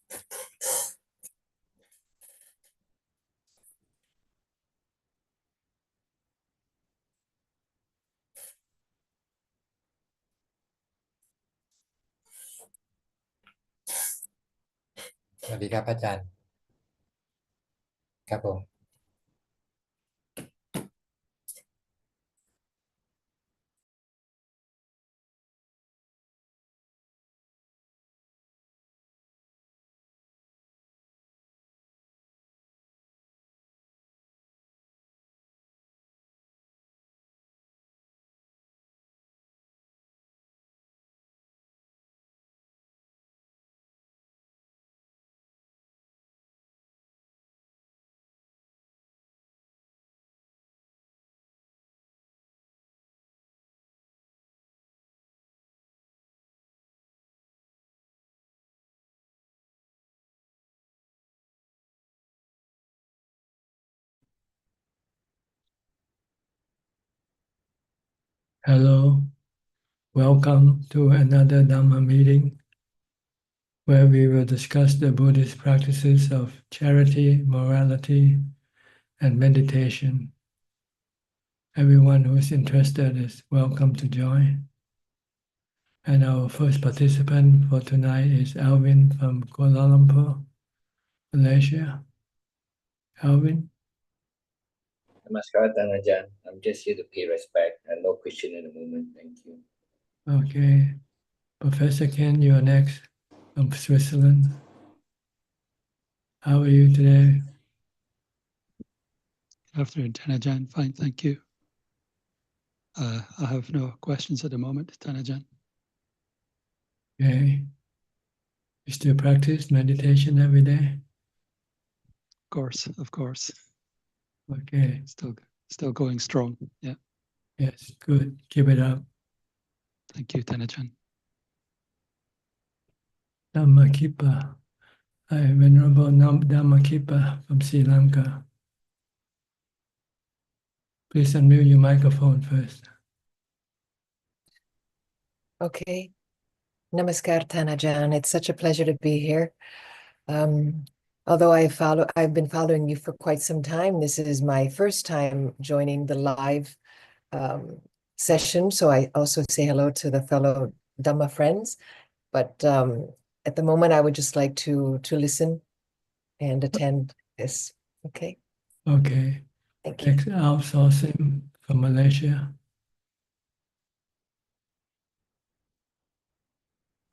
สวัสดีครับอาจารย์ครับผม Hello, welcome to another Dhamma meeting where we will discuss the Buddhist practices of charity, morality, and meditation. Everyone who is interested is welcome to join. And our first participant for tonight is Alvin from Kuala Lumpur, Malaysia. Alvin? Namaskar, Ajaan. I'm just here to pay respect and no question in the moment. Thank you. Okay. Professor Ken, you're next from Switzerland. How are you today? Good afternoon, Ajaan. Fine, thank you. I have no questions at the moment, Ajaan. Okay. You still practice meditation every day? Of course. Okay. Still going strong. Yeah. Yes, good. Keep it up. Thank you, Ajaan. Dhammakipa. Hi, Venerable Dhammakipa from Sri Lanka. Please unmute your microphone first. Okay. Namaskar, Ajaan. It's such a pleasure to be here. Although I've been following you for quite some time, this is my first time joining the live session. So I also say hello to the fellow Dhamma friends. But at the moment, I would just like to listen and attend this. Okay. Okay. Thank you. Next, outsourcing from Malaysia.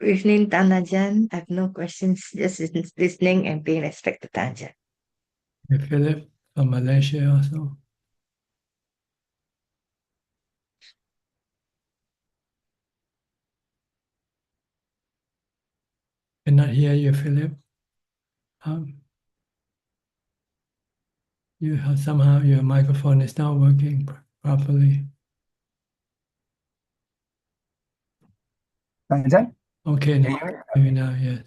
Good evening, Ajaan. I have no questions, just listening and paying respect to Ajaan. Philip from Malaysia also. Cannot hear you, Philip. Somehow your microphone is not working properly. Ajaan? Okay, now, maybe now, yes.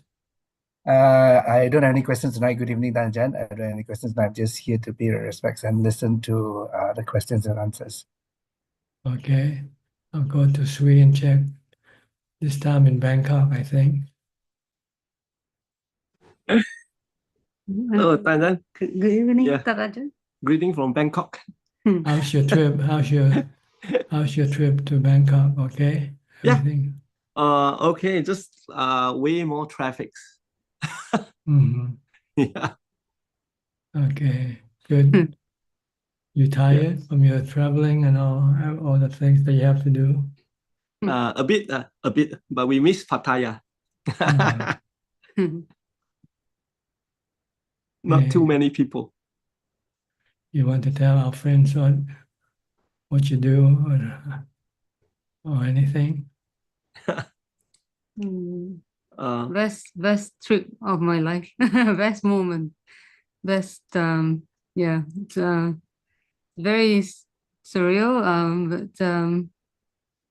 I don't have any questions tonight. Good evening, Ajaan. I don't have any questions. I'm just here to pay respects and listen to the questions and answers. Okay. I'll go to Sri and check. This time in Bangkok, I think. Hello, Ajaan. Good evening, Yeah. Ajaan. Greeting from Bangkok. How's your trip? How's your trip to Bangkok? Okay. Yeah. Everything? Okay, just way more traffic. Mm-hmm. Yeah. Okay. Good. You tired from your traveling and all the things that you have to do? A bit, but we miss Pattaya. Not too many people. You want to tell our friends what you do or anything? Best trip of my life. Best moment. Best yeah. It's very surreal. But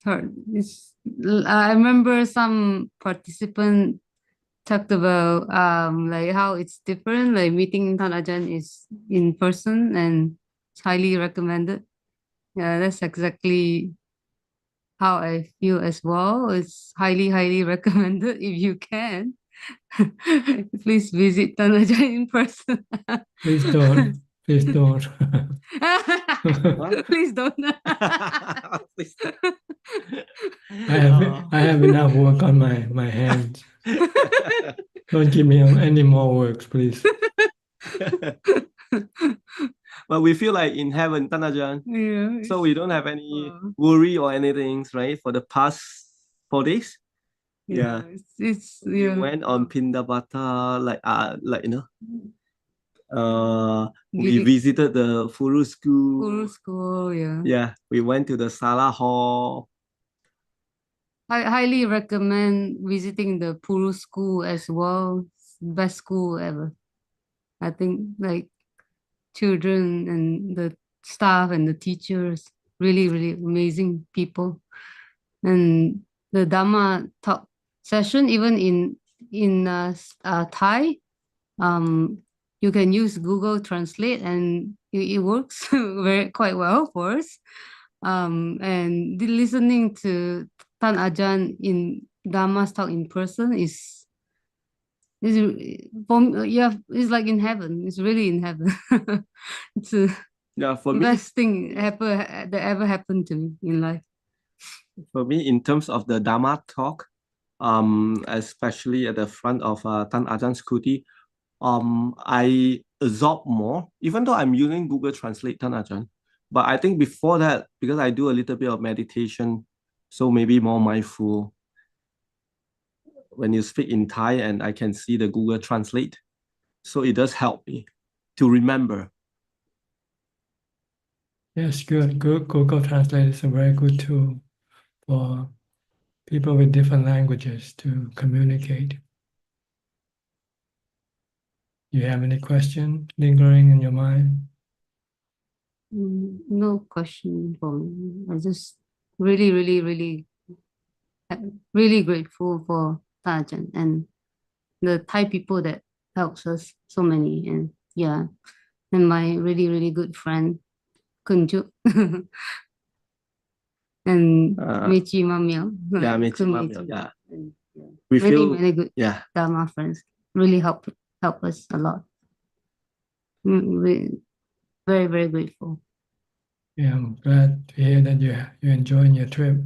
hard. I remember some participant talked about like how it's different. Like meeting Ajaan is in person and it's highly recommended. Yeah, that's exactly how I feel as well. It's highly recommended if you can. Please visit Tanajan in person. Please don't. Please don't. Please don't. Please. I have enough work on my hands. Don't give me any more works, please. But we feel like in heaven, Tanajan. Yeah, So we don't have any worry or anything, right? For the past 4 days. Yeah. it's We went on Pindabata, we visited the Furu school. Guru school, yeah. Yeah, we went to the Sala Hall. I highly recommend visiting the Puru school as well. Best school ever. I think like children and the staff and the teachers, really, really amazing people. And the Dhamma talk session, even in Thai, you can use Google Translate and it works quite well for us. And listening to Tan Ajaan in Dhamma's talk in person is it's like in heaven. It's really in heaven. It's the For me, best thing that ever happened to me in life. For me, in terms of the Dhamma talk, especially at the front of Tan Ajaan's kuti, I absorb more, even though I'm using Google Translate Tan Ajaan. But I think before that, because I do a little bit of meditation, so maybe more mindful. When you speak in Thai and I can see the Google Translate, so it does help me to remember. Yes, good. Google Translate is a very good tool for people with different languages to communicate. You have any question lingering in your mind? No question for me. I just really, really, really, really grateful for Tajan and the Thai people that helps us so many, and yeah, and my really, really good friend Kunju and Mechi Mamio. Yeah, Mechi Mamio. Yeah. And, We many, feel many good Dharma friends really help us a lot. Very, very grateful. Yeah, I'm glad to hear that you're enjoying your trip.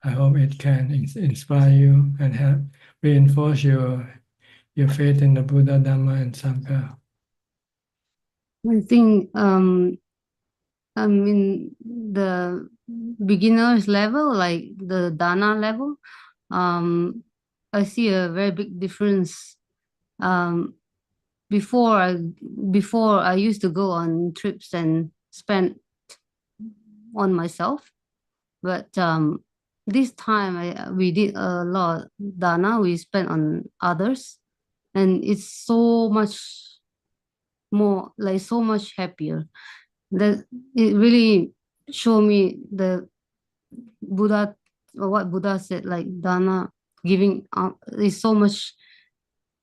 I hope it can inspire you and help reinforce your faith in the Buddha, Dhamma, and Sangha. I think in the beginners level, like the Dana level, I see a very big difference. Before I used to go on trips and spend on myself, but this time we did a lot Dana. We spent on others, and it's so much more, like so much happier. That it really showed me the Buddha, or what Buddha said, like Dana giving up is so much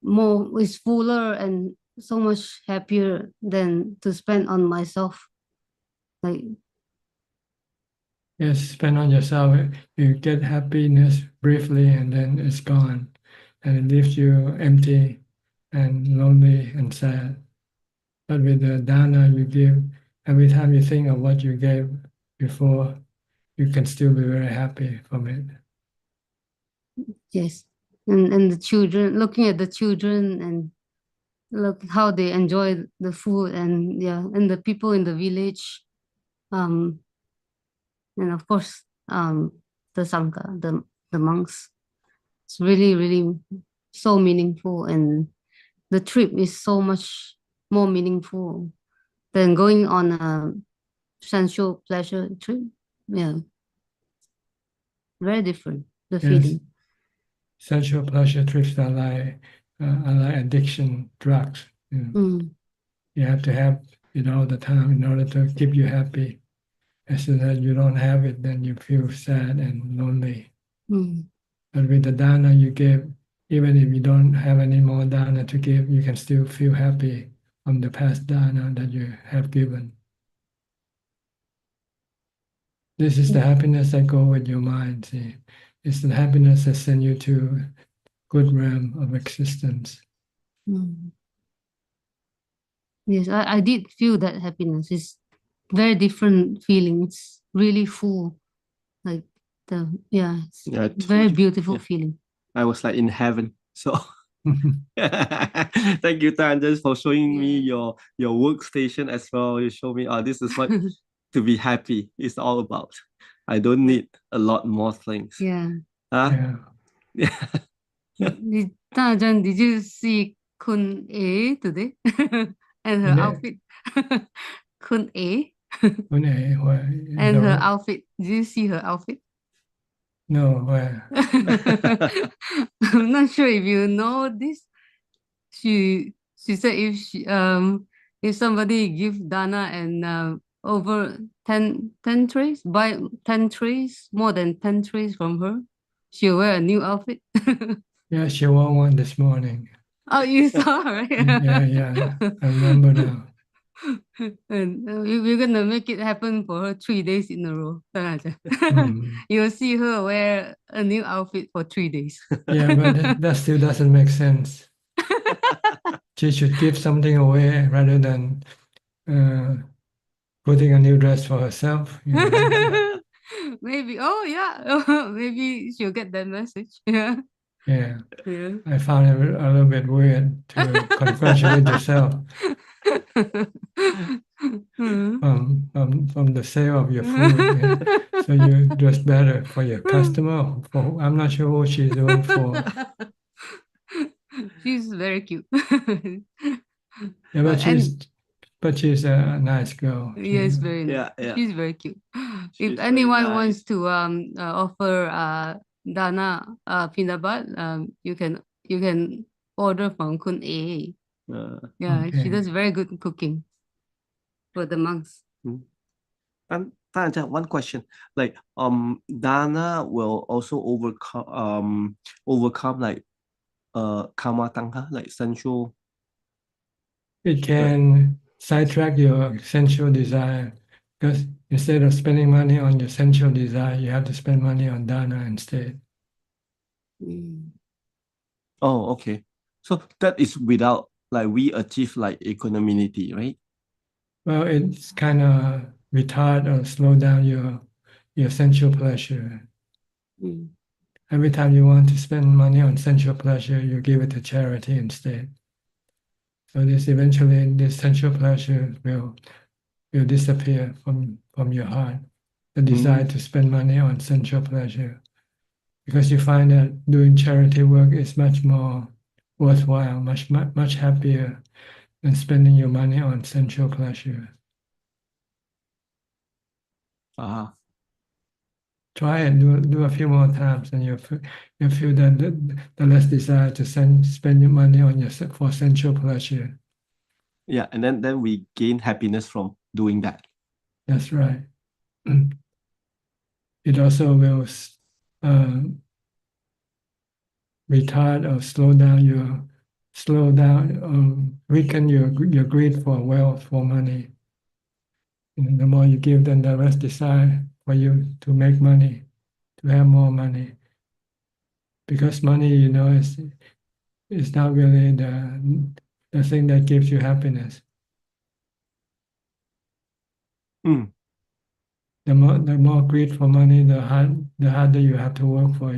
more, is fuller and so much happier than to spend on myself. Like yes, spend on yourself. You get happiness briefly and then it's gone, and it leaves you empty and lonely and sad. But with the dana you give, every time you think of what you gave before, you can still be very happy from it. yes, and the children, looking at the children and look how they enjoy the food, and and the people in the village, and of course the sangha, the monks. It's really, really so meaningful, and the trip is so much more meaningful than going on a sensual pleasure trip. Yeah, very different, the feeling. Sensual pleasure trips are like addiction drugs. You have to have it all the time in order to keep you happy. As soon as you don't have it, then you feel sad and lonely. But with the dana you give, even if you don't have any more dana to give, you can still feel happy from the past dana that you have given. This is the happiness that goes with your mind. See, it's the happiness that sends you to good realm of existence. Mm. Yes, I did feel that happiness. It's very different feelings, really full. Like it's Yeah, I told very you. beautiful Yeah. feeling. I was like in heaven. So thank you, Tanjas, for showing me your workstation as well. You show me, this is what to be happy is all about. I don't need a lot more things. Yeah. Huh? Yeah. Ajaan, did you see Kun A today? And her Kun A? outfit. Kun A. Kun A, where? And her outfit. Did you see her outfit? No, where? I'm not sure if you know this. She said if somebody give Dana and over 10 trays, buy 10 trays, more than 10 trays from her, she'll wear a new outfit. Yeah, she wore one this morning. Oh, you saw, right? Yeah, I remember now. And we're gonna make it happen for her 3 days in a row. You'll see her wear a new outfit for 3 days. Yeah, but that still doesn't make sense. She should give something away rather than putting a new dress for herself. You know? Maybe. Oh yeah. Maybe she'll get that message. Yeah. Yeah. Yeah. I found it a little bit weird to congratulate yourself from the sale of your food. Yeah. So you dress better for your customer. I'm not sure who she's doing for. She's very cute. Yeah, but she's a nice girl. Yes, very nice. Yeah. She's very cute. She's If very anyone nice. wants to offer Dana peanut butter, you can order from Kun A. Yeah, she Okay. does very good cooking for the monks. And one question, like Dana will also overcome like karma tangha, like sensual. It can sidetrack your sensual desire because instead of spending money on your sensual desire, you have to spend money on dana instead. Oh, okay. So that is without like we achieve like equanimity, right? Well, it's kind of retard or slow down your sensual pleasure. Every time you want to spend money on sensual pleasure, you give it to charity instead. So this sensual pleasure will disappear from your heart. The desire to spend money on sensual pleasure, because you find that doing charity work is much more worthwhile, much happier than spending your money on sensual pleasure. Try it, do a few more times, and you'll feel that the less desire to spend your money on for sensual pleasure. Yeah, and then we gain happiness from doing that. That's right. It also will retard or weaken your greed for wealth, for money. And the more you give, then the less desire for you to make money, to have more money. Because money, is not really the thing that gives you happiness. The more greed for money, the harder you have to work for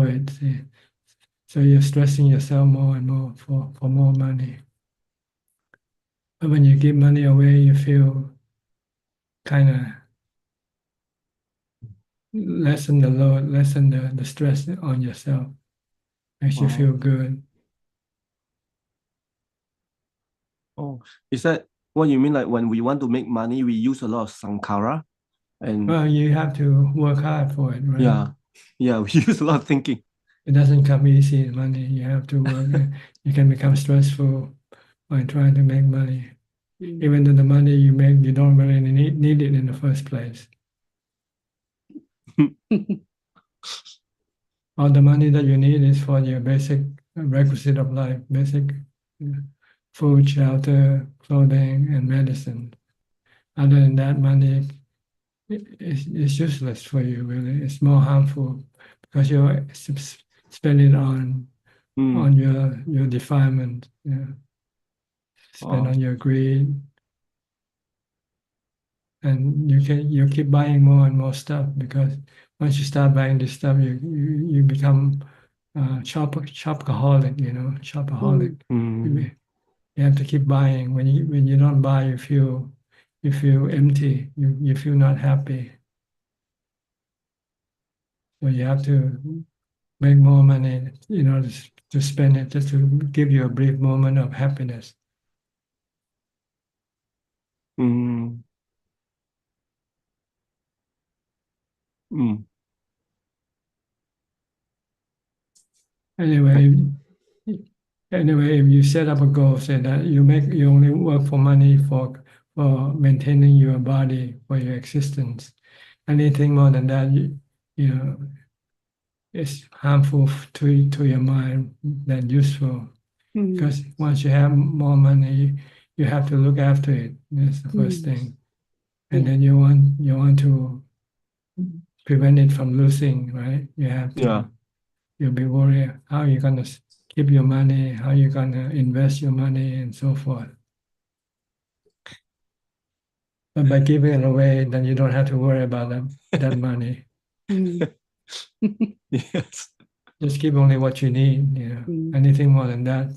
it. See? So you're stressing yourself more and more for more money. But when you give money away, you feel kind of lessen the load, lessen the stress on yourself. Makes you feel good. Oh, is that what you mean? Like when we want to make money, we use a lot of sankhara, and Well, you have to work hard for it, right? Yeah, we use a lot of thinking. It doesn't come easy, money. You have to work. You can become stressful by trying to make money. Even though the money you make, you don't really need it in the first place. All the money that you need is for your basic requisite of life, basic food, shelter, clothing, and medicine. Other than that, money is useless for you, really. It's more harmful because you spend it on Mm. your defilement, spend Oh. on your greed, and you keep buying more and more stuff, because once you start buying this stuff, you become shopaholic, shopaholic. Mm. You have to keep buying. When you don't buy, you feel empty. You feel not happy. So you have to make more money, to spend it, just to give you a brief moment of happiness. Mm. Mm. Anyway, if you set up a goal, say that you only work for money for maintaining your body, for your existence. Anything more than that, it's harmful to your mind than useful. Because once you have more money, you have to look after it. That's the first thing, and Yeah. then you want to prevent it from losing, right? You have to. Yeah. You'll be worried how you're gonna keep your money, how you're gonna invest your money, and so forth. But by giving it away, then you don't have to worry about that money. Yes. Just give only what you need. Anything more than that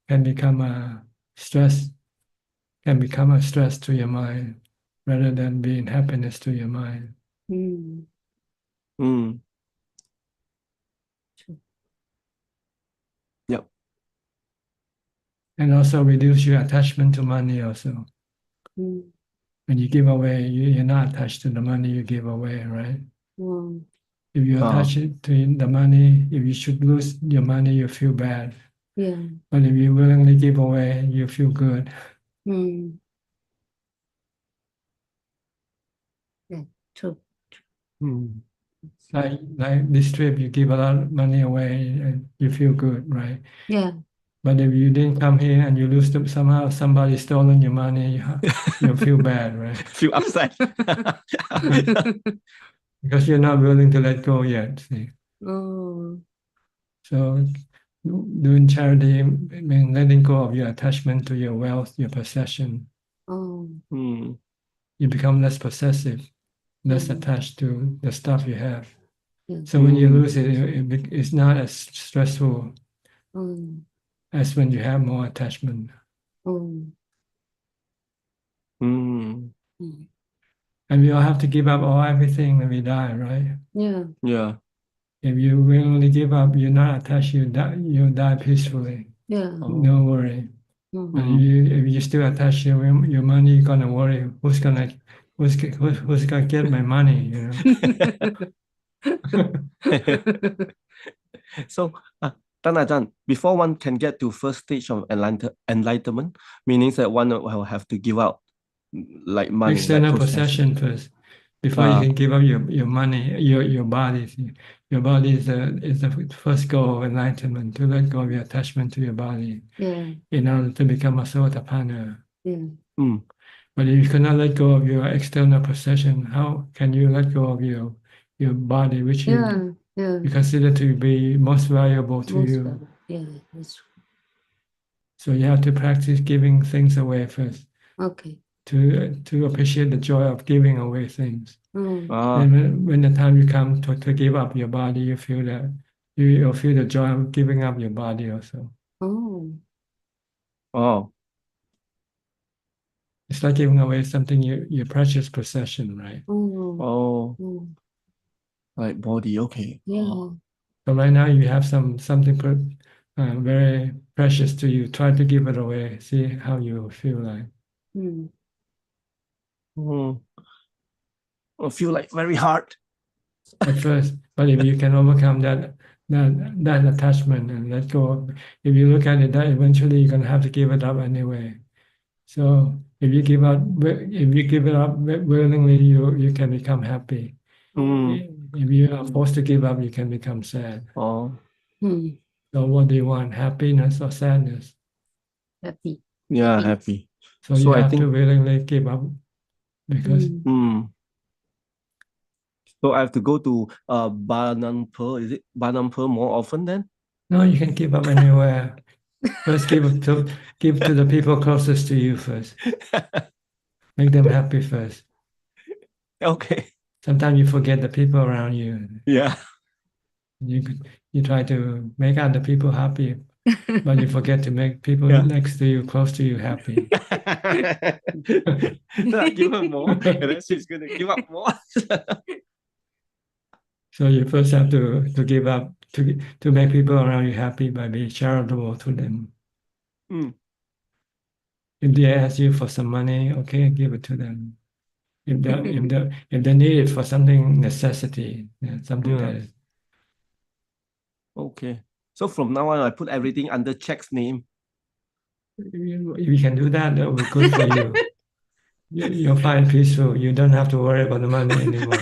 can become a stress. Can become a stress to your mind, rather than being happiness to your mind. Mm. Yep. And also reduce your attachment to money. Also, when you give away, you're not attached to the money you give away, right? If you attach it to the money, if you should lose your money, you feel bad. Yeah. But if you willingly give away, you feel good. Yeah. True. Mm. Like this trip, you give a lot of money away and you feel good, right? Yeah. But if you didn't come here and you lose them somehow, somebody stolen your money, you feel bad, right? Feel upset. Because you're not willing to let go yet. See? Oh. So doing charity means letting go of your attachment to your wealth, your possession. Oh. Mm. You become less possessive, less Yeah. attached to the stuff you have. Yeah. So when you lose it, it's not as stressful as when you have more attachment. Mm. And we all have to give up everything when we die, right? Yeah. Yeah. If you willingly give up, you're not attached, you die peacefully. Yeah. No worry. But Mm. if you still attach your money, you're gonna worry who's gonna get my money, So, Tan Ajahn, before one can get to first stage of enlightenment, meaning that one will have to give up like money, External like possession first, before you can give up your money, your body. Your body is the first goal of enlightenment, to let go of your attachment to your body Yeah. in order to become a Sotapanna. Yeah. Mm. But if you cannot let go of your external possession, how can you let go of your body, which Yeah. Yeah. you consider to be most valuable to Most you? valuable. Yeah. That's true. So you have to practice giving things away first, Okay. to appreciate the joy of giving away things. Ah. Then when the time you come to give up your body, you feel that you'll feel the joy of giving up your body also. Oh. Oh. It's like giving away something your precious possession, right? Oh. Oh. Oh. Like body. Okay. Yeah. So right now you have something very precious to you. Try to give it away. See how you feel like. Mm. Mm. I feel like very hard. At first, but if you can overcome that attachment and let go, if you look at it, that eventually you're gonna have to give it up anyway. So if you give it up willingly, you can become happy. If you are forced to give up, you can become sad. Oh. Mm. So what do you want? Happiness or sadness? Happy. Yeah, happy. So So you I have to think. willingly give up, because Mm. So I have to go to Bananpur. Is it Bananpur more often then? No, you can give up anywhere. First, give to the people closest to you first. Make them happy first. Okay. Sometimes you forget the people around you. Yeah. You try to make other people happy, but you forget to make people Yeah. next to you, close to you, happy. So I give her more, and then she's gonna give up more. So you first have to give up to make people around you happy by being charitable to them. Mm. If they ask you for some money, okay, give it to them. If they need it for something necessity, something Yeah. that is, Okay. So from now on, I put everything under Check's name. if you can do that, that will be good for you. You'll find peaceful. You don't have to worry about the money anymore.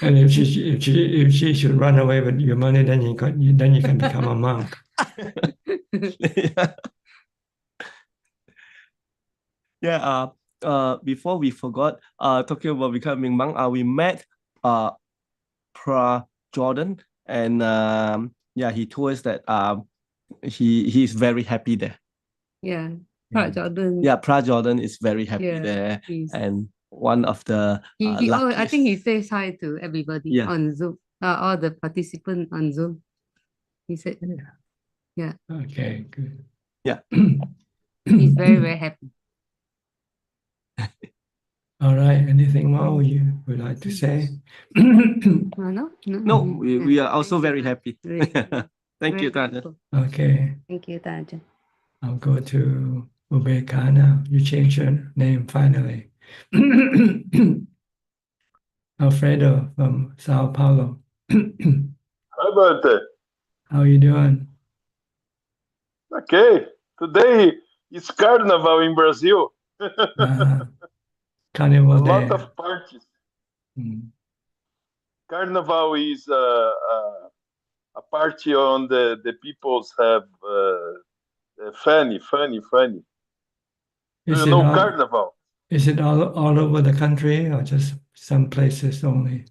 And if she should run away with your money, then you can become a monk. Yeah. Yeah. Before we forgot, talking about becoming monk, we met Jordan, and yeah, he told us that he's very happy there. Yeah, Jordan. Yeah, Jordan is very happy Yeah, there, he's- and one of the I think he luckiest. says hi to everybody Yeah. on Zoom. All the participants on Zoom. He said, yeah, Okay, good. Yeah. he's very, very happy. All right. Anything more you would like to say? No, we are also very happy. Very Thank you, very Tanya. grateful. Okay. Thank you, Taja. I'll go to Ubeka now. You change your name finally. Alfredo from Sao Paulo. How about that? How you doing? Okay, today it's Carnival in Brazil. Carnival A lot Day. of parties. Mm. Carnival is a party on the peoples have funny. Do Is you it know all, Carnival? is it all over the country or just some places only?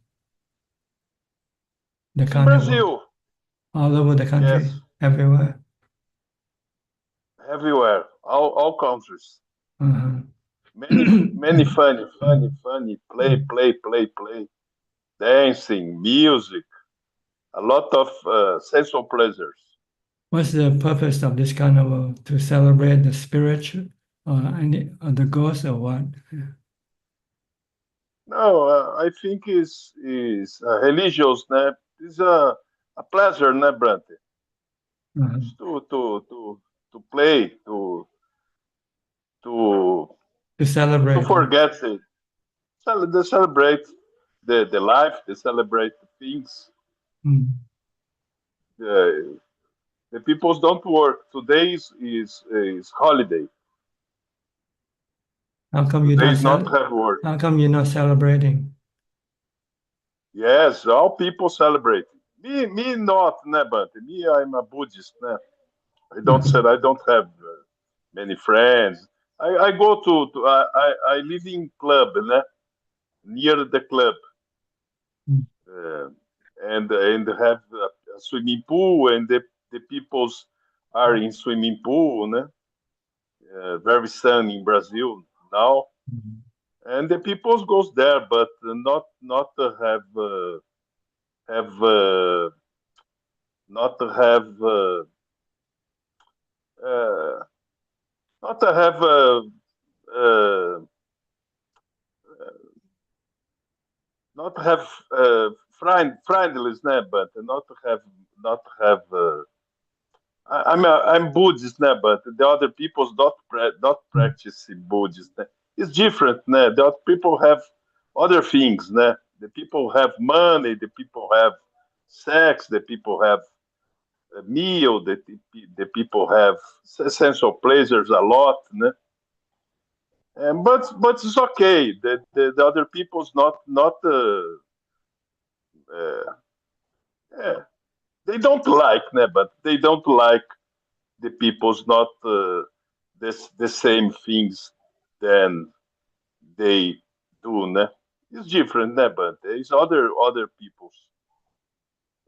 The In carnival. Brazil, All over the country, yes, everywhere. everywhere, all countries. Uh-huh. Many funny. Play. Dancing, music, a lot of sensual pleasures. What's the purpose of this carnival? To celebrate the spiritual or the ghost or what? No, I think is religious, né? It's a pleasure, né, Brante? Uh-huh. To play, to celebrate. forget it. They celebrate the life. They celebrate the things. Mm. The peoples don't work. Today is holiday. How come Today is not have work. How come you're not celebrating? Yes, all people celebrate. Me not, né, Bante? Me, I'm a Buddhist, né? I don't have many friends. I go to I live in club, né? Near the club, Mm. and have a swimming pool, and the peoples are in swimming pool, né? Very sun in Brazil now, Mm. and the peoples goes there, but not to have not to have not to have not to have friendliness, né? But not to have. I'm Buddhist, né? But the other people's not practicing Buddhist. Né? It's different, né? The other people have other things, né? The people have money. The people have sex. The people have a meal. The people have sensual pleasures a lot, né? But it's okay. The other people's not they don't like, né? But they don't like the people's not the same things than they do, né? It's different, né, but it's other people's.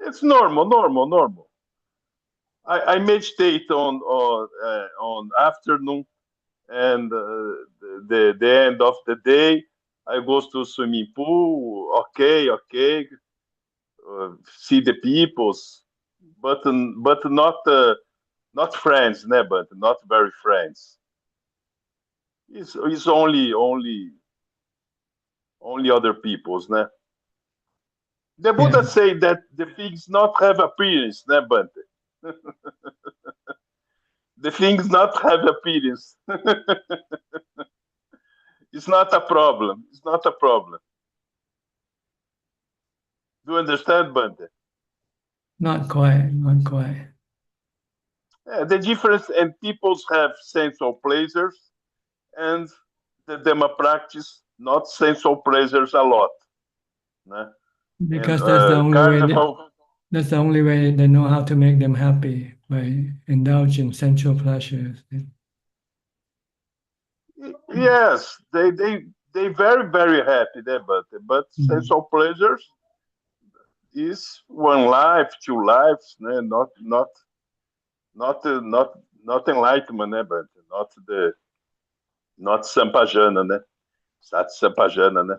It's normal. I meditate on afternoon, and the end of the day I go to swimming pool. Okay, see the peoples, but not friends, né? But not very friends. It's only other peoples, né? The Buddha Yeah, say that the things not have appearance, né, Bante? The things not have appearance. It's not a problem. It's not a problem. Do you understand, Bante? not quite, not quite. Yeah, the difference, and peoples have sensual pleasures, and the Dhamma practice not sensual pleasures a lot. Né? And Because that's the only way carnival. that's the only way they know how to make them happy, by indulging sensual pleasures. Yes, they very happy there, but sensual pleasures is one life, two lives, né? Not enlightenment, né? But not sampajana, né? Sat sampajana, né?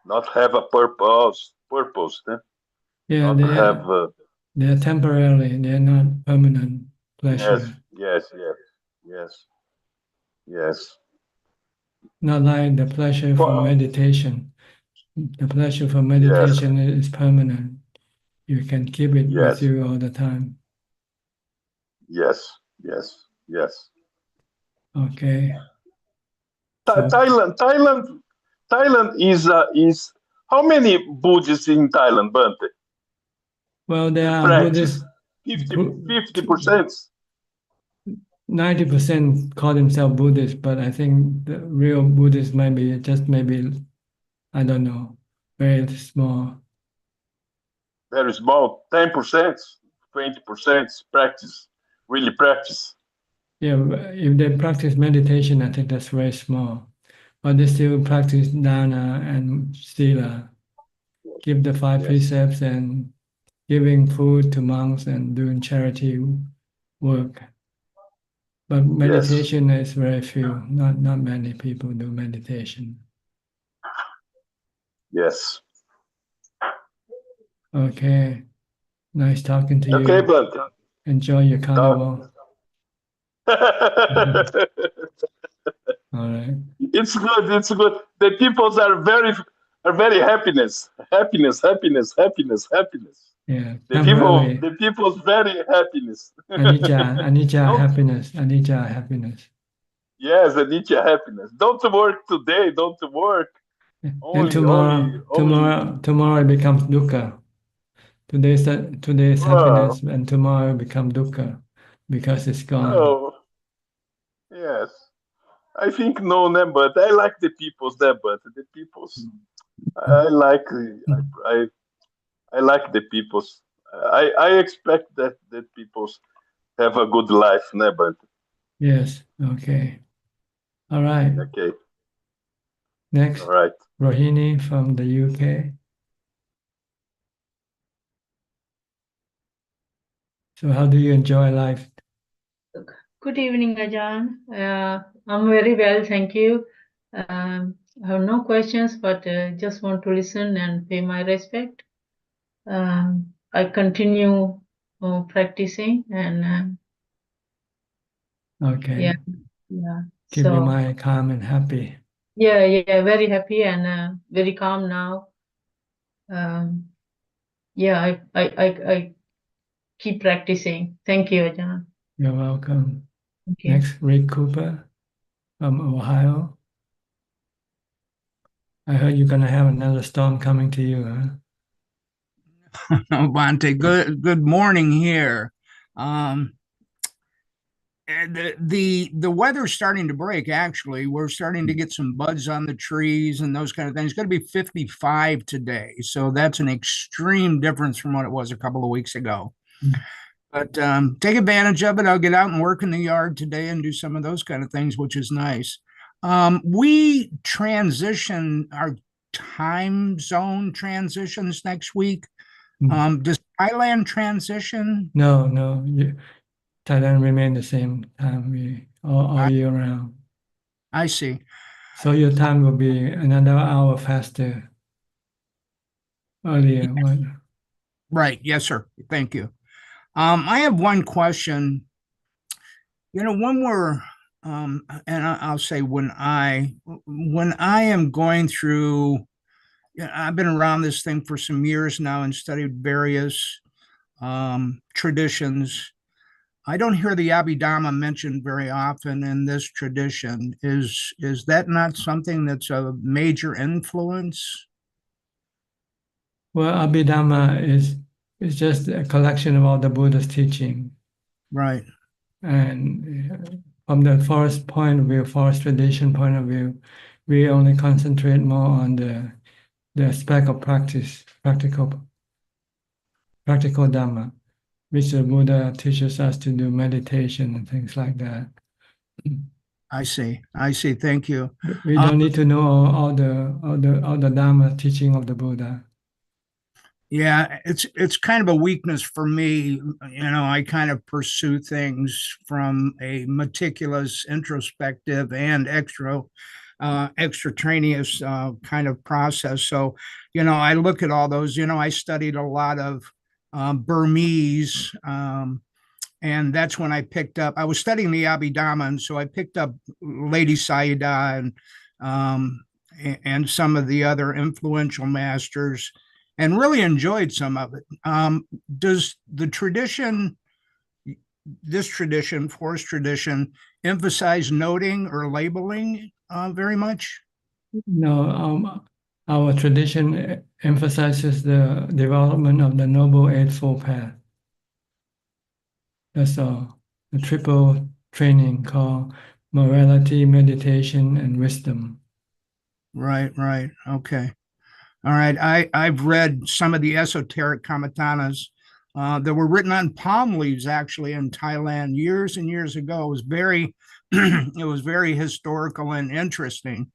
Not have a purpose, né? Yeah, Not have they're temporary, they're not permanent pleasure. Yes. Not like the pleasure from meditation. The pleasure from Yes, meditation is permanent. You can keep it with yes, you all the time. yes. Okay. So, Thailand is how many Buddhists in Thailand, Bante? well, there In are practice, Buddhists, 50%. 90% call themselves Buddhists, but I think the real Buddhists might be just maybe, I don't know, very small. Very small, 10%, 20% practice, really practice. Yeah, if they practice meditation, I think that's very small. But they still practice dana and sila, give the five Yes, precepts and giving food to monks and doing charity work. But yes, meditation is very few. Not many people do meditation. yes. Okay. Nice talking to Okay, you. Bante. Enjoy your carnival. It's All right. good. The peoples are very happiness. Yeah. The Temporarily. people's very happiness. Anicca Don't happiness. Anicca happiness. Yes, I need your happiness. Don't work today. Don't work. And Only. tomorrow it becomes dukkha. Today's Oh, happiness, and tomorrow become dukkha because it's gone. oh, yes. I think no, né, but I like the peoples there, but the peoples. I like. I I like the peoples. I expect that peoples have a good life, né, but Yes. Okay. All right. okay, all Next, right. Rohini from the UK. So how do you enjoy life? Good evening, Ajaan. I'm very well, thank you. I have no questions, but just want to listen and pay my respect. I continue practicing, and Okay. yeah. Keep your So mind calm and happy. yeah, very happy and very calm now. Yeah, I keep practicing. Thank you, Ajaan. You're welcome. Thank you. Next, Rick Cooper from Ohio. I heard you're gonna have another storm coming to you, huh? Bante, good morning here. And the weather's starting to break. Actually, we're starting to get some buds on the trees and those kind of things. It's going to be 55 today, so that's an extreme difference from what it was a couple of weeks ago. But take advantage of it. I'll get out and work in the yard today and do some of those kind of things, which is nice. We transition our time zone transitions next week. Mm. Does Thailand transition? No, Thailand remain the same time all year round. I see. So your time will be another hour faster earlier. Right. Yes, sir. Thank you. I have one question. When we're, and I'll say when I am going through, I've been around this thing for some years now and studied various traditions. I don't hear the Abhidhamma mentioned very often in this tradition. Is that not something that's a major influence? Well, Abhidhamma is just a collection of all the Buddha's teaching. Right. And from the forest point of view, forest tradition point of view, we only concentrate more on the aspect of practical Dhamma, which the Buddha teaches us to do meditation and things like that. I see. Thank you. We don't need to know all the Dhamma teaching of the Buddha. Yeah, it's kind of a weakness for me. I kind of pursue things from a meticulous, introspective, and extraneous kind of process. So, I look at all those. I studied a lot of Burmese, and that's when I picked up. I was studying the Abhidhamma, and so I picked up Lady Sayadaw and some of the other influential masters, and really enjoyed some of it. Does this tradition, forest tradition, emphasize noting or labeling very much? No, our tradition emphasizes the development of the Noble Eightfold Path. That's all. The triple training called morality, meditation, and wisdom. Right. Okay. All right. I've read some of the esoteric kamatanas that were written on palm leaves, actually, in Thailand years and years ago. It was very, it was very historical and interesting.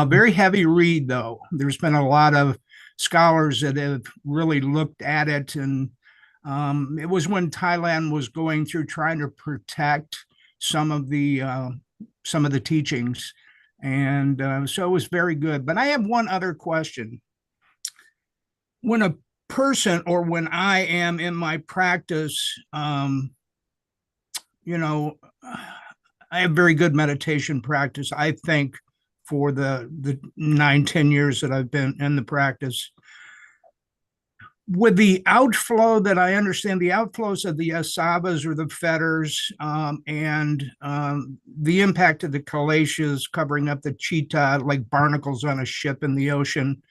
Very heavy read, though. There's been a lot of scholars that have really looked at it, and it was when Thailand was going through trying to protect some of the teachings, and so it was very good. But I have one other question. When a person, or when I am in my practice, I have very good meditation practice, I think, for the 9-10 years that I've been in the practice. With the outflow that I understand, the outflows of the asavas or the fetters, and the impact of the kaleshas covering up the chitta like barnacles on a ship in the ocean,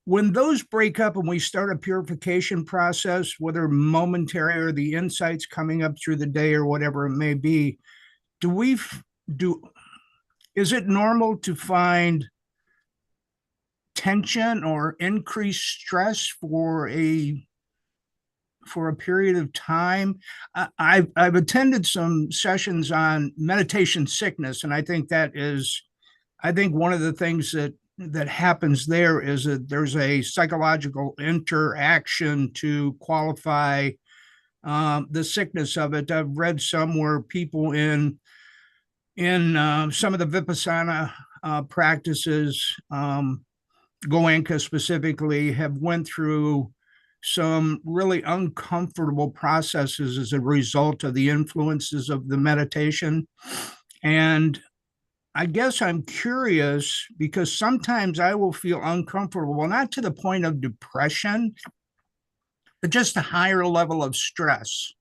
when those break up and we start a purification process, whether momentary or the insights coming up through the day or whatever it may be, is it normal to find tension or increased stress for a period of time? I've attended some sessions on meditation sickness, and I think one of the things that happens there is that there's a psychological interaction to qualify the sickness of it. I've read somewhere people in some of the Vipassana practices, Goenka specifically, have went through some really uncomfortable processes as a result of the influences of the meditation. And I guess I'm curious because sometimes I will feel uncomfortable, not to the point of depression, but just a higher level of stress.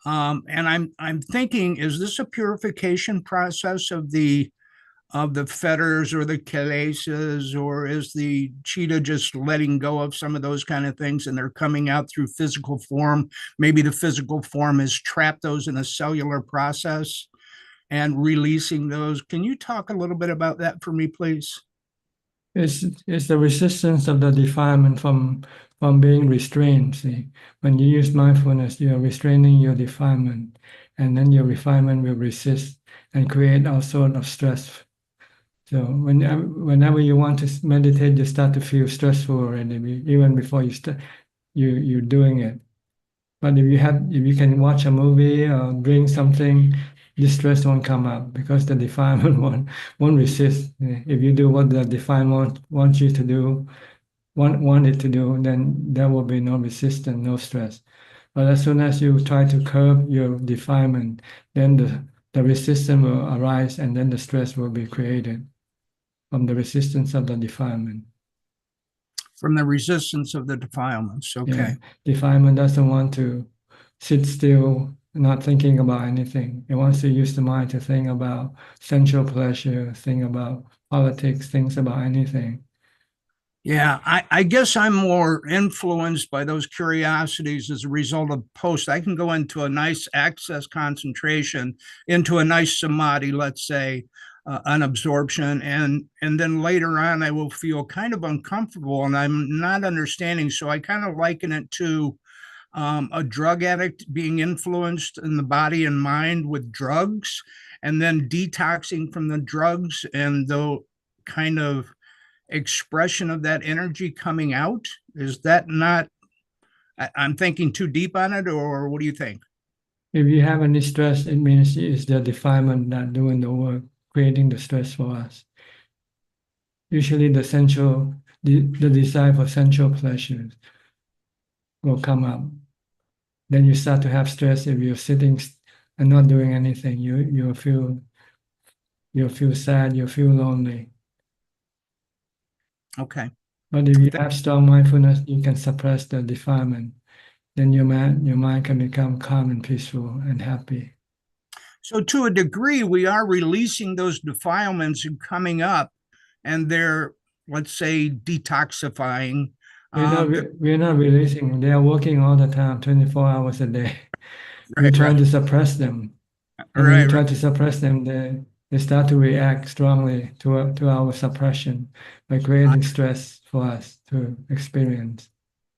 And I'm thinking, is this a purification process of the fetters or the kilesas, or is the chitta just letting go of some of those kind of things and they're coming out through physical form? Maybe the physical form has trapped those in a cellular process and releasing those. Can you talk a little bit about that for me, please? It's the resistance of the defilement from being restrained. See, when you use mindfulness, you are restraining your defilement, and then your refinement will resist and create all sort of stress. So whenever you want to meditate, you start to feel stressful already, even before you're doing it. But if you can watch a movie or drink something, the stress won't come up because the defilement won't resist. If you do what the defilement wants you to do, want it to do, then there will be no resistance, no stress. But as soon as you try to curb your defilement, then the resistance will arise, and then the stress will be created from the resistance of the defilement. From the resistance of the defilements. Okay. Yeah. Defilement doesn't want to sit still, not thinking about anything. It wants to use the mind to think about sensual pleasure, think about politics, things about anything. Yeah, I guess I'm more influenced by those curiosities as a result of post. I can go into a nice access concentration, into a nice samadhi, let's say, an absorption, and then later on I will feel kind of uncomfortable and I'm not understanding. So I kind of liken it to a drug addict being influenced in the body and mind with drugs, and then detoxing from the drugs and the kind of expression of that energy coming out. Is that not, I'm thinking too deep on it, or what do you think? If you have any stress, it means it's the defilement not doing the work, creating the stress for us. Usually the desire for sensual pleasures will come up. Then you start to have stress if you're sitting and not doing anything. You'll feel sad, you'll feel lonely. Okay. But if you have strong mindfulness, you can suppress the defilement. Then your mind can become calm and peaceful and happy. So to a degree, we are releasing those defilements and coming up, and they're, let's say, detoxifying. We're not releasing. They are working all the time, 24 hours a day. We're Right, trying right. to suppress them. And when you try to suppress them, they start to react strongly to our suppression by creating stress for us to experience.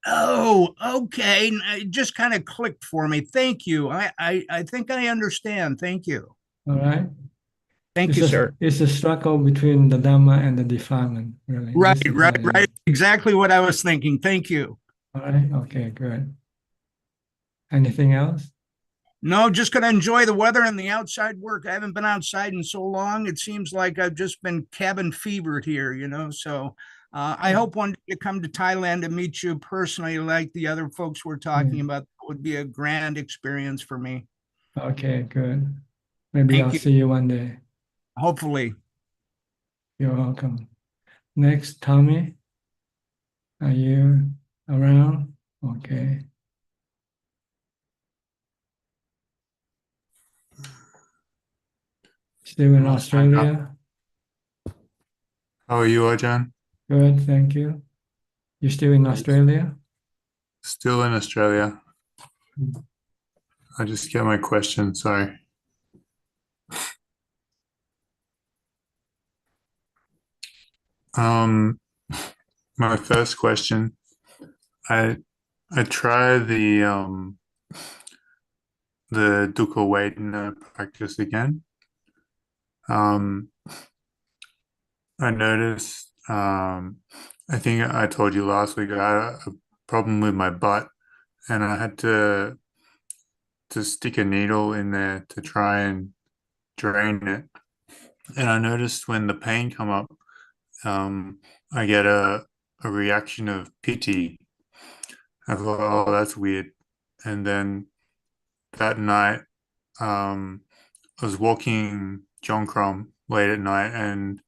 Oh, okay. It just kind of clicked for me. Thank you. I think I understand. Thank you. All right? Thank you, sir. It's a struggle between the Dhamma and the defilement, really. Right, This is right, what it is. right. Exactly what I was thinking. Thank you. All right? Okay, good. Anything else? No, just going to enjoy the weather and the outside work. I haven't been outside in so long. It seems like I've just been cabin fevered here, So I hope one day to come to Thailand and meet you personally, like the other folks we're talking about. It would be a grand experience for me. Okay, good. Maybe Thank I'll you. see you one day. Hopefully. You're welcome. Next, Tommy, are you around? Okay. Still in Australia? How are you, Ajaan? Good, thank you. You still in Australia? Still in Australia. I just get my question, sorry. My first question, I try the dukkha vedana practice again. I noticed, I think I told you last week I had a problem with my butt, and I had to stick a needle in there to try and drain it. And I noticed when the pain come up, I get a reaction of pity. I thought, oh, that's weird. And then that night, I was walking Jonkrom late at night, and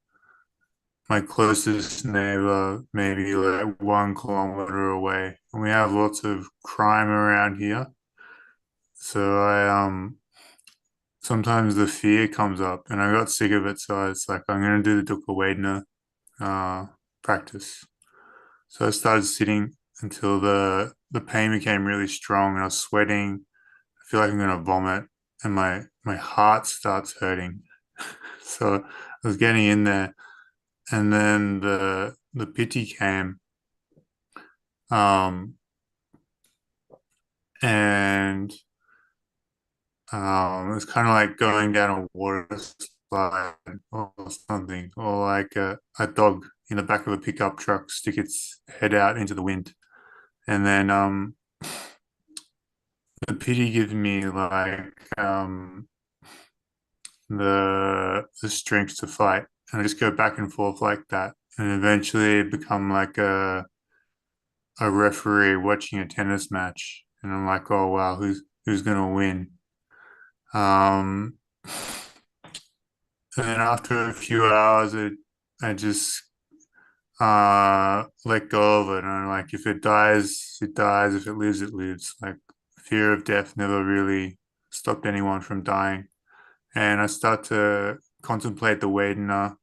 my closest neighbor maybe like 1 kilometer away, and we have lots of crime around here. So I sometimes the fear comes up, and I got sick of it. So it's like I'm gonna do the dukkha vedana practice. So I started sitting until the pain became really strong, and I was sweating. I feel like I'm gonna vomit, and my heart starts hurting. So I was getting in there, and then the pity came, and it was kind of like going down a water slide or something, or like a dog in the back of a pickup truck stick its head out into the wind. And then the pity gives me like the strength to fight. And I just go back and forth like that. And eventually become like a referee watching a tennis match. And I'm like, oh wow, who's gonna win? And then after a few hours, I just let go of it. And I'm like, if it dies, it dies. If it lives, it lives. Like fear of death never really stopped anyone from dying. And I start to contemplate the Vedana,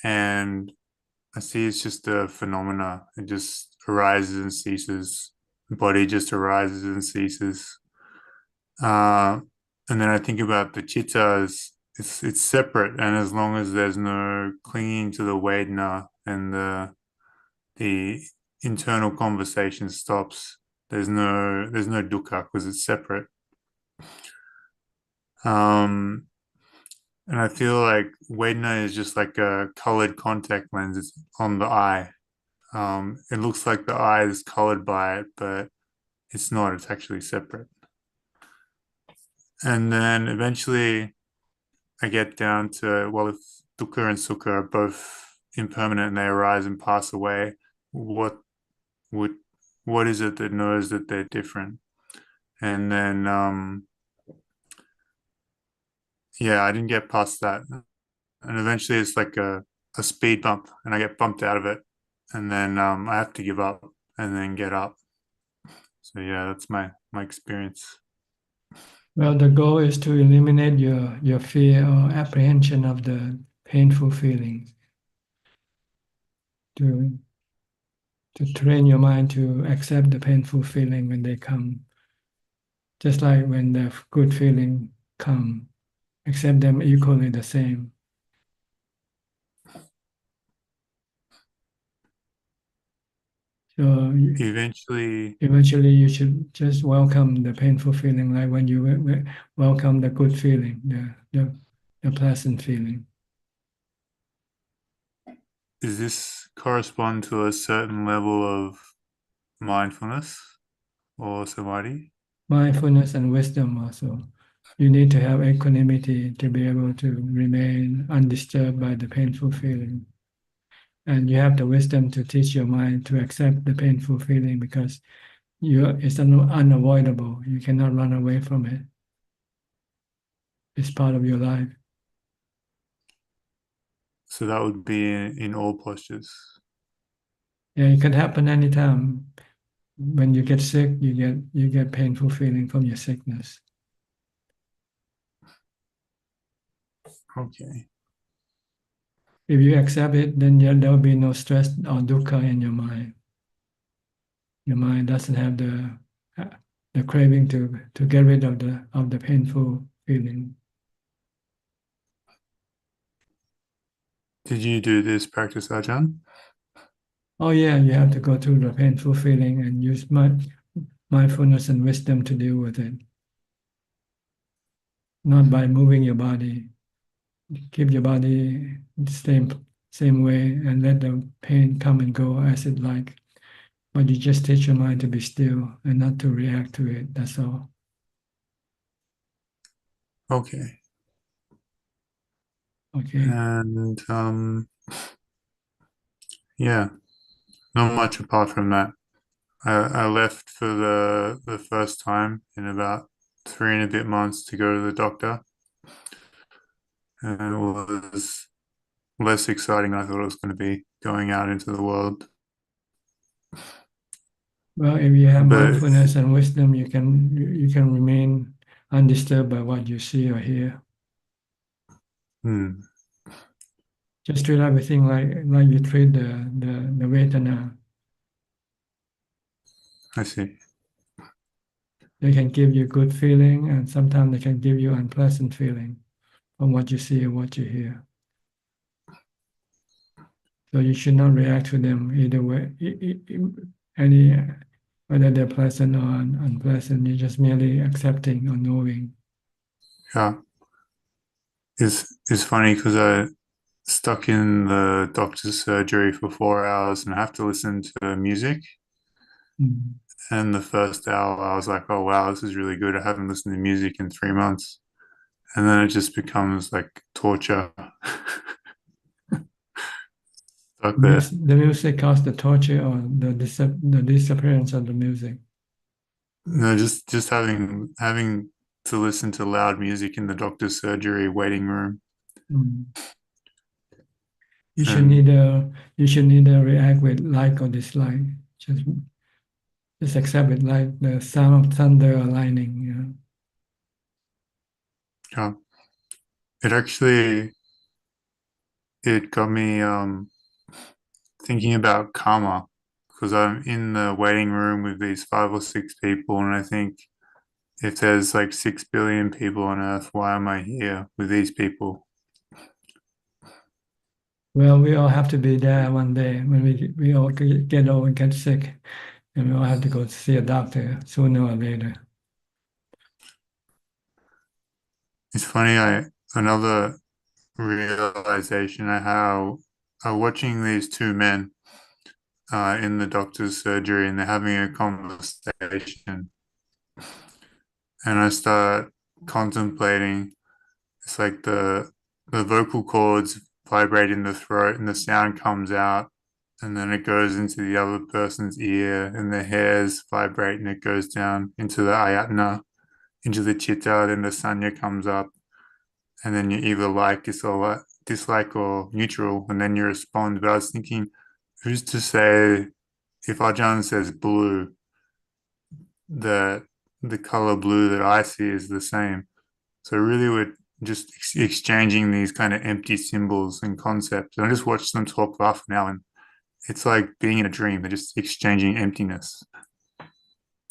and I see it's just a phenomena. It just arises and ceases. The body just arises and ceases. And then I think about the chitta as it's separate, and as long as there's no clinging to the Vedana and the internal conversation stops, there's no dukkha because it's separate. And I feel like Vedana is just like a colored contact lens. It's on the eye. It looks like the eye is colored by it, but it's not. It's actually separate. And then eventually I get down to, well, if dukkha and sukha are both impermanent and they arise and pass away, what is it that knows that they're different? And then yeah, I didn't get past that. And eventually it's like a speed bump and I get bumped out of it. And then I have to give up and then get up. So yeah, that's my experience. Well, the goal is to eliminate your fear or apprehension of the painful feelings. To train your mind to accept the painful feeling when they come. Just like when the good feeling come, accept them equally the same. So Eventually you should just welcome the painful feeling, like when you welcome the good feeling, the pleasant feeling. Does this correspond to a certain level of mindfulness or samadhi? Mindfulness and wisdom also. You need to have equanimity to be able to remain undisturbed by the painful feeling. And you have the wisdom to teach your mind to accept the painful feeling because it's unavoidable. You cannot run away from it. It's part of your life. So that would be in all postures. Yeah, it can happen anytime. When you get sick, you get painful feeling from your sickness. Okay. If you accept it, then there will be no stress or dukkha in your mind. Your mind doesn't have the craving to get rid of the painful feeling. Did you do this practice, Ajaan? Oh yeah, you have to go through the painful feeling and use mindfulness and wisdom to deal with it. Not by moving your body. Keep your body the same way and let the pain come and go as it like. But you just teach your mind to be still and not to react to it. That's all. Okay. Okay. And yeah, not much apart from that. I left for the first time in about 3 and a bit months to go to the doctor. And it was less exciting than I thought it was going to be going out into the world. Well, if you have mindfulness and wisdom, you can remain undisturbed by what you see or hear. Just treat everything like you treat the Vedana. I see. They can give you good feeling, and sometimes they can give you unpleasant feeling from what you see or what you hear. So you should not react to them either way, whether they're pleasant or unpleasant. You're just merely accepting or knowing. Yeah. is funny because I stuck in the doctor's surgery for 4 hours and I have to listen to music. Mm. And the first hour, I was like, "Oh wow, this is really good. I haven't listened to music in 3 months." And then it just becomes like torture. Stuck there. The music caused the torture or the disappearance of the music. No, just having to listen to loud music in the doctor's surgery waiting room. Mm. You should And neither react with like or dislike. Just accept it like the sound of thunder or lightning. You know. yeah, it actually it got me thinking about karma because I'm in the waiting room with these 5 or 6 people, and I think if there's like 6 billion people on Earth, why am I here with these people? Well, we all have to be there one day when we all get old and get sick, and we all have to go see a doctor sooner or later. It's funny, another realization I how watching these two men in the doctor's surgery and they're having a conversation, and I start contemplating. It's like the vocal cords vibrate in the throat, and the sound comes out, and then it goes into the other person's ear, and the hairs vibrate, and it goes down into the ayatna, into the chitta. Then the sanya comes up, and then you either dislike or neutral, and then you respond. But I was thinking, who's to say if Ajahn says blue, that the color blue that I see is the same? So really, we're just exchanging these kind of empty symbols and concepts. And I just watch them talk for half an hour, and it's like being in a dream. They're just exchanging emptiness.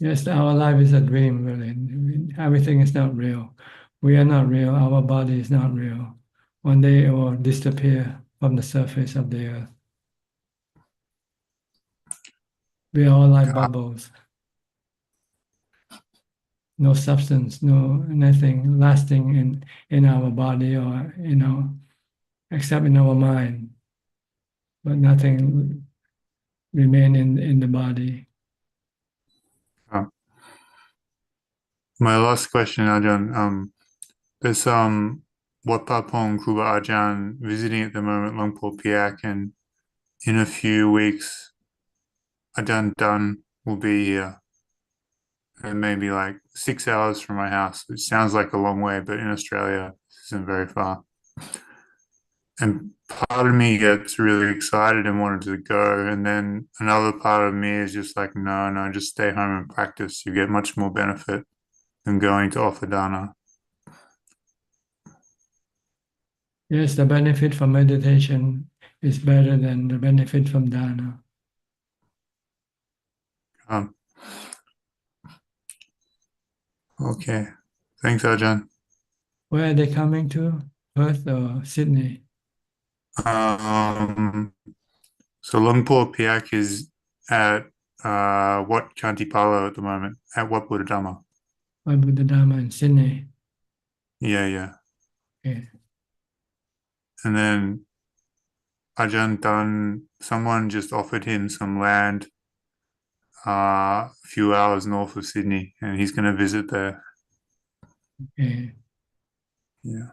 Yes, our life is a dream, really. Everything is not real. We are not real. Our body is not real. One day it will disappear from the surface of the earth. We are all like bubbles. No substance, nothing lasting in our body or except in our mind, but nothing remain in the body. My last question, Ajahn. There's Wat Papong Kruba Ajahn visiting at the moment, Luangpur Piak, and in a few weeks, Ajahn Dun will be here. And maybe like 6 hours from my house, which sounds like a long way, but in Australia, this isn't very far. And part of me gets really excited and wanted to go. And then another part of me is just like, no, just stay home and practice. You get much more benefit than going to offer dana. Yes, the benefit from meditation is better than the benefit from dana. Okay. Thanks, Ajahn. Where are they coming to? Perth or Sydney? So Luangpur Piak is at Wat Kantipalo at the moment, at Wat Abhidhamma. Abhidhamma in Sydney. Yeah. Okay. And then Ajahn Tan, someone just offered him some land a few hours north of Sydney, and he's going to visit there. Okay. Yeah.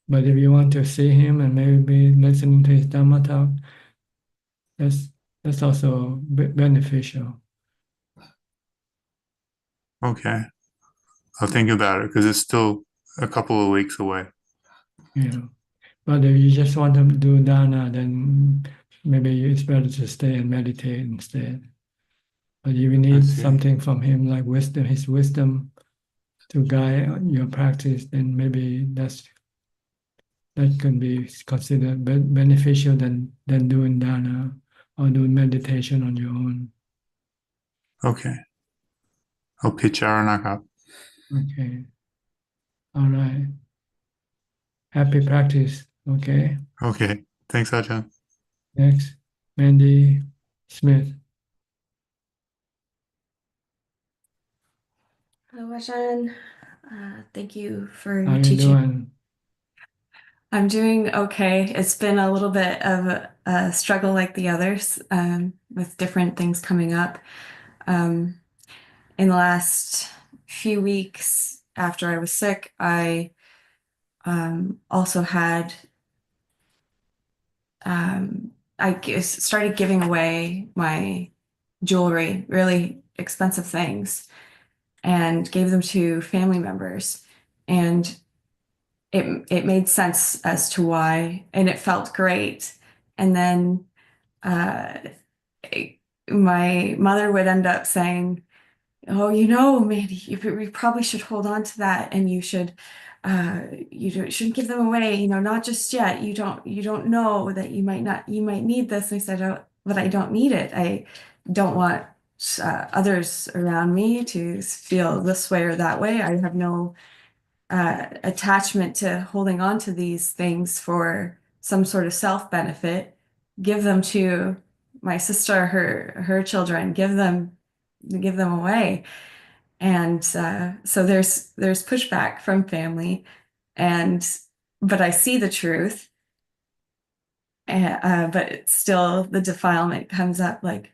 But if you want to see him and maybe listening to his Dhamma talk, that's also beneficial. Okay. I'll think about it because it's still a couple of weeks away. Yeah. But if you just want to do dana, then maybe it's better to stay and meditate instead. But if you need something from him, like wisdom, his wisdom to guide your practice, then maybe that can be considered beneficial than doing dana or doing meditation on your own. Okay. I'll pitch Aranak up. Okay. All right. Happy practice. Okay. Okay. Thanks, Ajahn. Next, Mandy Smith. Hello, Ajahn. Thank you for How you teaching. doing? I'm doing okay. It's been a little bit of a struggle like the others, with different things coming up. In the last few weeks after I was sick, I also had started giving away my jewelry, really expensive things, and gave them to family members. And it made sense as to why, and it felt great. And then uh, my mother would end up saying, "Oh, Mandy, you probably should hold on to that, and shouldn't give them away. Not just yet. You don't know that you might need this." And I said, "Oh, but I don't need it. I don't want others around me to feel this way or that way. I have no attachment to holding on to these things for some sort of self-benefit. Give them to my sister, her children. Give them away." And so there's pushback from family, but I see the truth. But still, the defilement comes up, like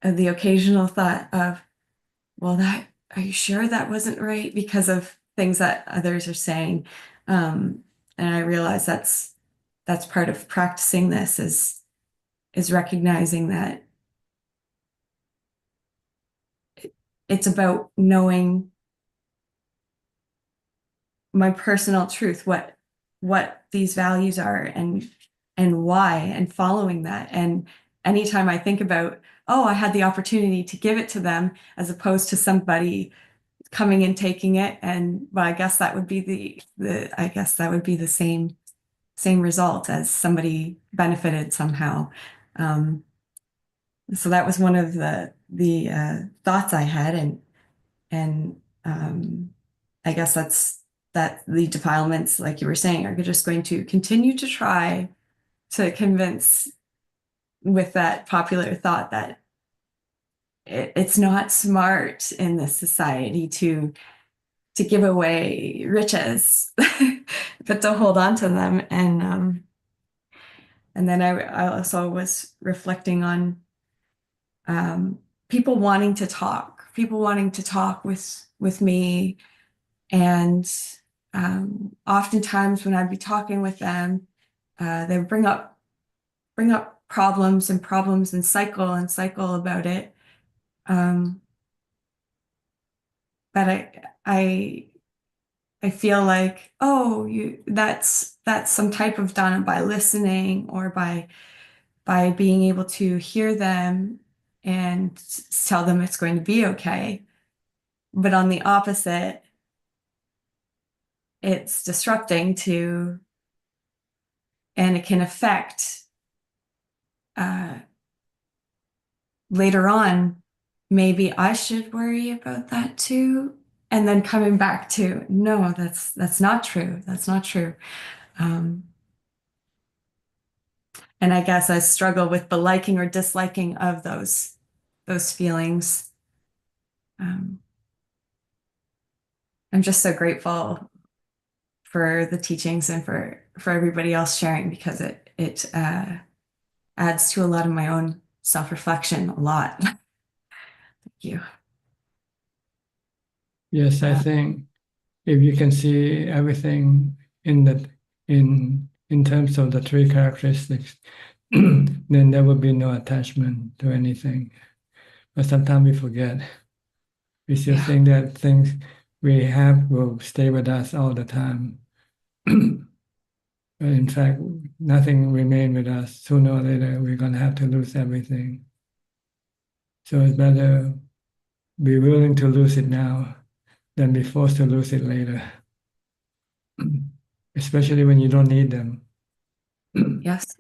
the occasional thought of, "Well, are you sure that wasn't right?" Because of things that others are saying. And I realize that's part of practicing this, is recognizing that it's about knowing my personal truth, what these values are, and why, and following that. And anytime I think about, oh, I had the opportunity to give it to them, as opposed to somebody coming and taking it, and well, I guess that would be the same result, as somebody benefited somehow. So that was one of the thoughts I had, and I guess that the defilements, like you were saying, are just going to continue to try to convince, with that popular thought, that it's not smart in this society to give away riches, but to hold on to them. And then I also was reflecting on people wanting to talk with me. And oftentimes when I'd be talking with them, they would bring up problems and cycle about it. But I feel like, oh, that's some type of dana, by listening, or by being able to hear them and tell them it's going to be okay. But on the opposite, it's disrupting to, and it can affect later on, maybe I should worry about that too. And then coming back to, no, that's not true. That's not true. And I guess I struggle with the liking or disliking of those feelings. I'm just so grateful for the teachings, and for everybody else sharing, because it adds to a lot of my own self-reflection, a lot. Thank you. Yes, I think if you can see everything in terms of the three characteristics, then there will be no attachment to anything. But sometimes we forget. We still think that things we have will stay with us all the time. But in fact, nothing remains with us. Sooner or later, we're going to have to lose everything. So it's better be willing to lose it now than be forced to lose it later. Especially when you don't need them. Yes.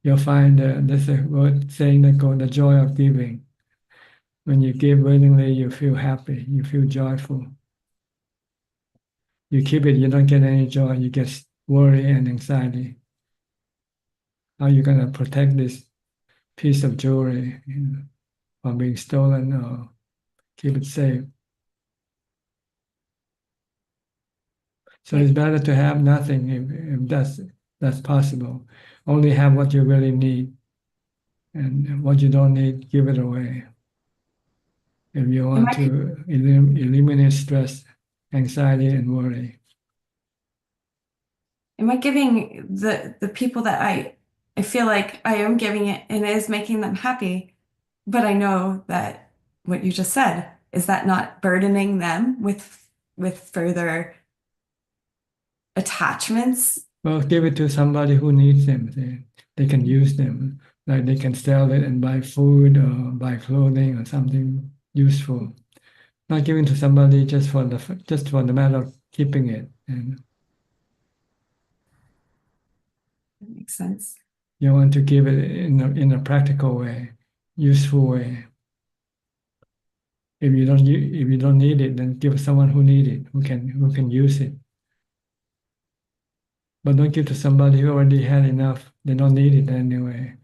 You'll find there's a word saying that called the joy of giving. When you give willingly, you feel happy, you feel joyful. You keep it, you don't get any joy, you get worry and anxiety. How are you going to protect this piece of jewelry, from being stolen, or keep it safe? So it's better to have nothing if that's possible. Only have what you really need, and what you don't need, give it away. If you want to eliminate stress, anxiety, and worry. Am I giving the people that I feel like I am giving it and it is making them happy, but I know that what you just said, is that not burdening them with further attachments? Well, give it to somebody who needs them. They can use them. Like they can sell it and buy food or buy clothing or something useful. Not giving to somebody just for the matter of keeping it. And That makes sense. you want to give it in a practical way, useful way. If you don't need it, then give someone who need it, who can use it. But don't give to somebody who already had enough. They don't need it anyway.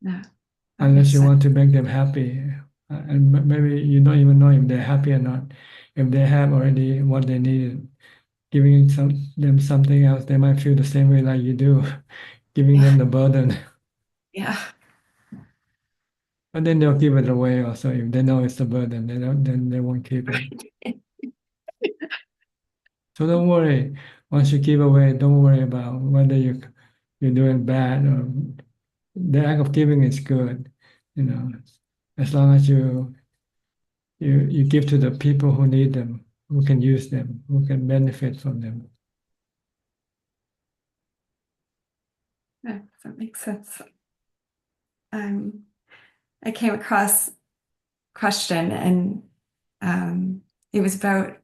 Yeah. Unless you want to make them happy. And maybe you don't even know if they're happy or not. If they have already what they needed, giving them something else, they might feel the same way like you do, giving them the burden. Yeah. But then they'll give it away also. If they know it's a burden, then they won't keep it. So don't worry. Once you give away, don't worry about whether you're doing bad or the act of giving is good. As long as you give to the people who need them, who can use them, who can benefit from them. Yeah, that makes sense. I came across a question and it was about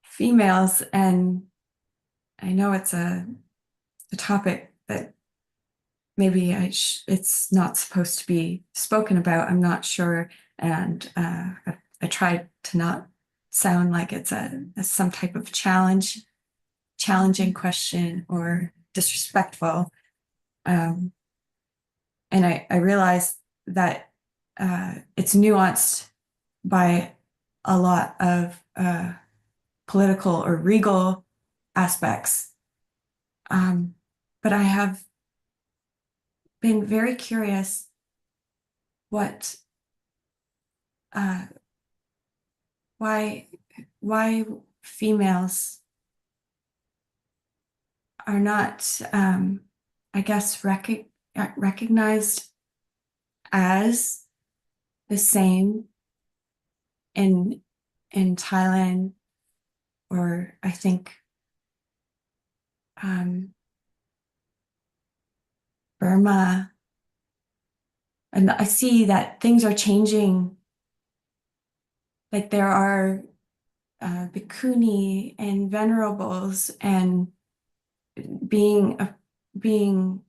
females, and I know it's a topic that maybe it's not supposed to be spoken about. I'm not sure, and I tried to not sound like it's some type of challenging question or disrespectful. And I realized that it's nuanced by a lot of political or regal aspects. But I have been very curious why females are not, I guess, recognized as the same in Thailand, or I think Burma. And I see that things are changing. Like there are bhikkhuni and venerables, and being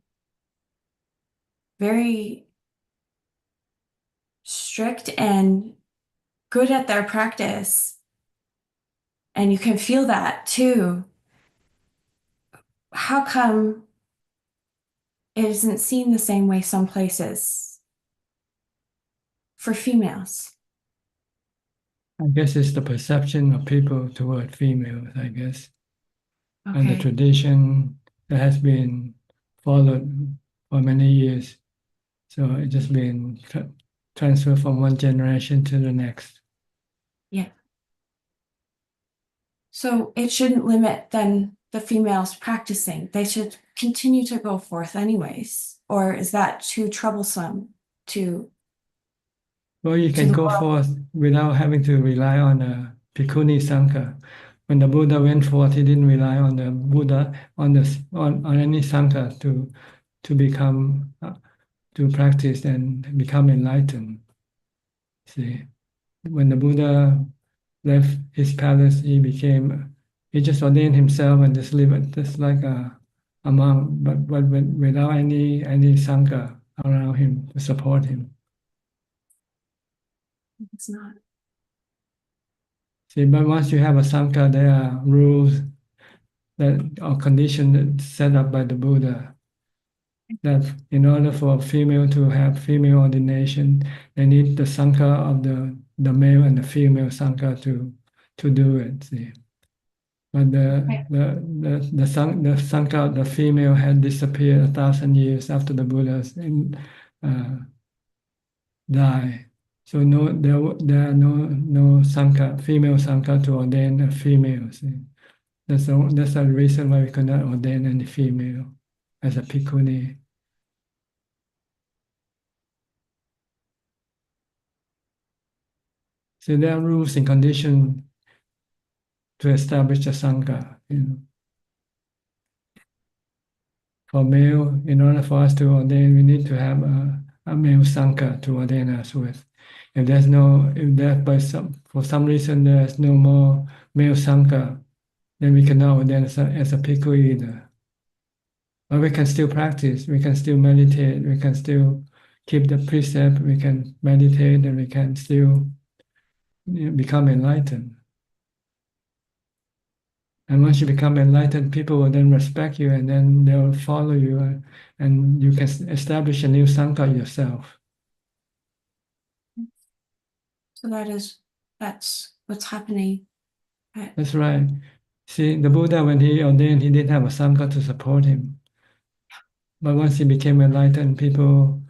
very strict and good at their practice. And you can feel that too. How come it isn't seen the same way some places for females? I guess it's the perception of people toward females, I guess. Okay. And the tradition that has been followed for many years. So it's just been transferred from one generation to the next. Yeah. So it shouldn't limit then the females practicing. They should continue to go forth anyways. Or is that too troublesome to? Well, you can go forth without having to rely on a bhikkhuni sangha. When the Buddha went forth, he didn't rely on the Buddha on any sangha to become to practice and become enlightened. See, when the Buddha left his palace, he just ordained himself and just lived just like a monk, but without any sangha around him to support him. It's not. See, but once you have a sangha, there are rules that are conditions set up by the Buddha. That in order for a female to have female ordination, they need the sangha of the male and the female Sangha to do it. See. But the Sangha, the female had disappeared 1,000 years after the Buddha's die. So there are no Sangha, female Sangha to ordain a female. See. That's the reason why we could not ordain any female as a bhikkhuni. So there are rules and conditions to establish a Sangha. For male, in order for us to ordain, we need to have a male Sangha to ordain us with. If for some reason there's no more male Sangha, then we cannot ordain as a bhikkhu either. But we can still practice, we can still meditate, we can still keep the precept, we can meditate, and we can still become enlightened. And once you become enlightened, people will then respect you, and then they'll follow you, and you can establish a new Sangha yourself. So that's what's happening. Right? That's right. See, the Buddha, when he ordained, he didn't have a Sangha to support him. But once he became enlightened, people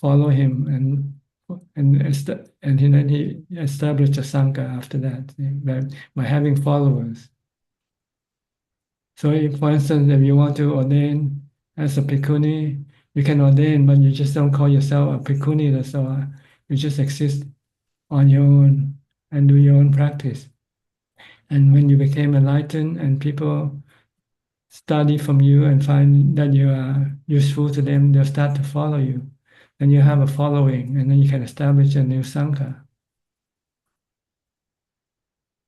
follow him, and then he established a Sangha after that by having followers. So if, for instance, if you want to ordain as a bhikkhuni, you can ordain, but you just don't call yourself a bhikkhuni, that's all. You just exist on your own and do your own practice. And when you became enlightened and people study from you and find that you are useful to them, they'll start to follow you. Then you have a following, and then you can establish a new Sangha.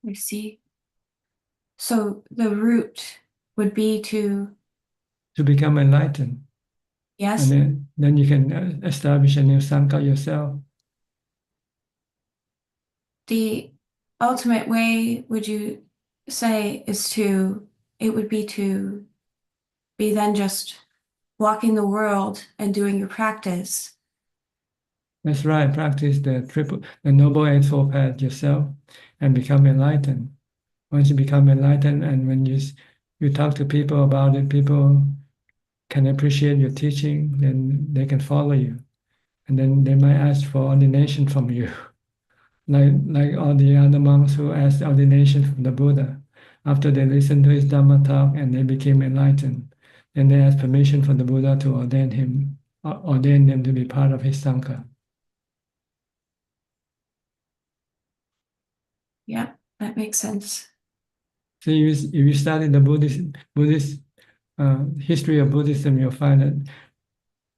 I see. So the root would be to become enlightened. Yes. And then you can establish a new Sangha yourself. The ultimate way, would you say, would be to be then just walking the world and doing your practice. That's right. Practice the Noble Eightfold Path yourself and become enlightened. Once you become enlightened, and when you talk to people about it, people can appreciate your teaching, then they can follow you. And then they might ask for ordination from you. Like all the other monks who asked ordination from the Buddha. After they listened to his Dhamma talk and they became enlightened, then they asked permission from the Buddha to ordain them to be part of his Sangha. Yeah, that makes sense. So if you study the Buddhist history of Buddhism, you'll find that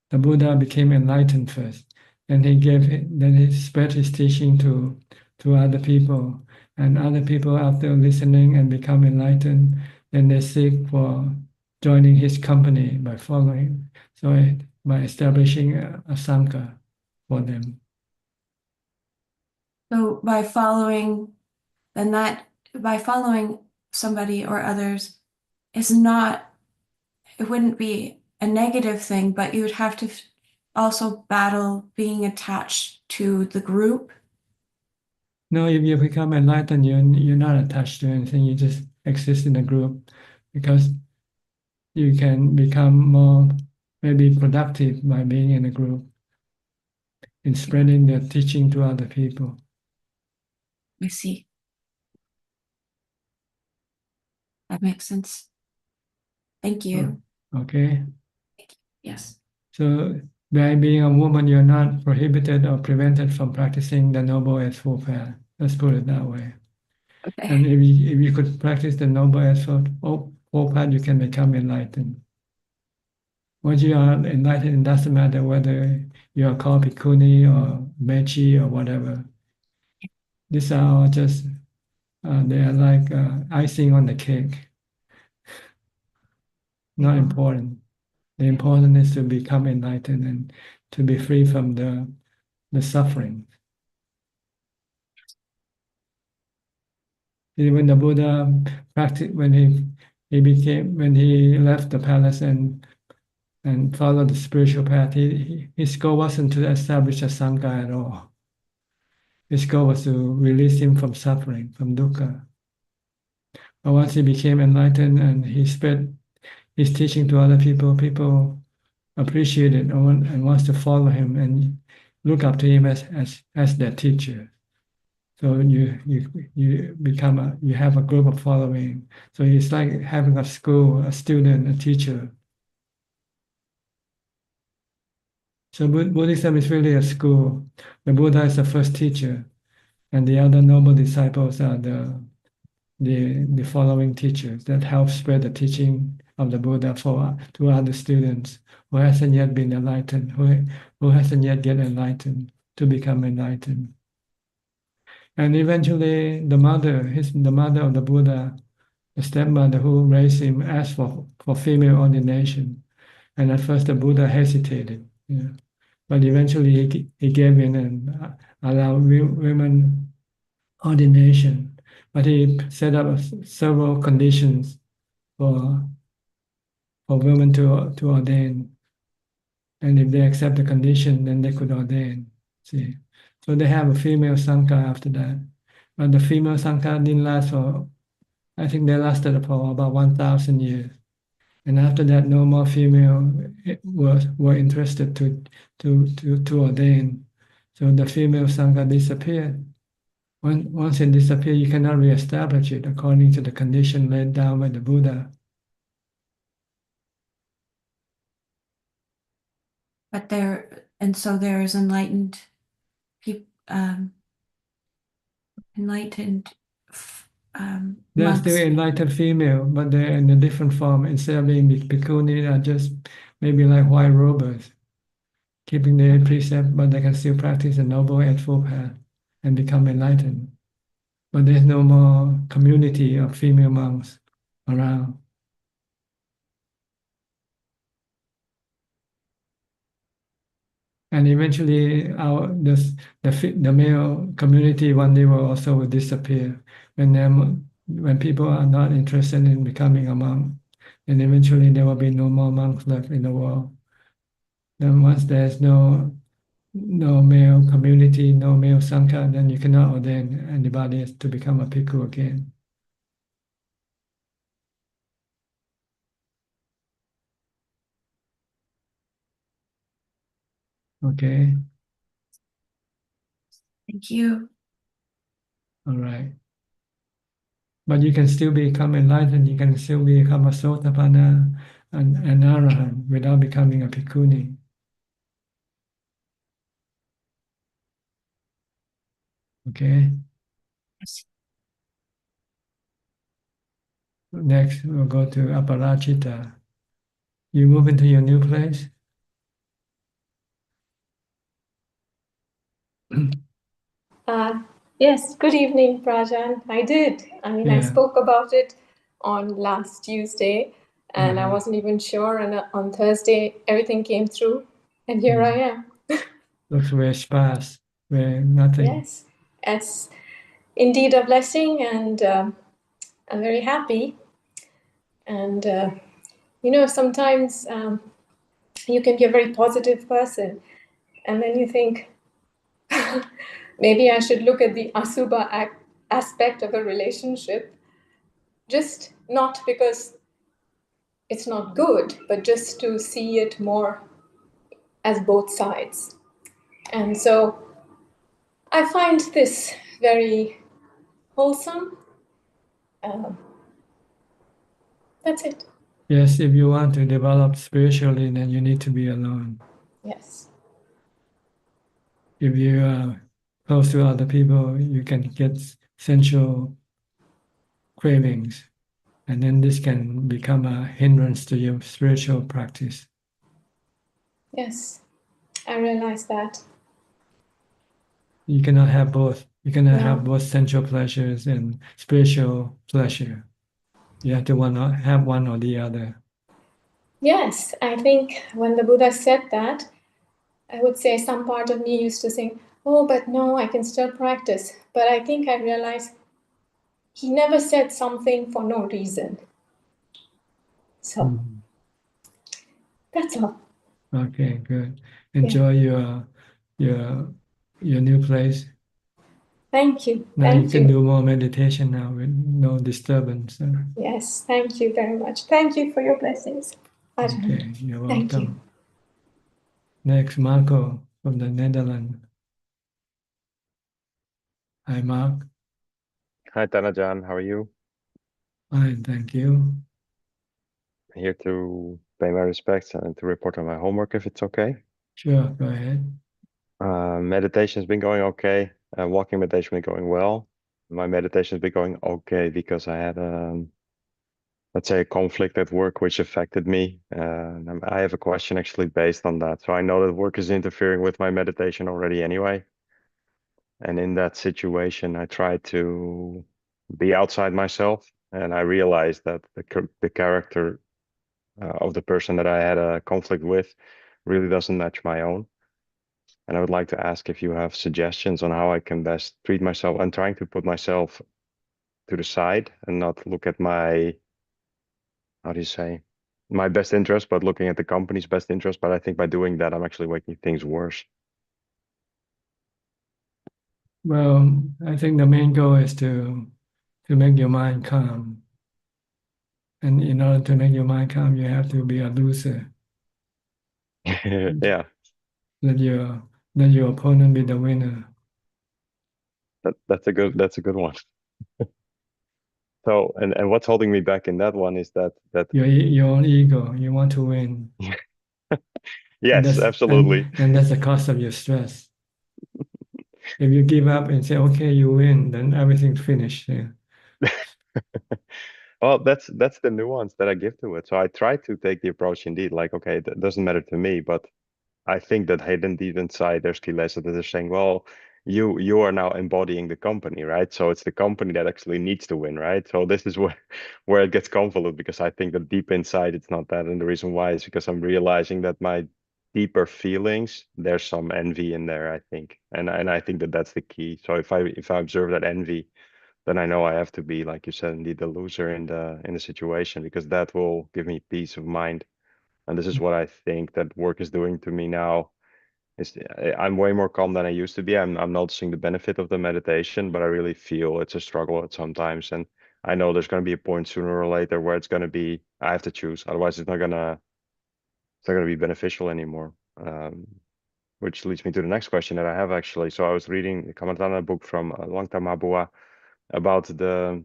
the Buddha became enlightened first, and then he spread his teaching to other people, and other people, after listening and become enlightened, then they seek for joining his company by following, by establishing a Sangha for them. So by following somebody or others it wouldn't be a negative thing, but you would have to also battle being attached to the group. No, if you become enlightened, you're not attached to anything. You just exist in a group, because you can become more maybe productive by being in a group, in spreading the teaching to other people. I see. That makes sense. Thank you. Okay. Yes. So by being a woman, you're not prohibited or prevented from practicing the Noble Eightfold Path. Let's put it that way. Okay. And if you could practice the Noble Eightfold Path, you can become enlightened. Once you are enlightened, it doesn't matter whether you are called Bhikkhuni or Mechi or whatever. These are all just, they are like icing on the cake. Not important. The important is to become enlightened and to be free from the suffering. When the Buddha practiced, when he left the palace and followed the spiritual path, his goal wasn't to establish a Sangha at all. His goal was to release him from suffering, from dukkha. But once he became enlightened and he spread his teaching to other people, people appreciate it and wants to follow him and look up to him as their teacher. So you become you have a group of following. So it's like having a school, a student, a teacher. So Buddhism is really a school. The Buddha is the first teacher, and the other noble disciples are the following teachers that help spread the teaching of the Buddha to other students who hasn't yet been enlightened, who hasn't yet get enlightened, to become enlightened. And eventually the mother of the Buddha, the stepmother who raised him, asked for female ordination. And at first the Buddha hesitated, but eventually he gave in and allowed women ordination. But he set up several conditions for women to ordain. And if they accept the condition, then they could ordain. See, so they have a female Sangha after that. But the female Sangha didn't last for, I think they lasted for about 1,000 years. And after that, no more female were interested to ordain. So the female Sangha disappeared. Once it disappeared, you cannot reestablish it according to the condition laid down by the Buddha. But so there is enlightened people, enlightened They're monks. still enlightened female, but they're in a different form. Instead of being bhikkhuni, they're just maybe like white robers, keeping the precept, but they can still practice the noble eightfold path and become enlightened. But there's no more community of female monks around. And eventually, the male community one day will also disappear when people are not interested in becoming a monk. And eventually, there will be no more monks left in the world. Then once there's no male community, no male sangha, then you cannot ordain anybody to become a bhikkhu again. Okay. Thank you. All right. But you can still become enlightened. You can still become a sotapanna and an arahant without becoming a bhikkhuni. Okay. Next, we'll go to Aparajita. You move into your new place. Yes, good evening, Prajan. I did. I mean, I Yeah. spoke about it on last Tuesday, and I Mhm. wasn't even sure. And on Thursday, everything came through, and here I am. Looks very sparse, very nothing. Yes, it's indeed a blessing, and I'm very happy. And sometimes you can be a very positive person, and then you think, maybe I should look at the asubha aspect of a relationship, just not because it's not good, but just to see it more as both sides. And so I find this very wholesome. That's it. Yes, if you want to develop spiritually, then you need to be alone. Yes. If you are close to other people, you can get sensual cravings, and then this can become a hindrance to your spiritual practice. Yes, I realize that. You cannot have both. You cannot No. have both sensual pleasures and spiritual pleasure. You have to have one or the other. Yes, I think when the Buddha said that, I would say some part of me used to think, oh, but no, I can still practice. But I think I realized he never said something for no reason. So that's all. Okay, good. Enjoy your new place. Thank you. Now you Thank can you. do more meditation now with no disturbance. Yes, thank you very much. Thank you for your blessings. Ajahn. Okay, you're Thank you. welcome. Next, Marco from the Netherlands. Hi, Mark. Hi, Tanajan. How are you? Fine, thank you. Here to pay my respects and to report on my homework if it's okay. Sure, go ahead. Meditation's been going okay. Walking meditation been going well. My meditation's been going okay because I had let's say a conflict at work which affected me. I have a question actually based on that. So I know that work is interfering with my meditation already anyway. And in that situation, I try to be outside myself, and I realized that the character of the person that I had a conflict with really doesn't match my own. And I would like to ask if you have suggestions on how I can best treat myself. I'm trying to put myself to the side and not look at my, how do you say, my best interest, but looking at the company's best interest. But I think by doing that, I'm actually making things worse. Well, I think the main goal is to make your mind calm. And in order to make your mind calm, you have to be a loser. Yeah. Let your opponent be the winner. That's a good one. So, and what's holding me back in that one is that Your own ego. You want to win. yes, absolutely. And that's the cost of your stress. If you give up and say, okay, you win, then everything's finished. Yeah. Well, that's the nuance that I give to it. So I try to take the approach indeed, like, okay, that doesn't matter to me, but I think that hidden deep inside there's Kilesa that are saying, well, you are now embodying the company, right? So it's the company that actually needs to win, right? So this is where it gets convoluted, because I think that deep inside it's not that. And the reason why is because I'm realizing that my deeper feelings, there's some envy in there, I think. And I think that that's the key. So if I observe that envy, then I know I have to be, like you said, indeed the loser in the situation, because that will give me peace of mind. And this is what I think that work is doing to me now. I'm way more calm than I used to be. I'm noticing the benefit of the meditation, but I really feel it's a struggle at sometimes. And I know there's going to be a point sooner or later where it's going to be, I have to choose. Otherwise, it's not gonna be beneficial anymore. Which leads me to the next question that I have actually. So I was reading a Kamatana book from Langta Mabua about the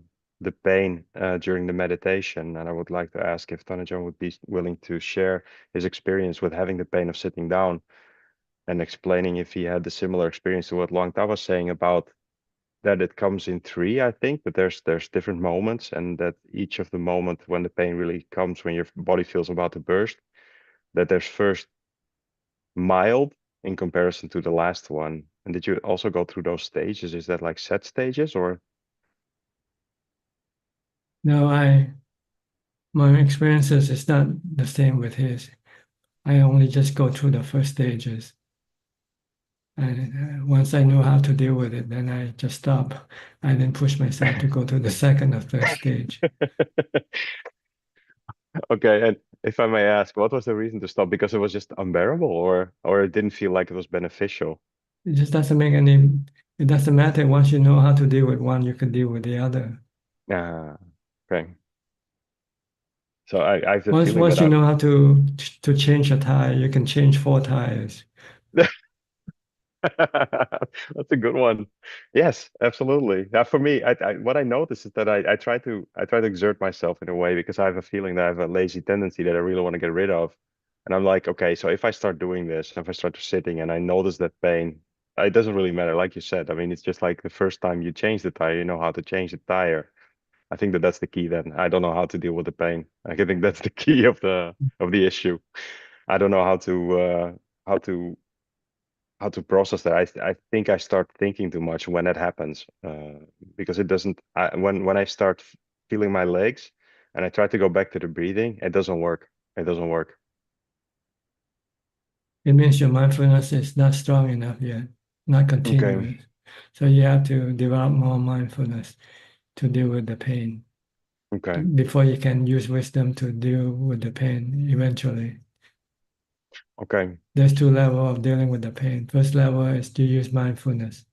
pain during the meditation, and I would like to ask if Tanajan would be willing to share his experience with having the pain of sitting down, and explaining if he had the similar experience to what Langta was saying about that it comes in three, I think, but there's different moments, and that each of the moment when the pain really comes, when your body feels about to burst, that there's first mild in comparison to the last one. And did you also go through those stages? Is that like set stages or? No, my experiences is not the same with his. I only just go through the first stages. And once I know how to deal with it, then I just stop. I then push myself to go to the second or third stage. Okay, and if I may ask, what was the reason to stop? Because it was just unbearable, or it didn't feel like it was beneficial? It just doesn't make any, it doesn't matter. Once you know how to deal with one, you can deal with the other. Ah, okay. So I have the Once feeling that you know how to change a tire, you can change 4 tires. That's a good one. Yes, absolutely. Now, for me, what I notice is that I try to exert myself in a way, because I have a feeling that I have a lazy tendency that I really want to get rid of. And I'm like, okay, so if I start doing this, if I start sitting and I notice that pain, it doesn't really matter. Like you said, I mean, it's just like the first time you change the tire, you know how to change the tire. I think that that's the key then. I don't know how to deal with the pain. I think that's the key of the issue. I don't know how to how to process that. I think I start thinking too much when that happens, because it doesn't. When I start feeling my legs and I try to go back to the breathing, it doesn't work. It doesn't work. It means your mindfulness is not strong enough yet, not continuous. Okay. So you have to develop more mindfulness to deal with the pain. Okay. Before you can use wisdom to deal with the pain eventually. Okay. There's 2 levels of dealing with the pain. First level is to use mindfulness.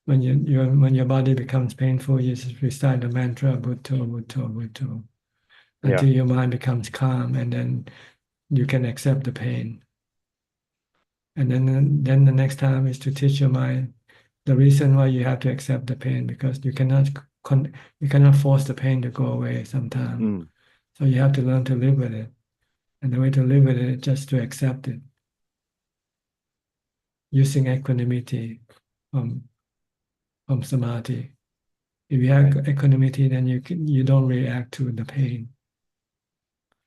when when your body becomes painful, you just recite the mantra Bhutto, Bhutto, Bhutto until your mind becomes calm, and then you can accept the pain. And then the next time is to teach your mind the reason why you have to accept the pain, because you cannot force the pain to go away sometimes. So you have to learn to live with it. And the way to live with it is just to accept it, using equanimity from samadhi. If you have equanimity, then you don't react to the pain.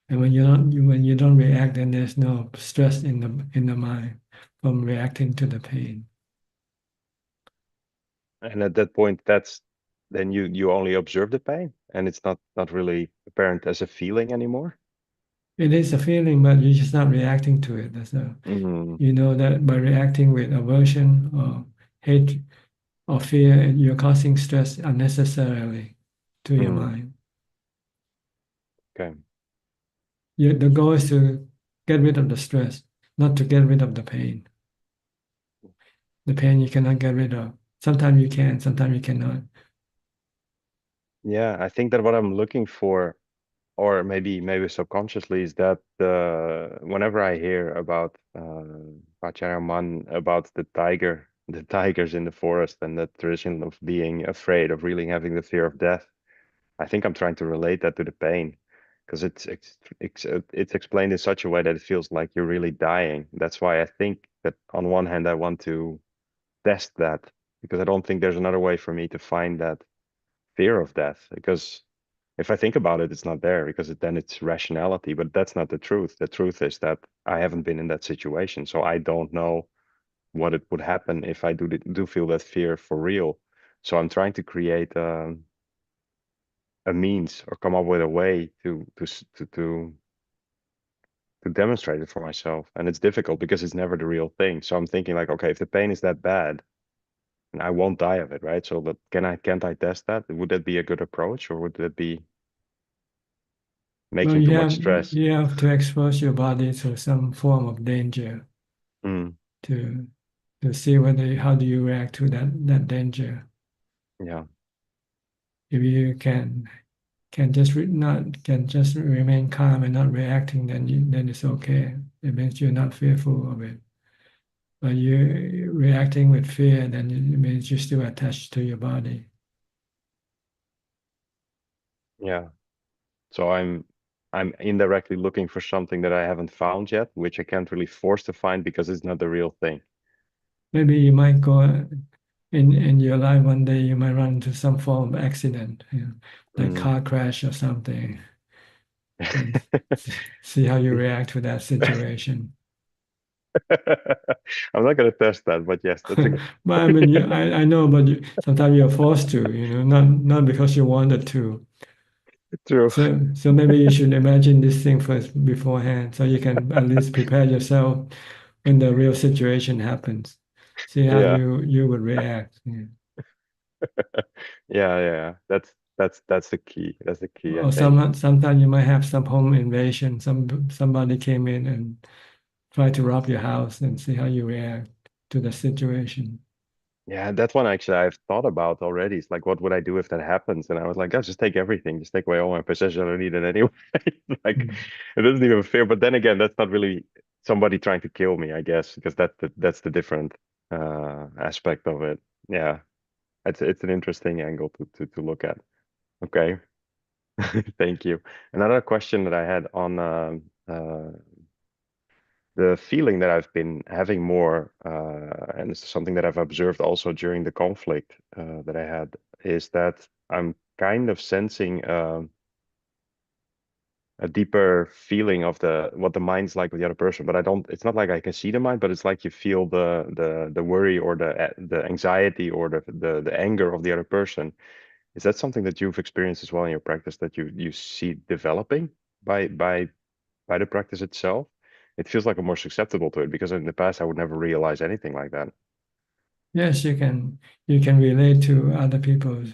And when you don't react, then there's no stress in the mind from reacting to the pain. And at that point, then you only observe the pain, and it's not really apparent as a feeling anymore. It is a feeling, but you're just not reacting to it. You know that by reacting with aversion or hate or fear, you're causing stress unnecessarily to your mind. Okay. The goal is to get rid of the stress, not to get rid of the pain. The pain you cannot get rid of. Sometimes you can, sometimes you cannot. Yeah, I think that what I'm looking for, or maybe subconsciously, is that whenever I hear about Pacharaman, about the tigers in the forest, and the tradition of being afraid, of really having the fear of death, I think I'm trying to relate that to the pain, because it's explained in such a way that it feels like you're really dying. That's why I think that on one hand I want to test that, because I don't think there's another way for me to find that fear of death, because if I think about it, it's not there, because then it's rationality, but that's not the truth. The truth is that I haven't been in that situation, so I don't know what it would happen if I do feel that fear for real. So I'm trying to create a means, or come up with a way to demonstrate it for myself. And it's difficult because it's never the real thing. So I'm thinking like, okay, if the pain is that bad, and I won't die of it, right? So that can't I test that? Would that be a good approach, or would that be making too much stress? You have to expose your body to some form of danger to see how do you react to that danger. Yeah. If you can just remain calm and not reacting, then it's okay. It means you're not fearful of it. But you're reacting with fear, then it means you're still attached to your body. Yeah. So I'm indirectly looking for something that I haven't found yet, which I can't really force to find because it's not the real thing. Maybe you might go in your life one day, you might run into some form of accident, like car crash or something. And see how you react to that situation. I'm not going to test that, but yes, that's a good. But I mean, I know, but sometimes you're forced to, not because you wanted to. True. So maybe you should imagine this thing first beforehand, so you can at least prepare yourself when the real situation happens. See how you would react. Yeah. That's the key. That's the key, I Or think. sometimes you might have some home invasion. Somebody came in and tried to rob your house, and see how you react to the situation. Yeah, that one actually I've thought about already. It's like, what would I do if that happens? And I was like, oh, just take everything. Just take away all my possessions. I don't need it anyway. Like, it doesn't even fear. But then again, that's not really somebody trying to kill me, I guess, because that's the different aspect of it. Yeah, it's an interesting angle to look at. Okay, thank you. Another question that I had on the feeling that I've been having more, and it's something that I've observed also during the conflict that I had, is that I'm kind of sensing a deeper feeling of what the mind's like with the other person. But it's not like I can see the mind, but it's like you feel the worry, or the anxiety, or the anger of the other person. Is that something that you've experienced as well in your practice, that you see developing by the practice itself? It feels like I'm more susceptible to it, because in the past I would never realize anything like that. Yes, you can relate to other people's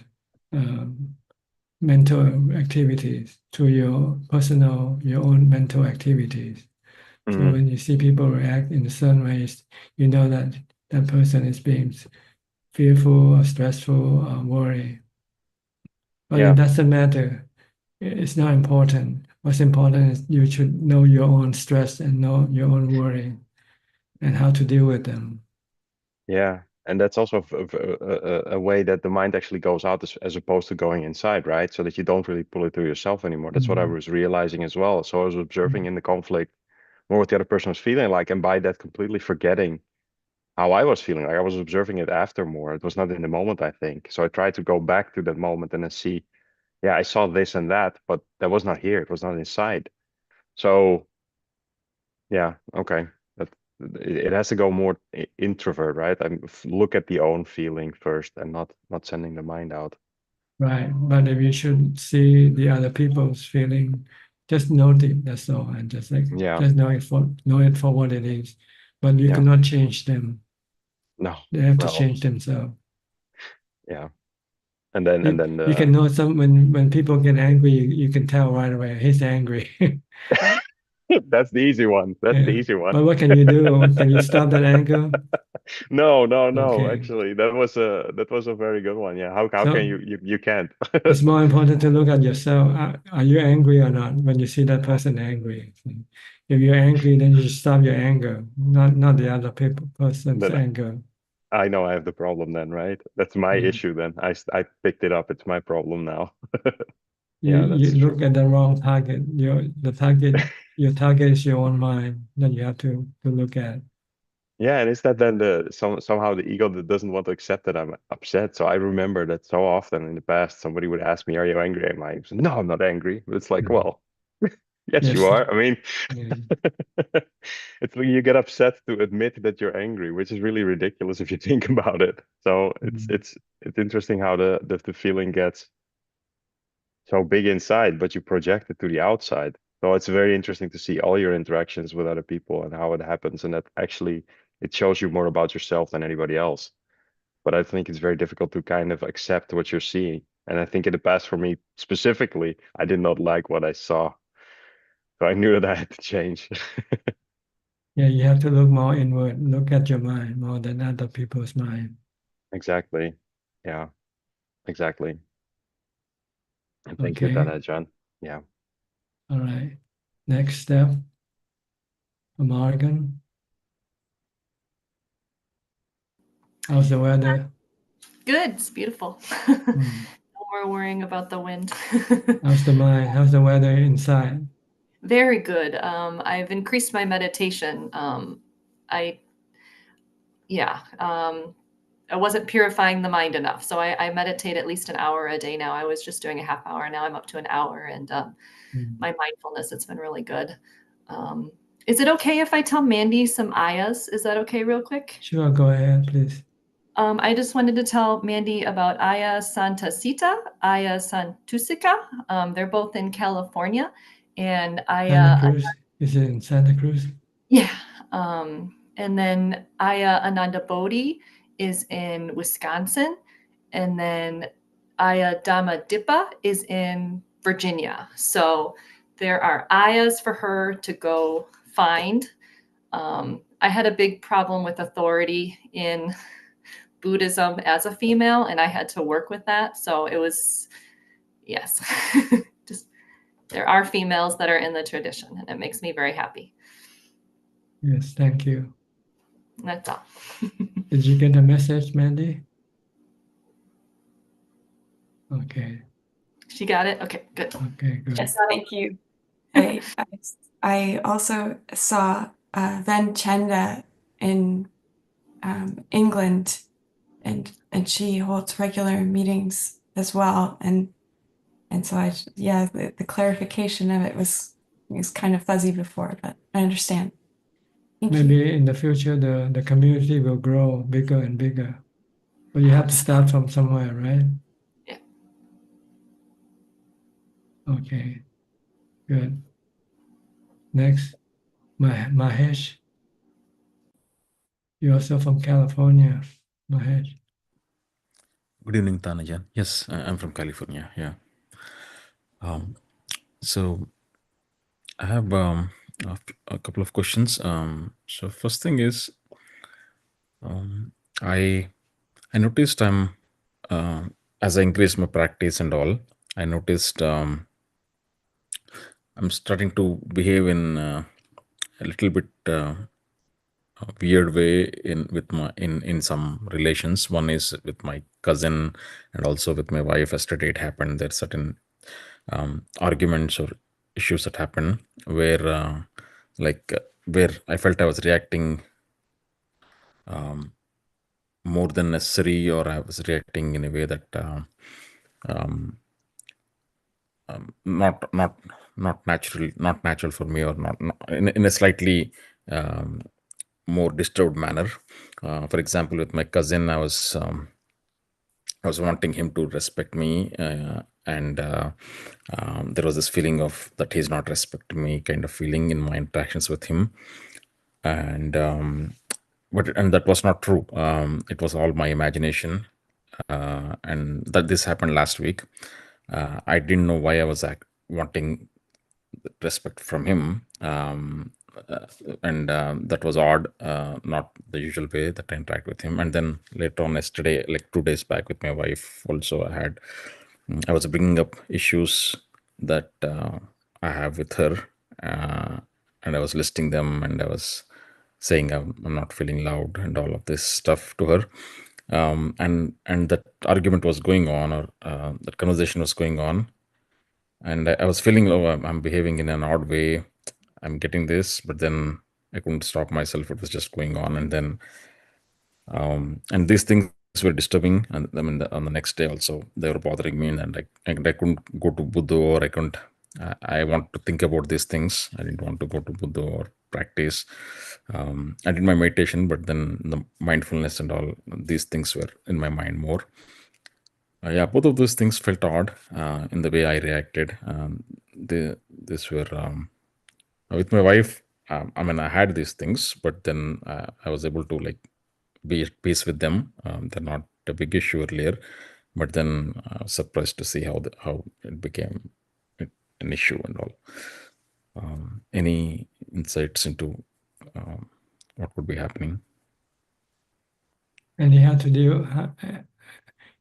mental activities through your own mental activities. So when you see people react in certain ways, you know that that person is being fearful or stressful or worry. But Yeah. it doesn't matter. It's not important. What's important is you should know your own stress and know your own worry and how to deal with them. Yeah, and that's also a way that the mind actually goes out as opposed to going inside, right? So that you don't really pull it to yourself anymore. That's what I was realizing as well. So I was observing in the conflict more what the other person was feeling like, and by that completely forgetting how I was feeling. Like I was observing it after more. It was not in the moment, I think. So I tried to go back to that moment and then see, yeah, I saw this and that, but that was not here. It was not inside. So yeah, okay. That it has to go more introvert, right? I look at the own feeling first and not sending the mind out. Right. But if you should see the other people's feeling, just note it, that's all. And just Yeah. just know it for what it is. But you Yeah. cannot change them. No. They have to Well, change themselves. yeah. And then You can know when people get angry, you can tell right away he's angry. that's the easy one. That's the Yeah. easy one. But what can you do? Can you stop that anger? No. Okay. Actually, that was a very good one. Yeah. How So can you can't? it's more important to look at yourself. Are you angry or not when you see that person angry? If you're angry, then you stop your anger, not the other person's Then anger. I know I have the problem then, right? That's my Yeah. issue then. I picked it up. It's my problem now. You Yeah, that's look true. at the wrong target. Your target is your own mind that you have to look at. Yeah, and is that then somehow the ego that doesn't want to accept that I'm upset? So I remember that so often in the past, somebody would ask me, "Are you angry?" I'm like, "No, I'm not angry." But it's like, well, yes, you Yes. are. I mean, Yeah. it's like you get upset to admit that you're angry, which is really ridiculous if you think about it. So it's interesting how the feeling gets so big inside, but you project it to the outside. So it's very interesting to see all your interactions with other people and how it happens, and that actually it shows you more about yourself than anybody else. But I think it's very difficult to kind of accept what you're seeing. And I think in the past, for me specifically, I did not like what I saw. So I knew that I had to change. Yeah, you have to look more inward, look at your mind more than other people's mind. Exactly. Yeah, exactly. And thank you, Okay. Ajaan. Yeah. All right. Next step, Morgan. How's the weather? Good. It's beautiful. Mm. No more worrying about the wind. How's the mind? How's the weather inside? Very good. I've increased my meditation. I wasn't purifying the mind enough. So I meditate at least an hour a day now. I was just doing a half hour. Now I'm up to an hour. And my mindfulness, it's been really good. Is it okay if I tell Mandy some ayas? Is that okay real quick? Sure, go ahead, please. I just wanted to tell Mandy about Aya Santasita, Aya Santusika. They're both in California. And Santa Cruz? Is it in Santa Cruz? Yeah. And then Aya Ananda Bodhi is in Wisconsin. And then Aya Dhamma Dipa is in Virginia. So there are ayahs for her to go find. I had a big problem with authority in Buddhism as a female, and I had to work with that. So it was, yes, just there are females that are in the tradition, and it makes me very happy. Yes, thank you. That's all. Did you get the message, Mandy? Okay. She got it? Okay, good. Okay, good. Yes, thank you. I also saw Ven Chenda in England, and she holds regular meetings as well. And so the clarification of it was kind of fuzzy before, but I understand. Maybe in the future the community will grow bigger and bigger. But you have to start from somewhere, right? Yeah. Okay, good. Next, Mahesh. You're also from California, Mahesh. Good evening, Tanajan. Yes, I'm from California. Yeah. So I have a couple of questions. So first thing is, I I noticed as I increase my practice and all, I noticed I'm starting to behave in a little bit weird way in some relations. One is with my cousin and also with my wife. Yesterday it happened. There are certain arguments or issues that happen where where I felt I was reacting more than necessary, or I was reacting in a way that um, not natural for me, or not in a slightly more disturbed manner. For example, with my cousin, I was wanting him to respect me, and there was this feeling of that he's not respecting me, kind of feeling in my interactions with him, and that was not true. It was all my imagination, and that this happened last week. I didn't know why I was wanting respect from him, uh, and that was odd, not the usual way that I interact with him. And then later on yesterday, like 2 days back, with my wife also, I was bringing up issues that I have with her, and I was listing them, and I was saying I'm not feeling loud and all of this stuff to her, and that argument was going on, or that conversation was going on, and I was feeling, oh, I'm behaving in an odd way. I'm getting this, but then I couldn't stop myself. It was just going on, and then and these things were disturbing. And I mean, on the next day also, they were bothering me, and I couldn't go to Buddha, or I couldn't. I want to think about these things. I didn't want to go to Buddha or practice. I did my meditation, but then the mindfulness and all these things were in my mind more. Yeah, both of those things felt odd in the way I reacted. This were with my wife. I mean, I had these things, but then I was able to like be at peace with them. They're not a big issue earlier, but then I was surprised to see how it became an issue and all. Any insights into what would be happening? And you had to deal.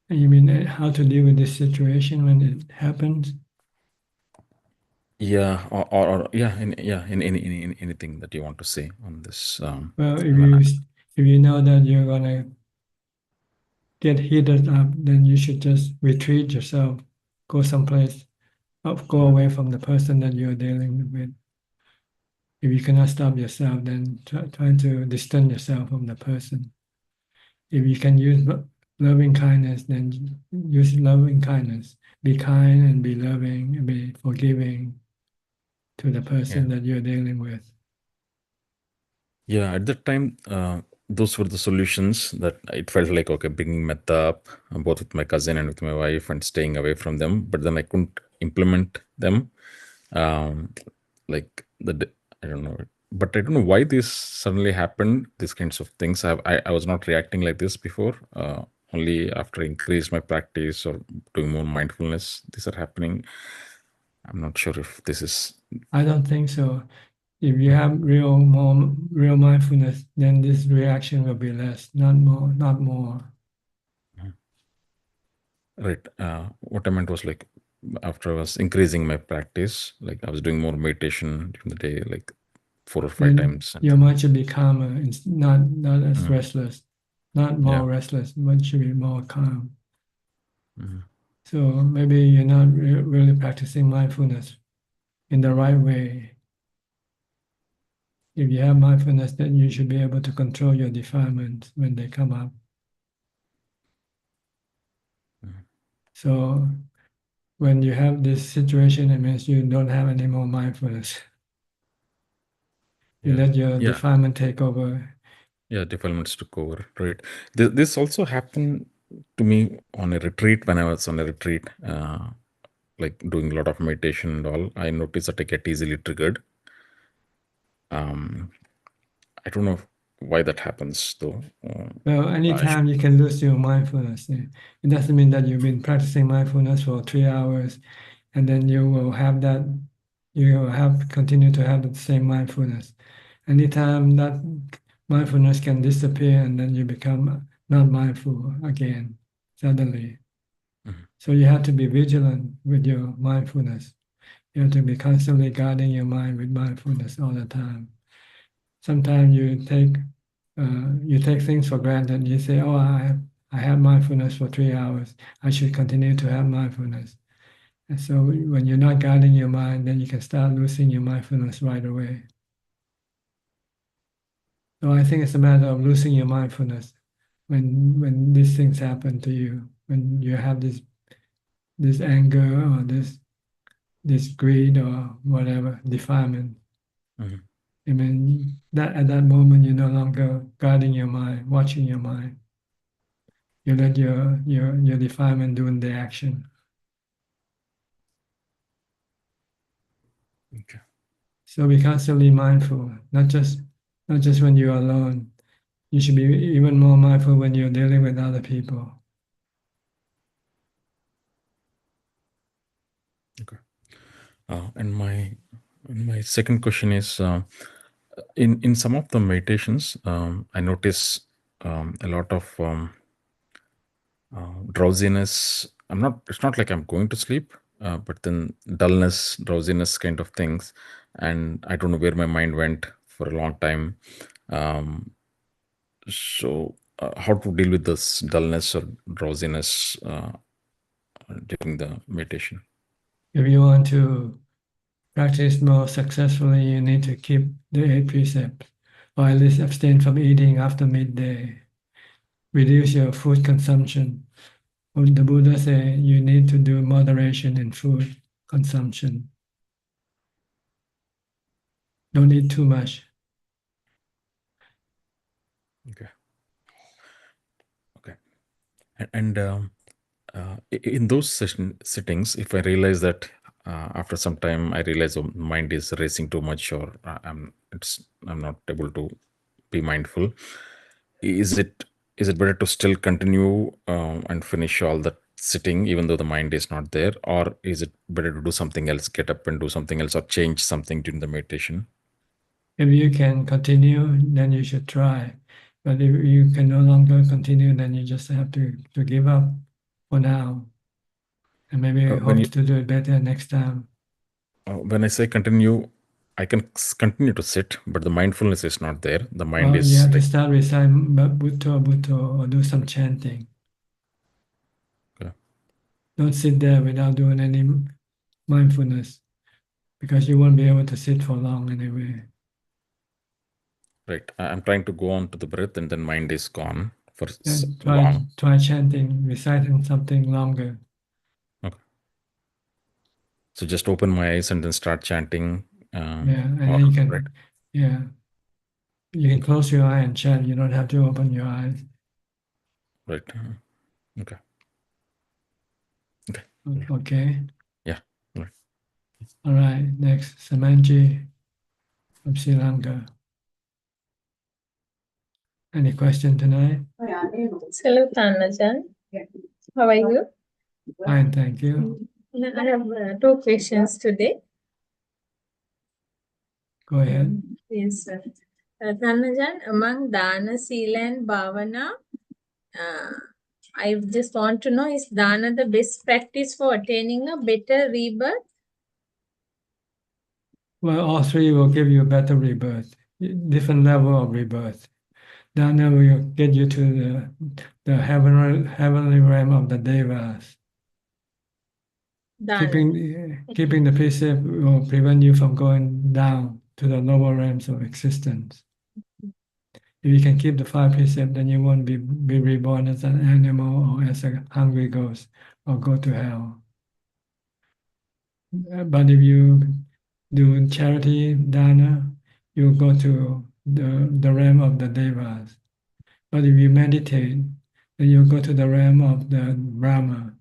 You mean how to deal with this situation when it happens? Yeah, or yeah, in anything that you want to say on this. Well, if you know that you're gonna get heated up, then you should just retreat yourself, go someplace, go away from the person that you're dealing with. If you cannot stop yourself, then try to distance yourself from the person. If you can use loving kindness, then use loving kindness. Be kind and be loving and be forgiving to the person that you're dealing with. Yeah, at that time, those were the solutions that it felt like, okay, bringing metta up, both with my cousin and with my wife, and staying away from them. But then I couldn't implement them. Like I don't know, but I don't know why this suddenly happened. These kinds of things. I was not reacting like this before. Only after I increased my practice or doing more mindfulness, these are happening. I'm not sure if this is. I don't think so. If you have real mindfulness, then this reaction will be less, not more. Right. What I meant was like after I was increasing my practice, like I was doing more meditation during the day, like 4 or 5 times. Your mind should be calmer. It's not as restless, not more restless, but should be more calm. So maybe you're not really practicing mindfulness in the right way. If you have mindfulness, then you should be able to control your defilements when they come up. So when you have this situation, it means you don't have any more mindfulness. You let your defilement take over. Yeah, defilements took over. Right. This also happened to me on a retreat. When I was on a retreat, like doing a lot of meditation and all, I noticed that I get easily triggered. I don't know why that happens though. Well, anytime you can lose your mindfulness, it doesn't mean that you've been practicing mindfulness for 3 hours and then you will have that, you will have continue to have the same mindfulness. Anytime that mindfulness can disappear and then you become not mindful again, suddenly. So you have to be vigilant with your mindfulness. You have to be constantly guarding your mind with mindfulness all the time. Sometimes you take things for granted. You say, "Oh, I have mindfulness for 3 hours. I should continue to have mindfulness." And so when you're not guarding your mind, then you can start losing your mindfulness right away. So I think it's a matter of losing your mindfulness when these things happen to you, when you have this anger or this greed or whatever defilement. I mean that at that moment you're no longer guarding your mind, watching your mind. You let your defilement doing the action. Okay. So be constantly mindful, not just when you're alone. You should be even more mindful when you're dealing with other people. Okay. And my second question is, in some of the meditations, I notice a lot of drowsiness. It's not like I'm going to sleep, but then dullness, drowsiness kind of things, and I don't know where my mind went for a long time. So how to deal with this dullness or drowsiness during the meditation? If you want to practice more successfully, you need to keep the 8 precepts, or at least abstain from eating after midday. Reduce your food consumption. When the Buddha said you need to do moderation in food consumption. Don't eat too much. Okay. And in those sittings, if I realize that after some time I realize the mind is racing too much, or I'm not able to be mindful, is it better to still continue and finish all that sitting even though the mind is not there, or is it better to do something else, get up and do something else, or change something during the meditation? If you can continue, then you should try. But if you can no longer continue, then you just have to give up for now. And maybe hope to do it better next time. When I say continue, I can continue to sit, but the mindfulness is not there. The mind Well, you is have to like, start reciting Bhutto, or do some chanting. Okay. Don't sit there without doing any mindfulness, because you won't be able to sit for long anyway. right. I'm trying to go on to the breath, and then mind is gone for Then long. try chanting, reciting something longer. Okay. So just open my eyes and then start chanting. Yeah, and then you can, you can close your eye and chant. You don't have to open your eyes. Right. Okay. Okay. Okay. Yeah. Right. All right. Next, Samanji from Sri Lanka. Any question tonight? Hello, Ajaan. How are you? Fine, thank you. I have 2 questions today. Go ahead. Yes, sir. Ajaan, among Dana, Sila and Bhavana, I just want to know, is Dana the best practice for attaining a better rebirth? Well, all 3 will give you a better rebirth, different level of rebirth. Dana will get you to the heavenly realm of the devas. Keeping the precept will prevent you from going down to the lower realms of existence. If you can keep the 5 precepts, then you won't be reborn as an animal or as a hungry ghost or go to hell. But if you do charity, dana, you go to the realm of the devas. But if you meditate, then you go to the realm of the Brahma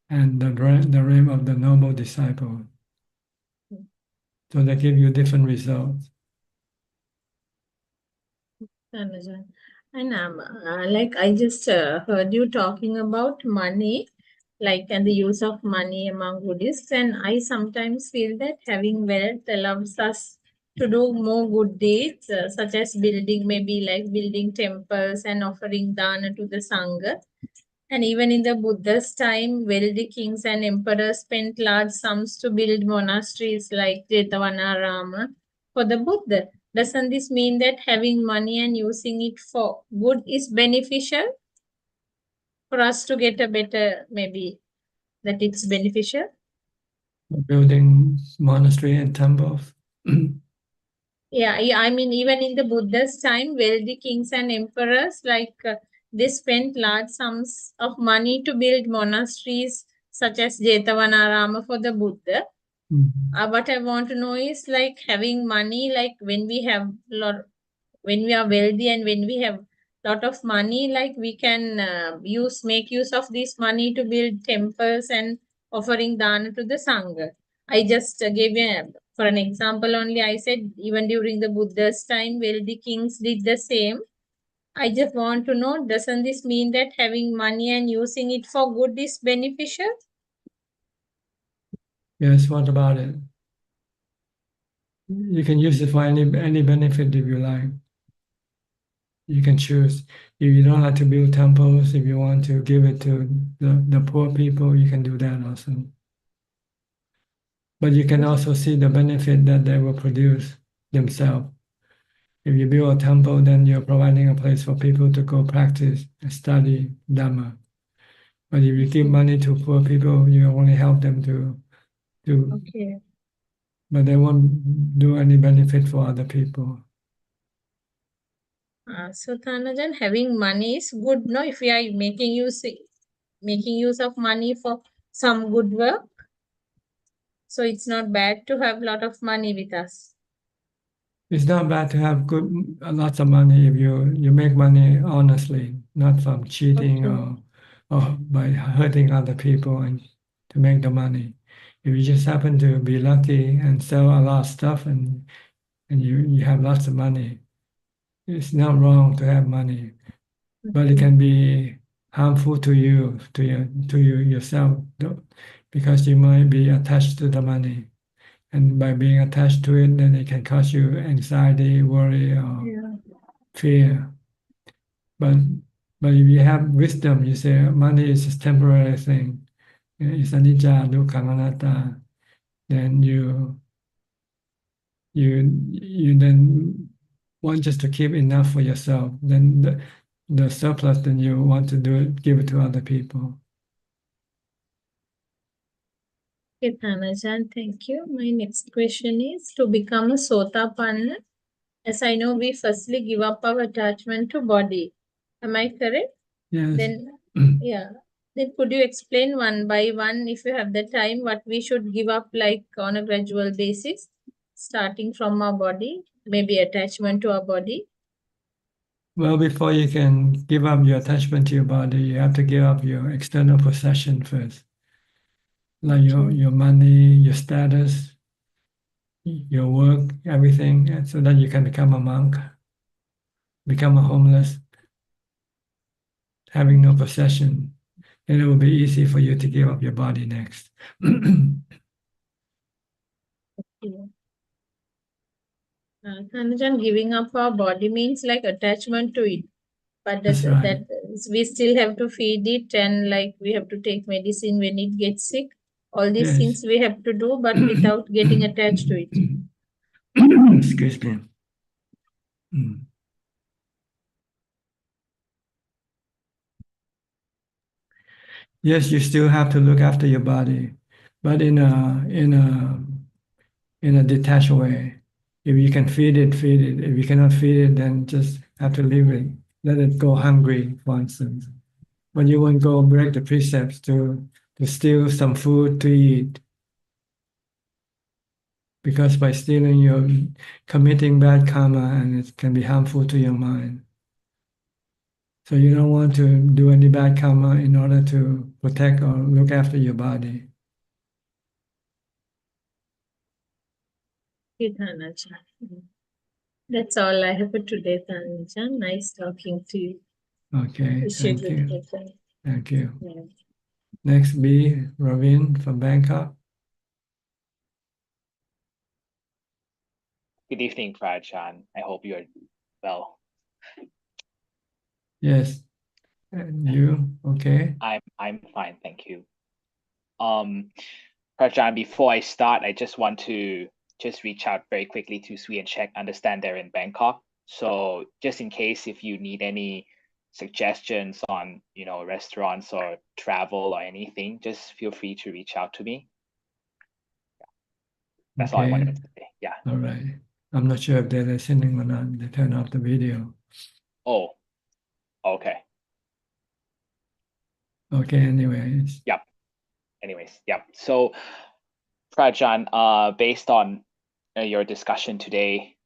and the realm of the noble disciple. So they give you different results. And like I just heard you talking about money, like and the use of money among Buddhists, and I sometimes feel that having wealth allows us to do more good deeds, such as building, maybe like building temples and offering dana to the Sangha. And even in the Buddha's time, wealthy kings and emperors spent large sums to build monasteries like Jetavanarama for the Buddha. Doesn't this mean that having money and using it for good is beneficial for us to get a better, maybe that it's beneficial? Building monastery and temples. Yeah, I mean, even in the Buddha's time, wealthy kings and emperors, like they spent large sums of money to build monasteries such as Jetavanarama for the Buddha. What I want to know is like having money, like when we have when we are wealthy and when we have lot of money, like we can make use of this money to build temples and offering dana to the Sangha. I just gave for an example only. I said even during the Buddha's time, wealthy kings did the same. I just want to know, doesn't this mean that having money and using it for good is beneficial? Yes, what about it? You can use it for any benefit if you like. You can choose. If you don't like to build temples, if you want to give it to the poor people, you can do that also. But you can also see the benefit that they will produce themselves. If you build a temple, then you're providing a place for people to go practice and study Dhamma. But if you give money to poor people, you only help them to Okay. but they won't do any benefit for other people. So Thanajan, having money is good, no? If we are making use of money for some good work, so it's not bad to have a lot of money with us. It's not bad to have lots of money if you make money honestly, not from cheating or by hurting other people and to make the money. If you just happen to be lucky and sell a lot of stuff and you have lots of money, it's not wrong to have money, but it can be harmful to you yourself, because you might be attached to the money. And by being attached to it, then it can cause you anxiety, worry, or fear. But if you have wisdom, you say money is just temporary thing. It's anicca, dukkha, anatta. Then you then want just to keep enough for yourself. Then the surplus, then you want to give it to other people. Okay, Thanajan, thank you. My next question is, to become a Sotapanna, as I know, we firstly give up our attachment to body. Am I correct? Yes. Then, yeah. Then could you explain one by one, if you have the time, what we should give up like on a gradual basis, starting from our body, maybe attachment to our body? Well, before you can give up your attachment to your body, you have to give up your external possession first, like your money, your status, your work, everything, and so that you can become a monk, become a homeless, having no possession. Then it will be easy for you to give up your body next. Thanajan, giving up our body means like attachment to it. But That's right. that we still have to feed it, and like we have to take medicine when it gets sick. All these Yes. things we have to do, but without getting attached to it. Excuse me. Yes, you still have to look after your body, but in a detached way. If you can feed it, feed it. If you cannot feed it, then just have to leave it. Let it go hungry, for instance. But you won't go break the precepts to steal some food to eat. Because by stealing, you're committing bad karma and it can be harmful to your mind. So you don't want to do any bad karma in order to protect or look after your body. Okay, Thanajan. That's all I have for today, Thanajan. Nice talking to you. Okay, Wish you thank good you. health. Thank you. Yeah. Next, B. Ravin from Bangkok. Good evening, Ajaan. I hope you're well. Yes. And you? Okay. I'm fine, thank you. Ajaan, before I start, I just want to just reach out very quickly to Sui and check, understand they're in Bangkok. So just in case if you need any suggestions on, restaurants or travel or anything, just feel free to reach out to me. That's all I wanted to say. Yeah. All right. I'm not sure if they're listening or not. They turn off the video. Oh, okay. Okay, anyways. Yep. Anyways, yep. So, Ajaan, based on your discussion today,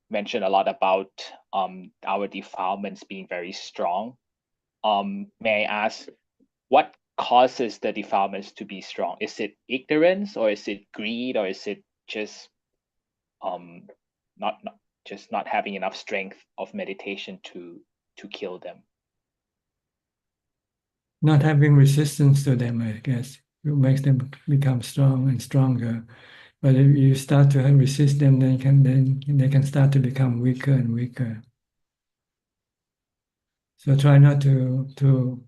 mentioned a lot about our defilements being very strong. May I ask, what causes the defilements to be strong? Is it ignorance, or is it greed, or is it just not just not having enough strength of meditation to kill them? Not having resistance to them, I guess, it makes them become strong and stronger. But if you start to resist them, then they can start to become weaker and weaker. So try not to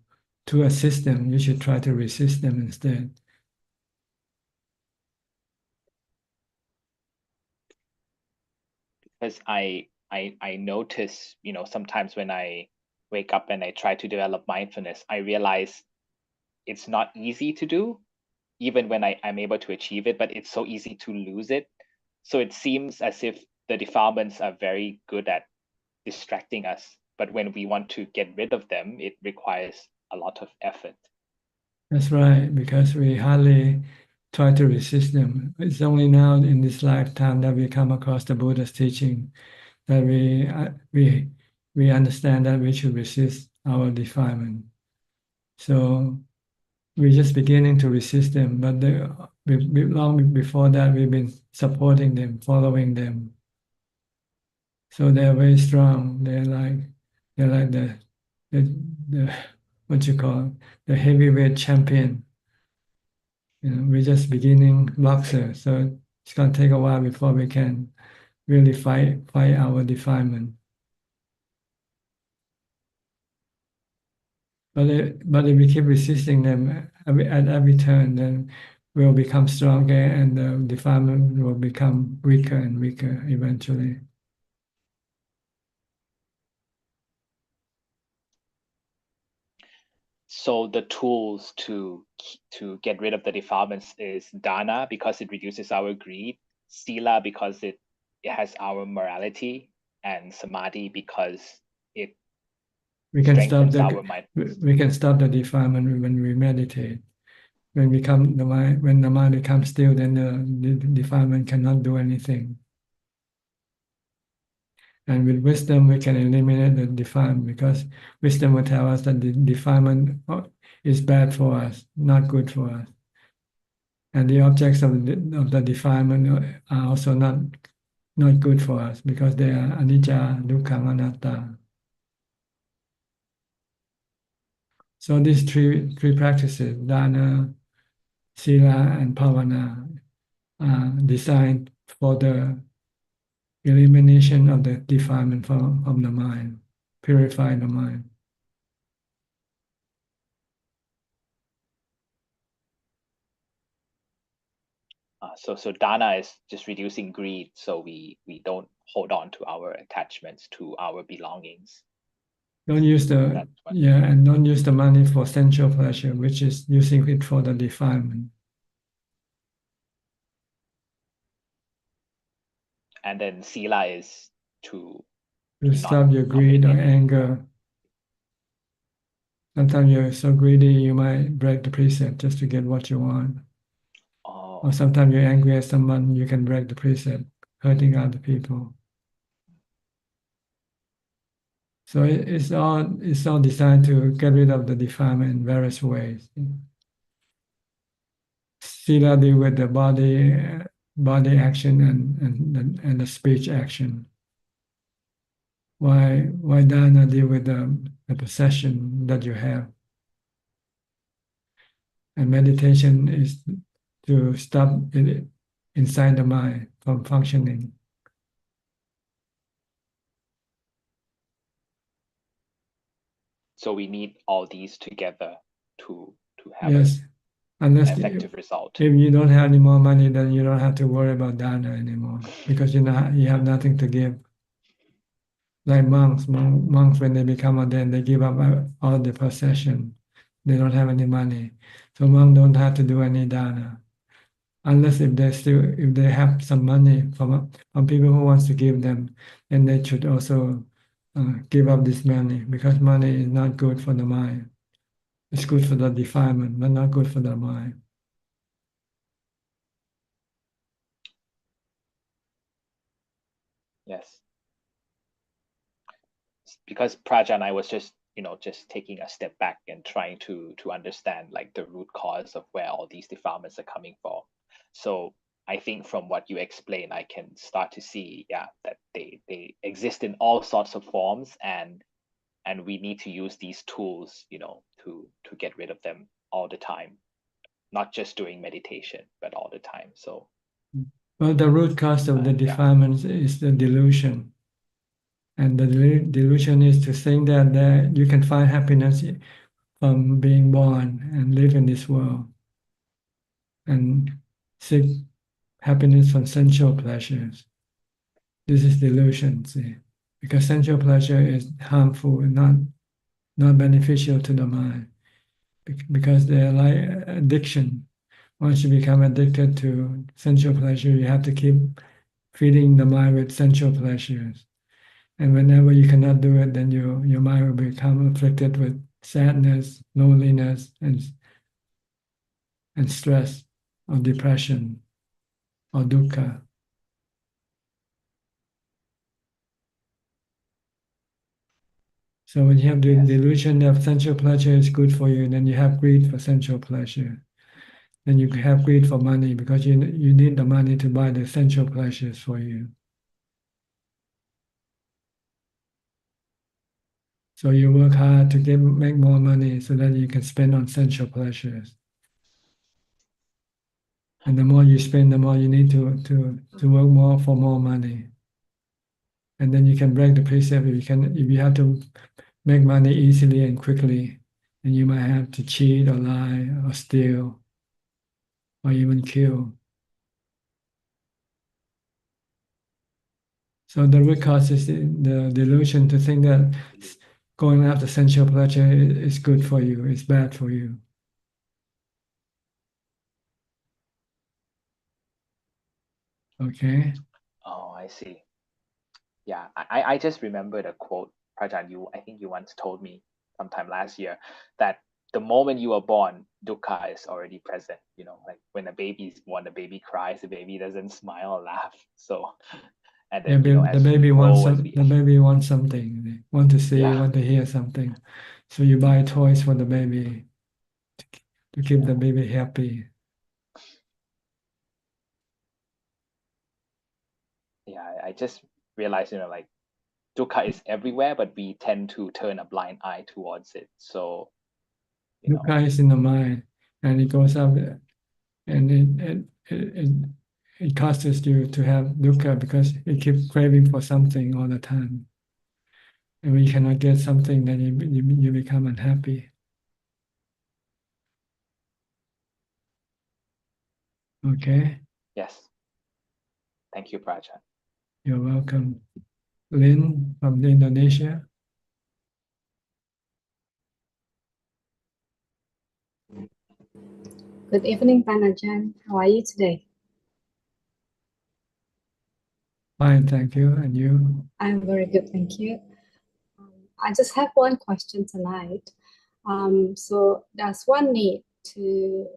assist them. You should try to resist them instead. Because I notice, sometimes when I wake up and I try to develop mindfulness, I realize it's not easy to do, even when I'm able to achieve it, but it's so easy to lose it. So it seems as if the defilements are very good at distracting us, but when we want to get rid of them, it requires a lot of effort. That's right, because we hardly try to resist them. It's only now in this lifetime that we come across the Buddha's teaching that we understand that we should resist our defilement. So we're just beginning to resist them, but long before that, we've been supporting them, following them. So they're very strong. They're like the what you call the heavyweight champion. We're just beginning boxer, so it's gonna take a while before we can really fight our defilement. But if we keep resisting them at every turn, then we'll become stronger, and the defilement will become weaker and weaker eventually. So the tools to get rid of the defilements is dana, because it reduces our greed, sila, because it has our morality, and samadhi, because it strengthens our mind. We can stop the defilement when we meditate. When the mind becomes still, then the defilement cannot do anything. And with wisdom, we can eliminate the defilement, because wisdom will tell us that the defilement is bad for us, not good for us. And the objects of the defilement are also not good for us, because they are anicca, dukkha, anatta. So these three practices, dana, sila, and bhavana, are designed for the elimination of the defilement from the mind, purify the mind. So dana is just reducing greed, so we don't hold on to our attachments, to our belongings. Don't use and don't use the money for sensual pleasure, which is using it for the defilement. And then sila is to stop your greed or anger. Sometimes you're so greedy, you might break the precept just to get what you want. Or sometimes you're angry at someone, you can break the precept, hurting other people. So it's all designed to get rid of the defilement in various ways. Sila deal with the body action and the speech action. Why dana deal with the possession that you have? And meditation is to stop it inside the mind from functioning, So we need all these together to have Yes, an unless effective result. if you don't have any more money, then you don't have to worry about dana anymore because you have nothing to give. Like monks when they become a then they give up all the possession. They don't have any money, so monks don't have to do any dana, unless if they have some money from people who wants to give them, then they should also give up this money because money is not good for the mind. It's good for the defilement, but not good for the mind. Yes. Because Praja and I was just just taking a step back and trying to understand like the root cause of where all these defilements are coming from. So I think from what you explain, I can start to see, that they exist in all sorts of forms, and we need to use these tools, to get rid of them all the time, not just during meditation, but all the time. So, well, the root cause of the defilements is the delusion. And the delusion is to think that you can find happiness from being born and live in this world and seek happiness from sensual pleasures. This is delusion, see, because sensual pleasure is harmful and not beneficial to the mind because they're like addiction. Once you become addicted to sensual pleasure, you have to keep feeding the mind with sensual pleasures. And whenever you cannot do it, then your mind will become afflicted with sadness, loneliness, and stress, or depression, or dukkha. So when you have the delusion that sensual pleasure is good for you, then you have greed for sensual pleasure. Then you have greed for money because you need the money to buy the sensual pleasures for you. So you work hard to make more money so that you can spend on sensual pleasures. And the more you spend, the more you need to work more for more money. And then you can break the precept if you have to make money easily and quickly, then you might have to cheat or lie or steal or even kill. So the root cause is the delusion to think that going after sensual pleasure is good for you, it's bad for you. Okay. oh, I see. Yeah, I just remembered a quote, Prajan, I think you once told me sometime last year that the moment you are born, dukkha is already present. Like when a baby is born, the baby cries, the baby doesn't smile or laugh. So, and then The as baby we grow, the baby wants something, they want to see, Yeah. want to hear something. So you buy toys for the baby to keep the baby happy. yeah, I just realized, like dukkha is everywhere, but we tend to turn a blind eye towards it. So, Dukkha is in the mind, and it goes up, and it causes you to have dukkha because you keep craving for something all the time. And when you cannot get something, then you become unhappy. Okay, yes. Thank you, Prajan. you're welcome. Lynn from Indonesia. Good evening, Ajaan. How are you today? Fine, thank you. And you? I'm very good, thank you. I just have one question tonight. So does one need to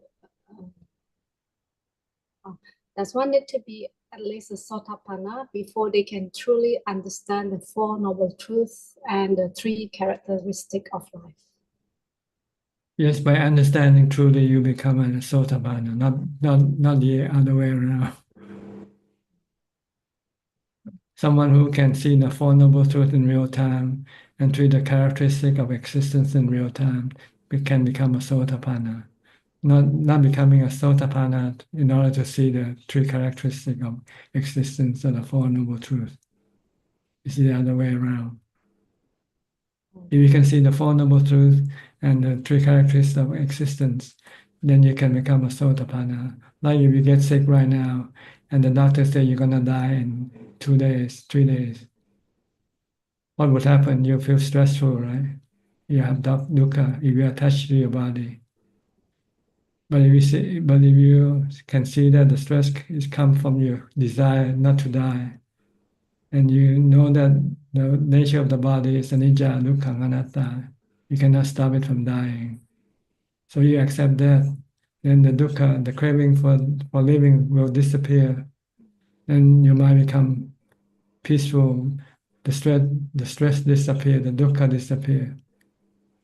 be at least a sotapanna before they can truly understand the Four Noble Truths and the three characteristics of life? Yes, by understanding truly, you become a sotapanna, not the other way around. Someone who can see the Four Noble Truths in real time and treat the characteristic of existence in real time can become a sotapanna. Not becoming a sotapanna in order to see the three characteristics of existence of the Four Noble Truths. It's the other way around. If you can see the Four Noble Truths and the three characteristics of existence, then you can become a Sotapanna. Like if you get sick right now and the doctor say you're going to die in 2 days, 3 days, what would happen? You feel stressful, right? You have dukkha if you're attached to your body. But if you can see that the stress is come from your desire not to die, and you know that the nature of the body is anicca, dukkha, anatta, you cannot stop it from dying. So you accept that, then the dukkha, the craving for living will disappear, and your mind become peaceful. The stress disappear, the dukkha disappear.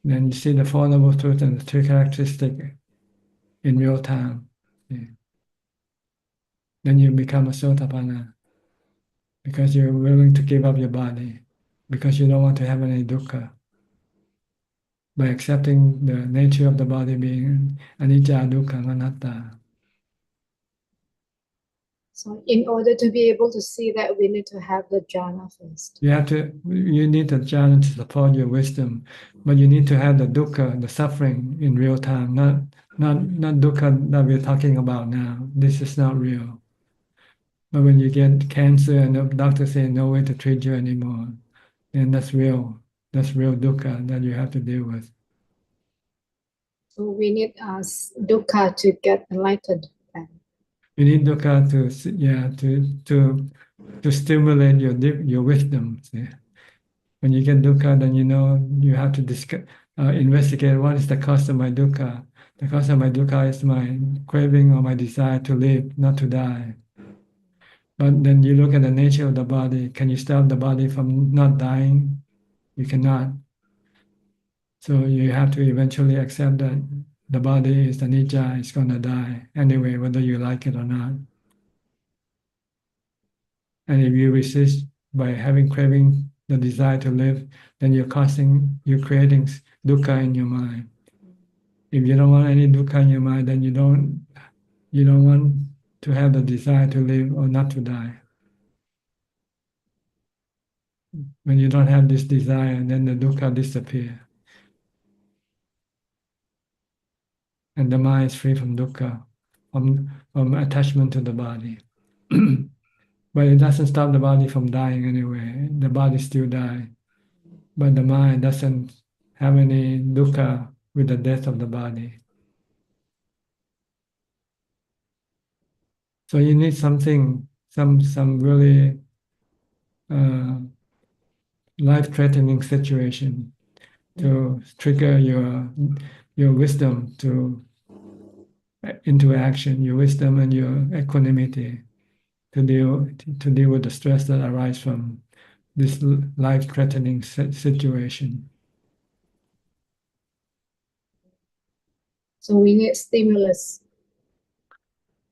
Then you see the Four Noble Truths and the three characteristics in real time. Yeah. Then you become a Sotapanna because you're willing to give up your body because you don't want to have any dukkha. By accepting the nature of the body being anicca, dukkha, anatta. So in order to be able to see that, we need to have the jhana first. You need the jhana to support your wisdom, but you need to have the dukkha, the suffering in real time, not dukkha that we're talking about now. This is not real. But when you get cancer and the doctor say no way to treat you anymore, then that's real. That's real dukkha that you have to deal with. So we need dukkha to get enlightened. You need dukkha to stimulate your wisdom. See? When you get dukkha, then you know you have to investigate what is the cause of my dukkha. The cause of my dukkha is my craving or my desire to live, not to die. But then you look at the nature of the body. Can you stop the body from not dying? You cannot. So you have to eventually accept that the body is anicca, it's going to die anyway, whether you like it or not. And if you resist by having craving, the desire to live, then you're creating dukkha in your mind. If you don't want any dukkha in your mind, then you don't want to have the desire to live or not to die. When you don't have this desire, then the dukkha disappears. And the mind is free from dukkha, from attachment to the body. But it doesn't stop the body from dying anyway. The body still dies. But the mind doesn't have any dukkha with the death of the body. So you need something, some really life-threatening situation to trigger your wisdom into action, your wisdom and your equanimity to deal with the stress that arises from this life-threatening situation. So we need stimulus.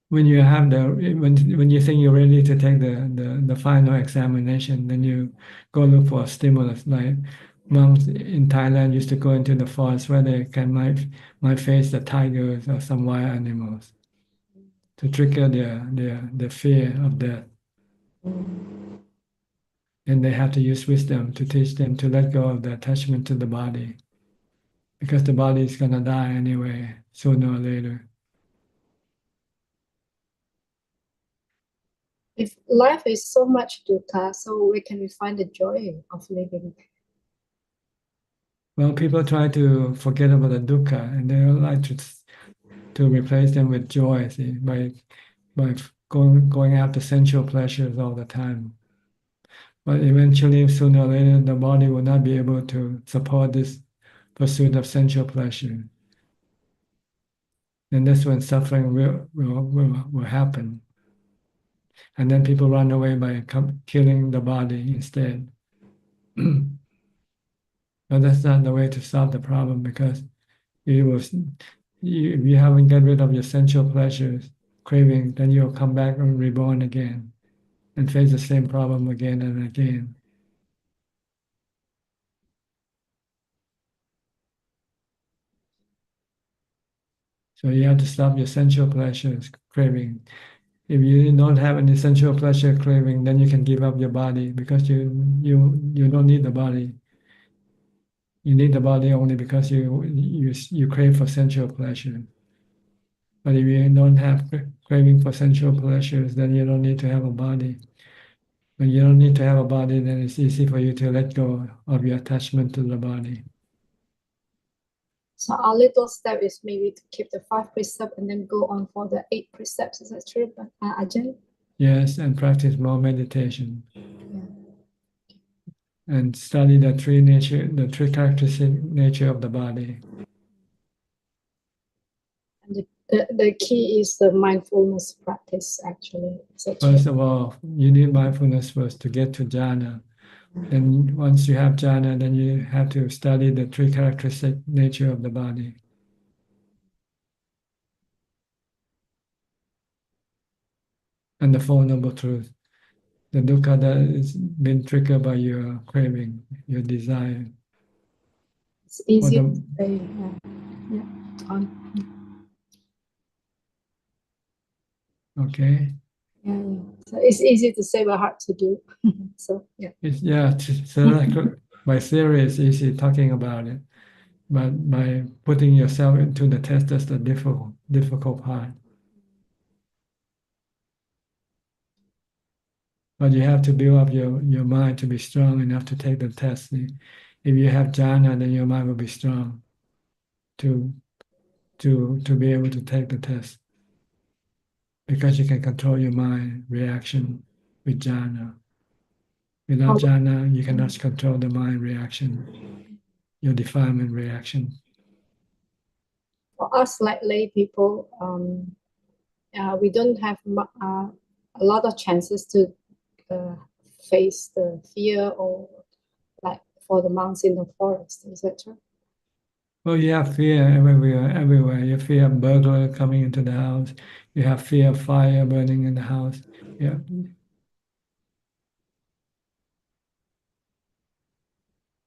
When you have when you think you're ready to take the final examination, then you go look for a stimulus. Like monks in Thailand used to go into the forest where they might face the tigers or some wild animals to trigger their fear of death. And they have to use wisdom to teach them to let go of the attachment to the body, because the body is gonna die anyway, sooner or later. If life is so much dukkha, so where can we find the joy of living? Well, people try to forget about the dukkha, and they like to replace them with joy, see, by going after sensual pleasures all the time. But eventually, sooner or later, the body will not be able to support this pursuit of sensual pleasure. And that's when suffering will happen. And then people run away by killing the body instead. But that's not the way to solve the problem, because if you haven't get rid of your sensual pleasures, craving, then you'll come back and reborn again and face the same problem again and again. So you have to stop your sensual pleasures, craving. If you don't have any sensual pleasure craving, then you can give up your body, because you don't need the body. You need the body only because you crave for sensual pleasure. But if you don't have craving for sensual pleasures, then you don't need to have a body. When you don't need to have a body, then it's easy for you to let go of your attachment to the body. So our little step is maybe to keep the 5 precepts and then go on for the 8 precepts. Is that true, Ajahn? Yes, and practice more meditation. And study the three characteristic nature of the body. And the key is the mindfulness practice, actually. First of all, you need mindfulness first to get to jhana. Then once you have jhana, then you have to study the three characteristic nature of the body. And the Four Noble Truths. The dukkha that is been triggered by your craving, your desire. It's easy to say. Okay. Yeah. So it's easy to say but hard to do. So yeah. By theory it's easy talking about it, but by putting yourself into the test, that's the difficult part. But you have to build up your mind to be strong enough to take the test. If you have jhana, then your mind will be strong to be able to take the test. Because you can control your mind reaction with jhana. Without jhana, you cannot control the mind reaction, your defilement reaction. For us like lay people, we don't have a lot of chances to face the fear, or like for the monks in the forest, etc. Well, you have fear everywhere. You fear of burglar coming into the house. You have fear of fire burning in the house. Yeah.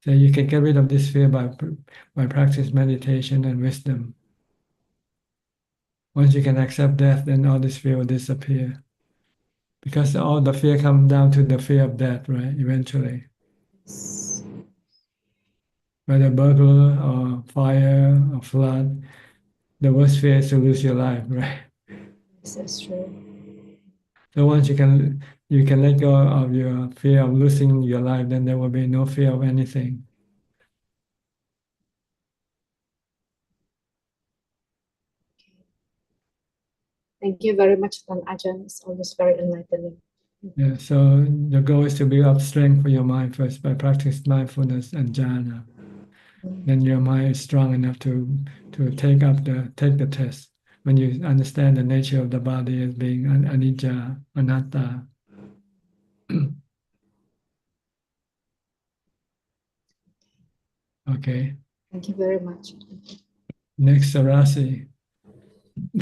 So you can get rid of this fear by practice meditation and wisdom. Once you can accept death, then all this fear will disappear. Because all the fear comes down to the fear of death, right? Eventually. Whether burglar or fire or flood, the worst fear is to lose your life, right? Yes, that's true. So once you can let go of your fear of losing your life, then there will be no fear of anything. Thank you very much, Ajahn. It's always very enlightening. Yeah, so the goal is to build up strength for your mind first by practicing mindfulness and jhana. Then your mind is strong enough to take the test. When you understand the nature of the body as being anicca, anatta. Okay. Thank you very much. Next, Sarasi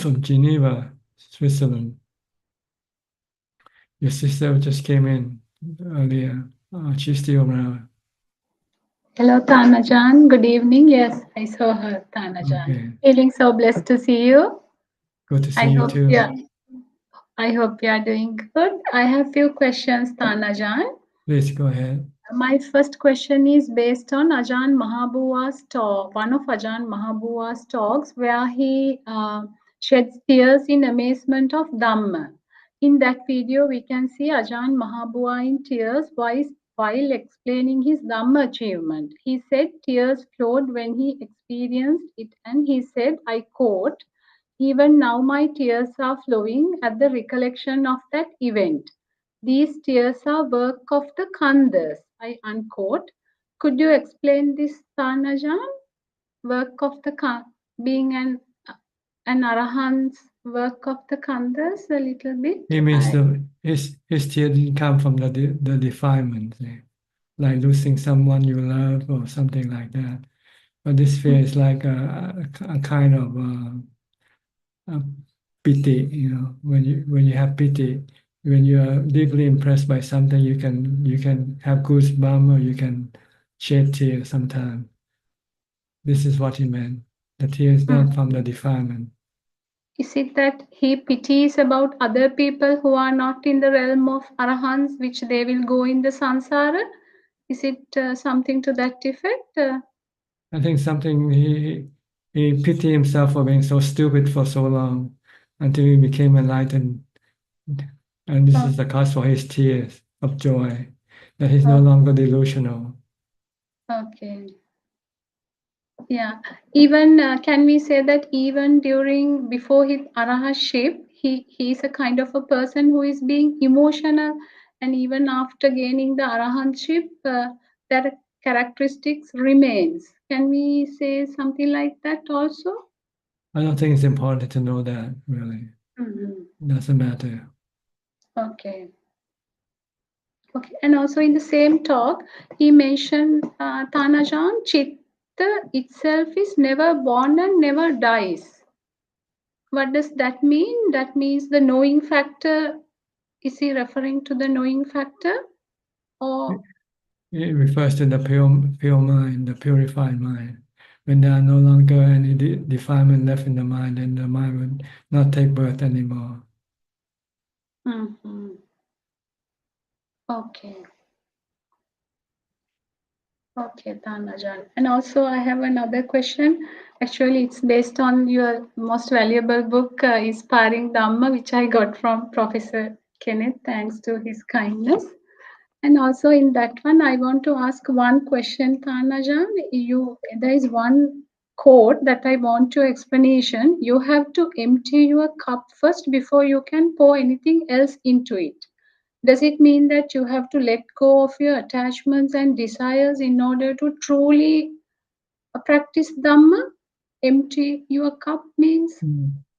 from Geneva, Switzerland. Your sister just came in earlier. She's still around. Hello, Tanajan. Good evening. Yes, I saw her, Tanajan. Okay. Feeling so blessed to see you. Good to see you too. Yeah, I hope you are doing good. I have few questions, Tanajan. Please go ahead. My first question is based on Ajaan Mahabua's talk, one of Ajaan Mahabua's talks, where he sheds tears in amazement of Dhamma. In that video, we can see Ajaan Mahabua in tears while explaining his Dhamma achievement. He said tears flowed when he experienced it, and he said, I quote, "Even now my tears are flowing at the recollection of that event. These tears are work of the khandhas," I unquote. Could you explain this, Tanajan? Work of the being an arahant's work of the khandhas a little bit? He means his tear didn't come from the defilement, like losing someone you love or something like that. But this fear is like a kind of pity, when you have pity, when you are deeply impressed by something, you can have goosebumps or you can shed tears sometimes. This is what he meant. The tear is not from the defilement. Is it that he pities about other people who are not in the realm of arahants, which they will go in the samsara? Is it something to that effect? I think something he pitied himself for being so stupid for so long until he became enlightened. And this is the cause for his tears of joy, that he's no longer delusional. Okay. Yeah. Even can we say that even before his arahantship, he is a kind of a person who is being emotional, and even after gaining the arahantship, that characteristics remains. Can we say something like that also? I don't think it's important to know that, really. Mm-hmm. Doesn't matter. Okay. Okay. And also in the same talk, he mentioned Tanajan, Chitta itself is never born and never dies. What does that mean? That means the knowing factor. Is he referring to the knowing factor? Or It refers to the pure mind, the purified mind. When there are no longer any defilement left in the mind, then the mind will not take birth anymore. mm-hmm. Okay. Okay, Tanajan. And also I have another question. Actually, it's based on your most valuable book, Inspiring Dhamma, which I got from Professor Kenneth, thanks to his kindness. And also in that one, I want to ask one question, Tanajan. There is one quote that I want your explanation. You have to empty your cup first before you can pour anything else into it. Does it mean that you have to let go of your attachments and desires in order to truly practice Dhamma? Empty your cup means?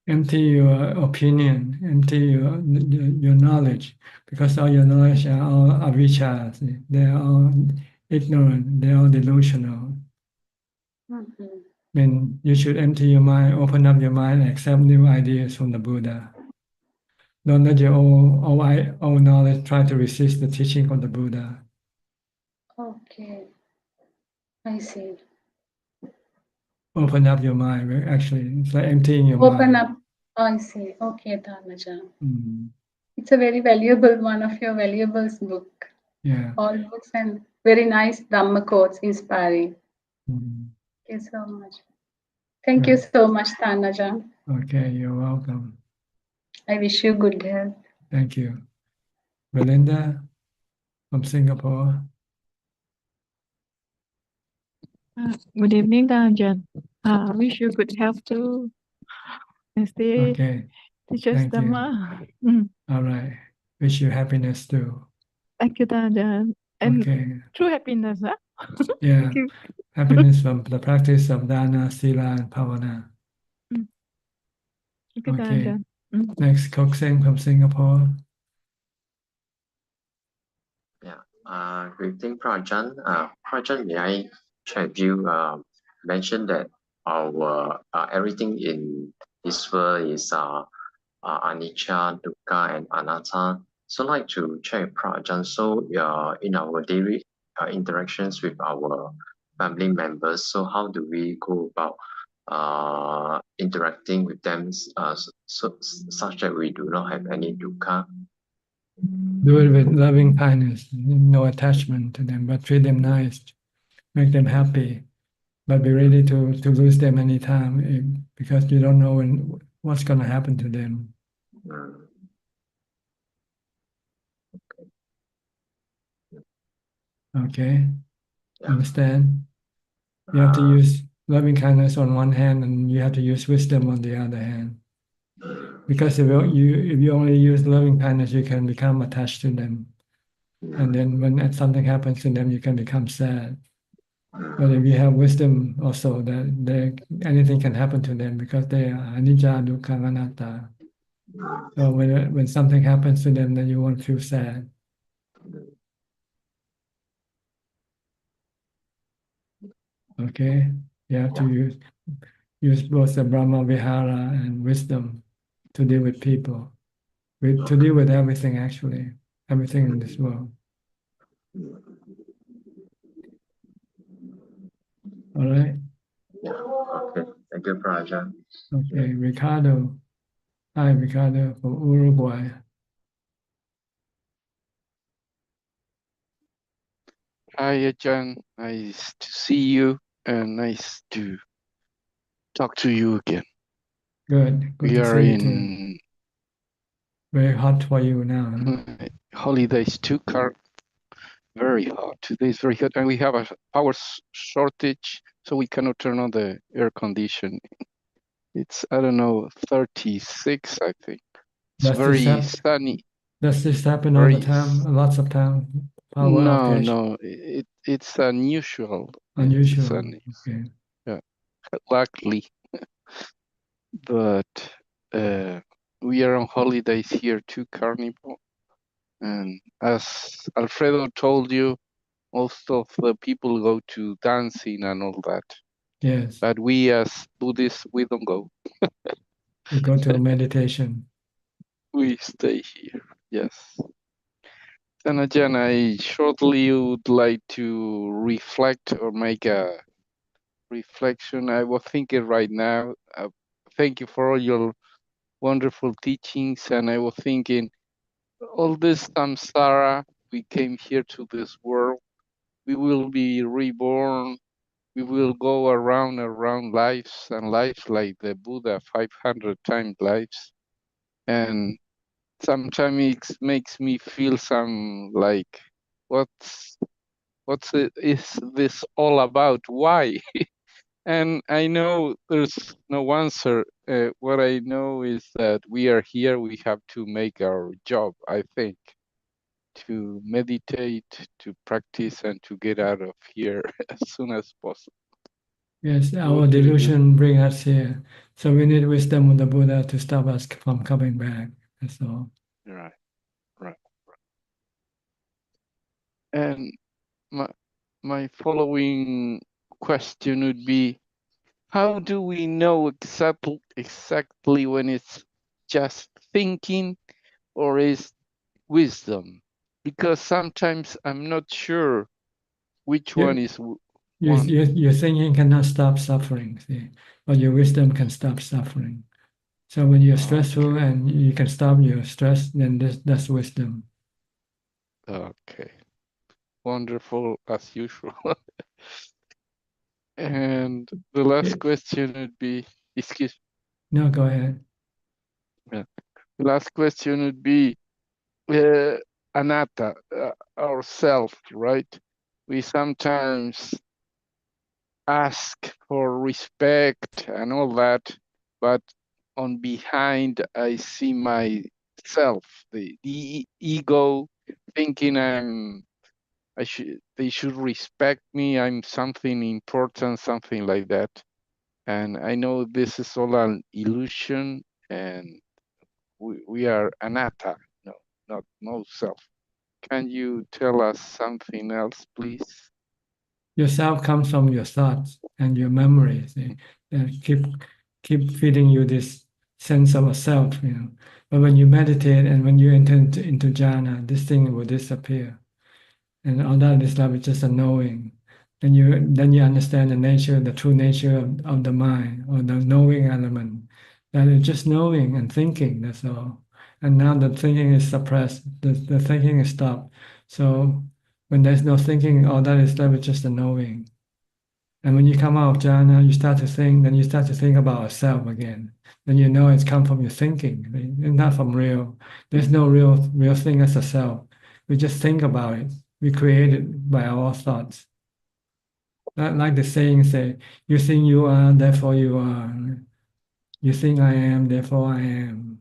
Empty your opinion, empty your knowledge, because all your knowledge are all avijja. They are all ignorant, they are all delusional. Mm-hmm. Then you should empty your mind, open up your mind, and accept new ideas from the Buddha. Don't let your old knowledge try to resist the teaching of the Buddha. Okay, I see. Open up your mind. Actually, it's like emptying your Open mind. up. I see. Okay, Tanajan. Mm. It's a very valuable one of your valuables book. Yeah. All books and very nice Dhamma quotes, inspiring. Mm. Thank you so much. Thank you so much, Tanajan. Okay, you're welcome. I wish you good health. Thank you. Belinda from Singapore. Good evening, Ajaan. Wish you good health too. And stay Okay. teach us Thank you. Dhamma. All right. Wish you happiness too. Thank you, Ajaan. And Okay. true happiness, huh? Yeah. Thank you. Happiness from the practice of dana, sila, and pavana. Thank you, Okay. Ajaan. Next, Kokseng from Singapore. Yeah. Greeting, Prajan. Prajan, may I check you mentioned that our everything in this world is anicca, dukkha, and anatta. So, I'd like to check, Prajan. So, in our daily interactions with our family members, so how do we go about interacting with them such that we do not have any dukkha? Do it with loving kindness, no attachment to them, but treat them nice, make them happy, but be ready to lose them anytime because you don't know what's going to happen to them. Okay, understand? You have to use loving kindness on one hand, and you have to use wisdom on the other hand. Because if you only use loving kindness, you can become attached to them, and then when something happens to them, you can become sad. But if you have wisdom, also that anything can happen to them because they are anicca, dukkha, anatta. So when something happens to them, then you won't feel sad. Okay, you have to use both the Brahma Vihara and wisdom to deal with people, to deal with everything actually, everything in this world. All right. Yeah. Okay. Thank you, Prajan. Okay, Ricardo. Hi, Ricardo from Uruguay. Hi, Ajahn. Nice to see you. and nice to talk to you again. Good. Good We to are see you too. in Very hot for you now, huh? holidays too, very hot. Today is very hot, and we have a power shortage, so we cannot turn on the air conditioning. It's, I don't know, 36, I think. It's very sunny. Does this happen all the time? Lots of time? Power outage? No, it's unusual. Unusual. It's sunny. Okay. Yeah, luckily. But we are on holidays here too, Carnival. And as Alfredo told you, most of the people go to dancing and all that. Yes. But we as Buddhists, we don't go. You go to meditation. We stay here, yes. And again, I shortly would like to reflect or make a reflection. I was thinking right now, thank you for all your wonderful teachings. And I was thinking, all this samsara, we came here to this world, we will be reborn, we will go around lives and lives like the Buddha, 500 times lives. And sometimes it makes me feel some like, is this all about? Why? And I know there's no answer. What I know is that we are here, we have to make our job, I think, to meditate, to practice, and to get out of here as soon as possible. Yes, our delusion bring us here. So we need wisdom of the Buddha to stop us from coming back. That's all. Right. And my following question would be, how do we know exactly when it's just thinking or is wisdom? Because sometimes I'm not sure which one is one. Your thinking cannot stop suffering, see, but your wisdom can stop suffering. So when you're stressful and you can stop your stress, then that's wisdom. Okay. Wonderful as usual. And the last question would be, excuse me. No, go ahead. Yeah. The last question would be, anatta, ourself, right? We sometimes ask for respect and all that, but on behind I see myself, the ego, thinking they should respect me, I'm something important, something like that. And I know this is all an illusion, and we are anatta, no self. Can you tell us something else, please? Yourself comes from your thoughts and your memories. Keep feeding you this sense of a self, But when you meditate and when you enter into jhana, this thing will disappear. And all that is love is just a knowing. Then you understand the nature, the true nature of the mind or the knowing element. That is just knowing and thinking, that's all. And now the thinking is suppressed, the thinking is stopped. So when there's no thinking, all that is left is just a knowing. And when you come out of jhana, you start to think, then you start to think about yourself again. Then you know it's come from your thinking, it's not from real. There's no real thing as a self. We just think about it. We create it by our thoughts. Like the saying say, you think you are, therefore you are. You think I am, therefore I am.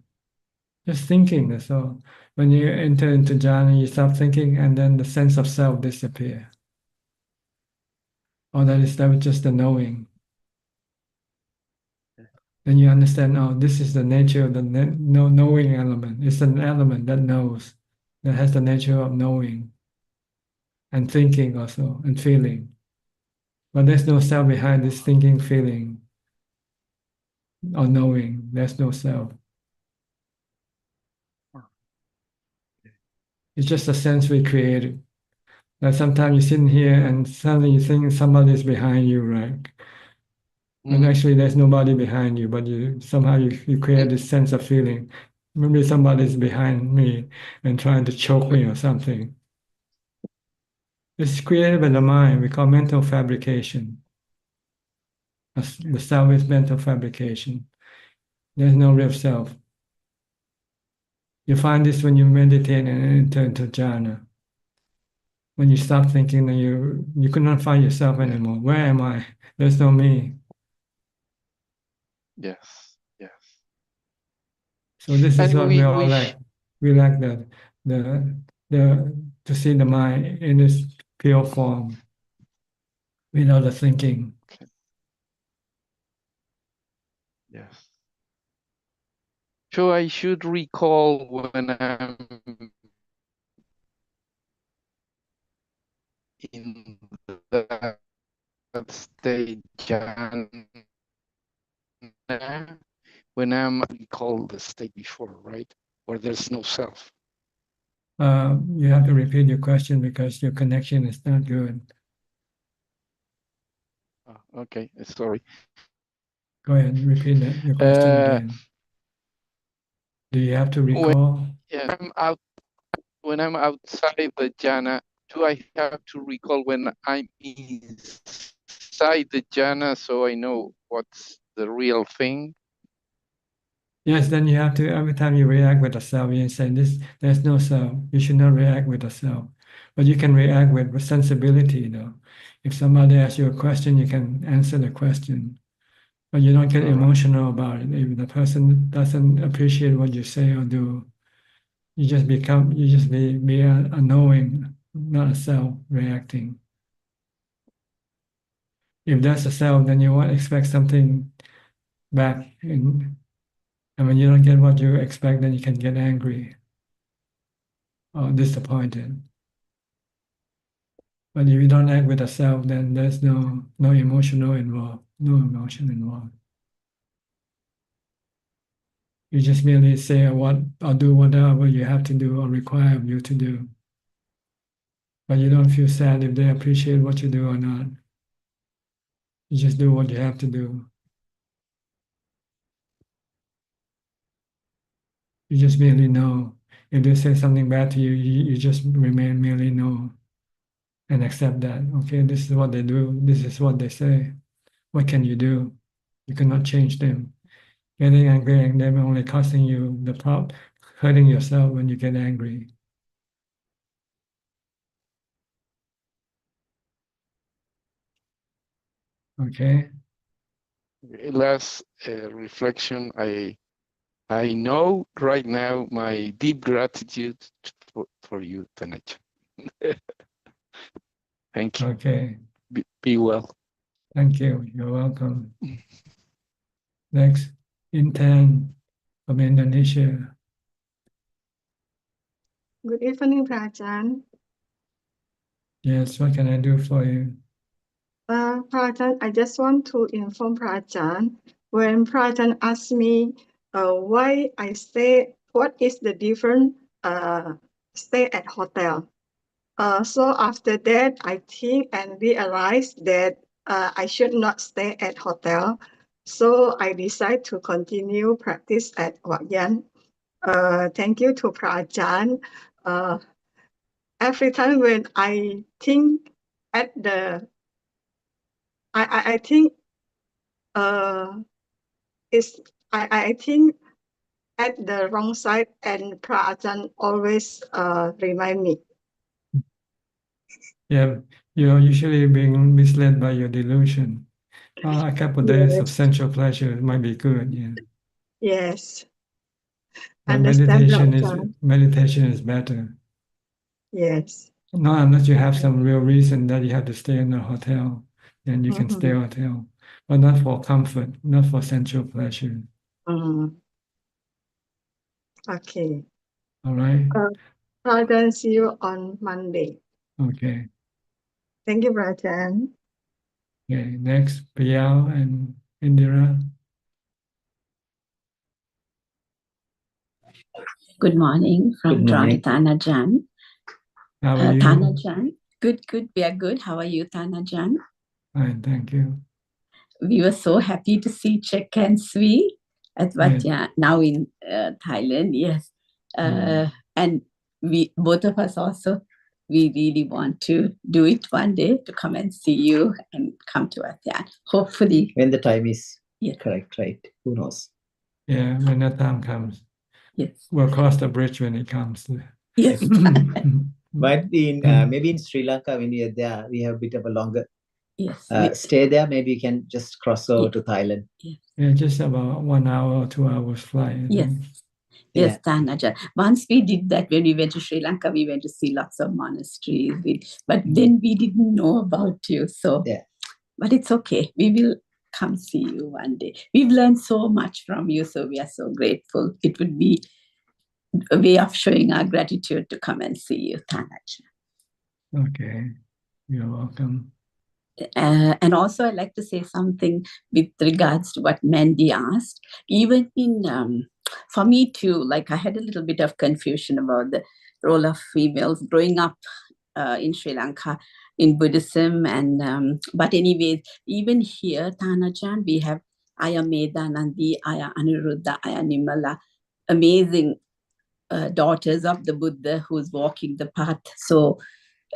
Just thinking, that's all. When you enter into jhana, you stop thinking, and then the sense of self disappears. All that is just the knowing. Then you understand, oh, this is the nature of the knowing element. It's an element that knows, that has the nature of knowing and thinking also, and feeling. But there's no self behind this thinking, feeling, or knowing. There's no self. It's just a sense we created. Like sometimes you're sitting here and suddenly you think somebody's behind you, right? When actually there's nobody behind you, but somehow you create this sense of feeling. Maybe somebody's behind me and trying to choke me or something. It's created by the mind. We call mental fabrication. The self is mental fabrication. There's no real self. You find this when you meditate and enter into jhana. When you stop thinking, and you could not find yourself anymore. Where am I? There's no me. Yes, yes. So this is And what we all lack. We lack the to see the mind in its pure form, without the thinking. Okay. Yes. So I should recall when I'm in that state, Jhana, when I'm recall the state before, right? Where there's no self. You have to repeat your question because your connection is not good. Okay, sorry. Go ahead, repeat your question again. Do you have to recall? When I'm outside the jhana, do I have to recall when I'm inside the jhana so I know what's the real thing? Yes, then you have to, every time you react with a self, you say, there's no self. You should not react with a self. But you can react with sensibility, though. If somebody asks you a question, you can answer the question. But you don't get emotional about it. If the person doesn't appreciate what you say or do, you just be a knowing, not a self reacting. If that's a self, then you won't expect something back. And when you don't get what you expect, then you can get angry or disappointed. But if you don't act with a self, then there's no emotional involved, no emotion involved. You just merely say what or do whatever you have to do or require of you to do. But you don't feel sad if they appreciate what you do or not. You just do what you have to do. You just merely know. If they say something bad to you, you just remain merely know and accept that. Okay, this is what they do. This is what they say. What can you do? You cannot change them. Getting angry at them only causing you the problem, hurting yourself when you get angry. Okay. Last reflection, I know right now my deep gratitude for you, Tanacha. Thank you. Okay. Be well. Thank you. You're welcome. Next, Intan from Indonesia. Good evening, Prajan. Yes, what can I do for you? Prajan, I just want to inform Prajan, when Prajan asked me why I stay, what is the difference stay at hotel. So after that, I think and realized that I should not stay at hotel. So I decided to continue practice at Wat Yan. Thank you to Prajan. Every time when I think at the, I think is I think at the wrong side, and Prajan always remind me. Yeah, you're usually being misled by your delusion. A couple days of sensual pleasure might be good, yeah. Yes. But Understand, meditation is better. Yes. Not unless you have some real reason that you have to stay in a hotel, then you can stay in a hotel. But not for comfort, not for sensual pleasure. Okay. All right. Prajan, see you on Monday. Okay. Thank you, Prajan. Okay. Next, Priyal and Indira. Good morning from Toronto, Ajaan. How are you? Ajaan. Good. We are good. How are you, Ajaan? Fine, thank you. We were so happy to see Chek and Sui at Wat Yan, now in Thailand, yes. And we, both of us also, we really want to do it one day, to come and see you and come to Ajaan. Hopefully. When the time is Yeah. correct, right? Who knows? Yeah, when that time comes. Yes. We'll cross the bridge when it comes. Yes. But in maybe in Sri Lanka, when we are there, we have a bit of a longer Yes. stay there. Maybe you can just cross over to Thailand. Yeah, just about 1 hour or 2 hours flight. I Yes. think. Yes, Ajaan. Once we did that, when we went to Sri Lanka, we went to see lots of monasteries. But then we didn't know about you. So, but it's okay. We will come see you one day. We've learned so much from you. So we are so grateful. It would be a way of showing our gratitude to come and see you, Ajaan. Okay. You're welcome. And also, I'd like to say something with regards to what Mandy asked. Even in, for me too, like I had a little bit of confusion about the role of females growing up in Sri Lanka in Buddhism. And but anyways, even here, Ajaan, we have Aya Medanandi, Aya Anuruddha, Aya Nimala, amazing daughters of the Buddha who's walking the path. So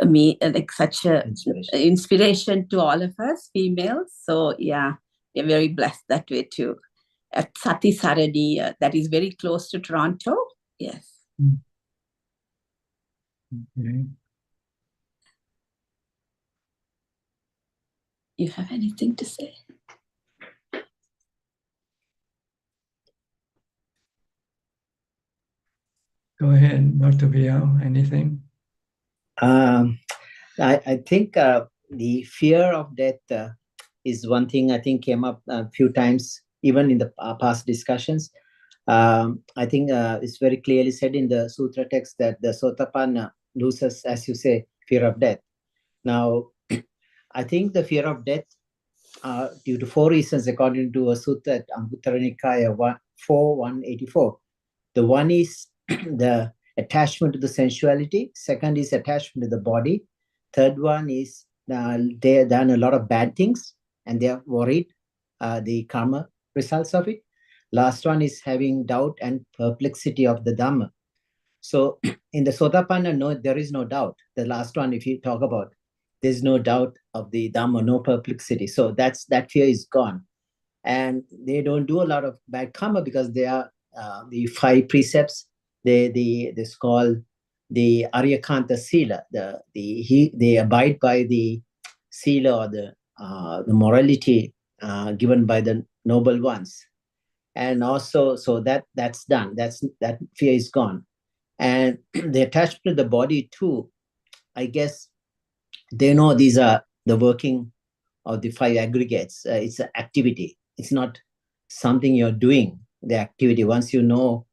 me like such a inspiration to all of us females. So yeah, we're very blessed that way too. At Sati Saradi, that is very close to Toronto. Yes. Okay. You have anything to say? Go ahead, Dr.V. Anything? I think the fear of death is one thing I think came up a few times, even in the past discussions. I think it's very clearly said in the sutra text that the Sotapanna loses, as you say, fear of death. Now, I think the fear of death due to 4 reasons, according to a sutta at Anguttara Nikaya 4.184. The one is the attachment to the sensuality. Second is attachment to the body. Third one is they have done a lot of bad things and they are worried the karma results of it. Last one is having doubt and perplexity of the Dhamma. So in the Sotapanna, no, there is no doubt. The last one, if you talk about, there's no doubt of the Dhamma, no perplexity. So that fear is gone. And they don't do a lot of bad karma because they are the 5 precepts. This called the Aryakanta Sila. They abide by the Sila or the morality given by the noble ones. And also, so that's done. That fear is gone. And the attachment to the body too, I guess they know these are the working of the 5 aggregates. It's an activity. It's not something you're doing, the activity. Once you know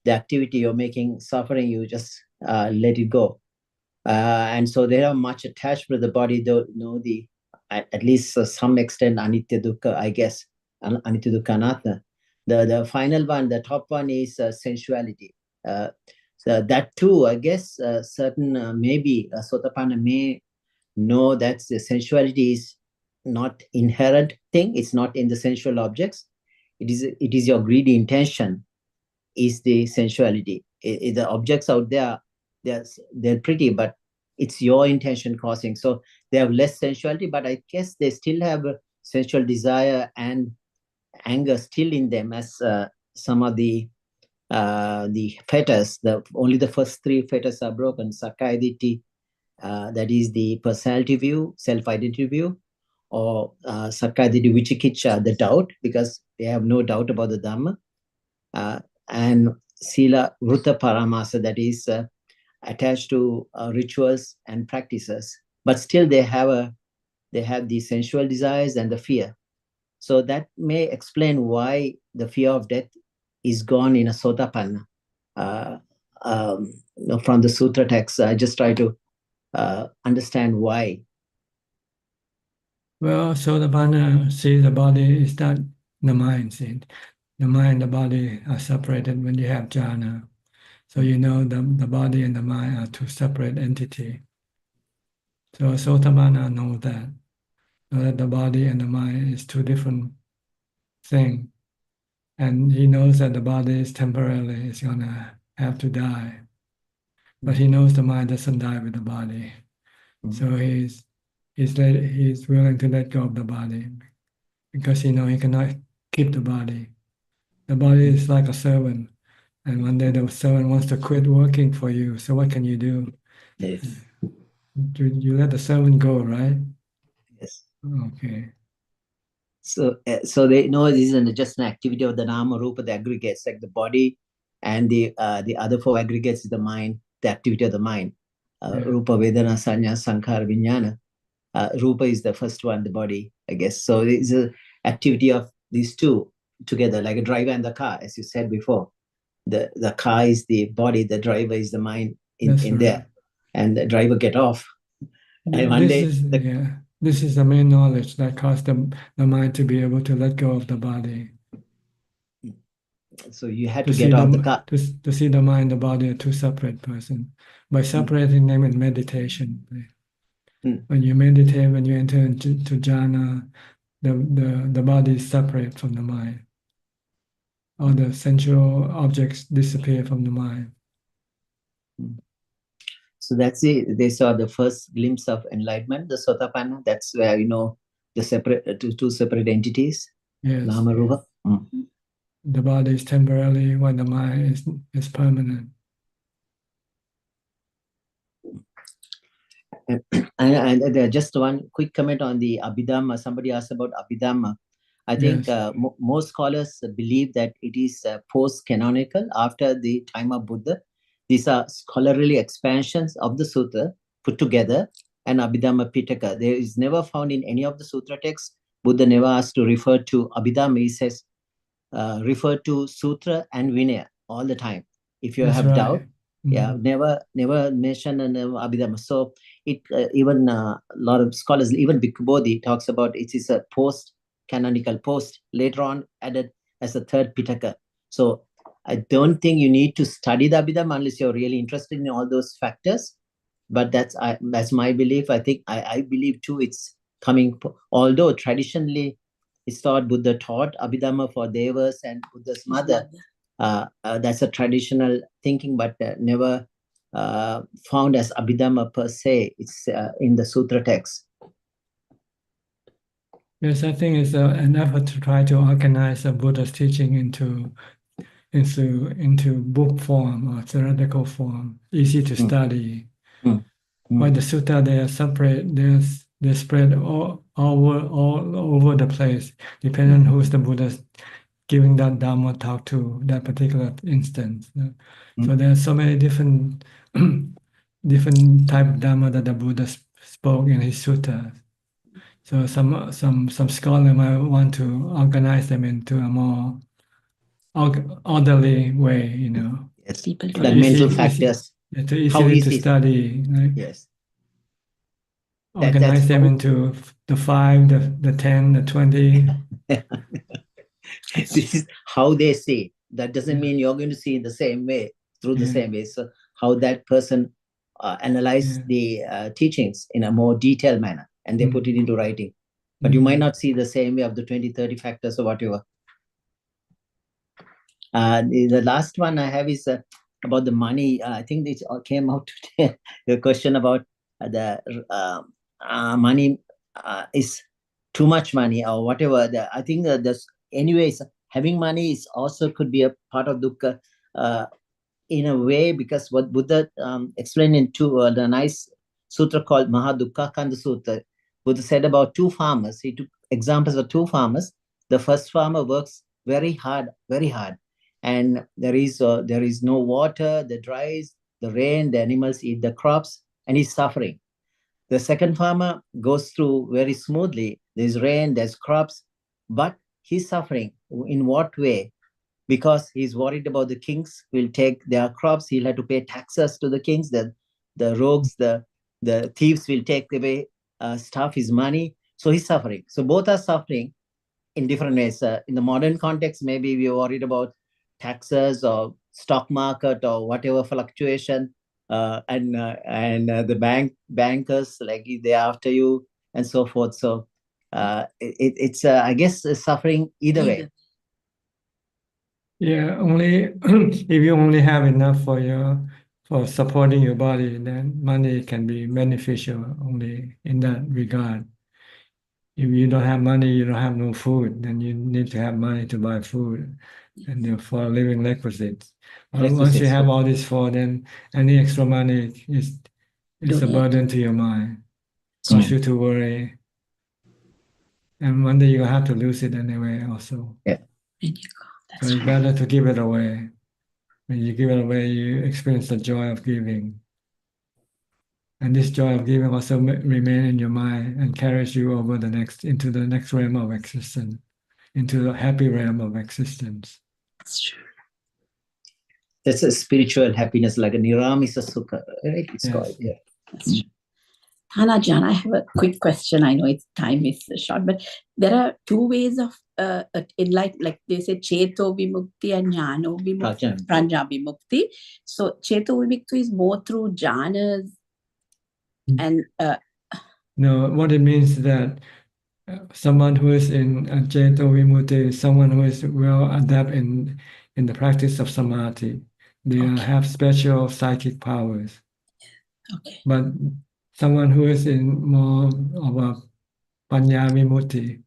the activity you're making suffering, you just let it go. And so they have much attachment to the body, though, at least to some extent, anitya dukkha, I guess, anitya dukkha anatta. The final one, the top one is sensuality. So that too, I guess, certain maybe Sotapanna may know that the sensuality is not inherent thing. It's not in the sensual objects. It is your greedy intention is the sensuality. The objects out there, they're pretty, but it's your intention causing. So they have less sensuality, but I guess they still have a sensual desire and anger still in them, as some of the fetters. Only the first 3 fetters are broken. Sakkaya Ditthi, that is the personality view, self-identity view, or Sakkaya Ditthi Vichikicha, the doubt, because they have no doubt about the Dhamma, and Sila Vruta Paramasa, that is attached to rituals and practices, but still they have the sensual desires and the fear. So that may explain why the fear of death is gone in a Sotapanna. From the sutra text, I just try to understand why. Well, Sotapanna sees the body is not the mind. See, the mind and the body are separated when you have jhana. So you know the body and the mind are 2 separate entities. So Sotapanna knows that. So that the body and the mind is 2 different things. And he knows that the body is temporarily, it's gonna have to die. but he knows the mind doesn't die with the body. So he's willing to let go of the body because he cannot keep the body. The body is like a servant, and one day the servant wants to quit working for you. So what can you do? Yes. You let the servant go, right? Yes. Okay. So they know this is just an activity of the nama rupa, the aggregates, like the body, and the other four aggregates is the mind, the activity of the mind. Rupa, Vedana, Sanya, Sankhara, Vijnana. Rupa is the first one, the body, I guess. So it's an activity of these two together, like a driver and the car, as you said before. The car is the body, the driver is the mind in there, and the driver get off. And one day, this is the main knowledge that caused the mind to be able to let go of the body. So you had to get off the car. To see the mind and the body are two separate persons. By separating them in meditation. When you meditate, when you enter into jhana, the body is separate from the mind. All the sensual objects disappear from the mind. So that's it. They saw the first glimpse of enlightenment, the Sotapanna. That's where the separate two separate entities. Yes. Nama Rupa. The body is temporary, while the mind is permanent. And just one quick comment on the Abhidhamma. Somebody asked about Abhidhamma. I think most scholars believe that it is post-canonical after the time of Buddha. These are scholarly expansions of the sutra put together, and Abhidhamma Pitaka. There is never found in any of the sutra texts. Buddha never asked to refer to Abhidhamma. He says, refer to sutra and Vinaya all the time. If you have doubt, never mention Abhidhamma. So it even a lot of scholars, even Bhikkhu Bodhi talks about it is a post-canonical, later on added as a third Pitaka. So I don't think you need to study the Abhidhamma unless you're really interested in all those factors. But that's my belief. I think I believe too it's coming, although traditionally it's thought Buddha taught Abhidhamma for Devas and Buddha's mother. That's a traditional thinking, but never found as Abhidhamma per se. It's in the sutra text. Yes, I think it's an effort to try to organize the Buddha's teaching into book form or theoretical form, easy to study. While the sutta, they are separate, they're spread all over the place, depending on who's the Buddha giving that Dhamma talk to that particular instance. So there are so many different type of Dhamma that the Buddha spoke in his suttas. So some scholar might want to organize them into a more orderly way, Yes, the mental factors. Easily to study. Yes. Organize them into the 5, the 10, the 20. This is how they see. That doesn't mean you're going to see in the same way, through the same way. So how that person analyze the teachings in a more detailed manner, and they put it into writing. But you might not see the same way of the 20, 30 factors or whatever. The last one I have is about the money. I think this came out today. The question about the money is too much money or whatever. I think there's anyways, having money is also could be a part of dukkha in a way, because what Buddha explained in the nice sutra called Mahadukkha Kanda Sutra. Buddha said about two farmers. He took examples of two farmers. The first farmer works very hard, and there is no water, the dries, the rain, the animals eat the crops, and he's suffering. The second farmer goes through very smoothly. There's rain, there's crops, but he's suffering. In what way? Because he's worried about the kings will take their crops. He'll have to pay taxes to the kings. The rogues, the thieves will take away stuff, his money. So he's suffering. So both are suffering in different ways. In the modern context, maybe we are worried about taxes or stock market or whatever fluctuation, and the bankers, like they're after you and so forth. So it's I guess suffering either way. Yeah, only if you only have enough for your for supporting your body, then money can be beneficial only in that regard. If you don't have money, you don't have no food, then you need to have money to buy food and therefore living requisites. But once you have all these four, then any extra money is a burden to your mind, cause you to worry. And one day you'll have to lose it anyway also. Yeah. So it's better to give it away. When you give it away, you experience the joy of giving. And this joy of giving also remain in your mind and carries you over into the next realm of existence, into the happy realm of existence. That's true. That's a spiritual happiness, like a niramisa sukha, right? It's called, yeah. That's true. Ajaan, I have a quick question. I know its time is short, but there are two ways of enlightenment, like they say Cheto Vimukti and Jnano Vimukti, Prajna Vimukti. So Cheto Vimukti is more through jhanas and... No, what it means is that someone who is in Cheto Vimukti is someone who is well adept in the practice of samadhi. They have special psychic powers. Okay. But someone who is in more of a Panya Vimukti,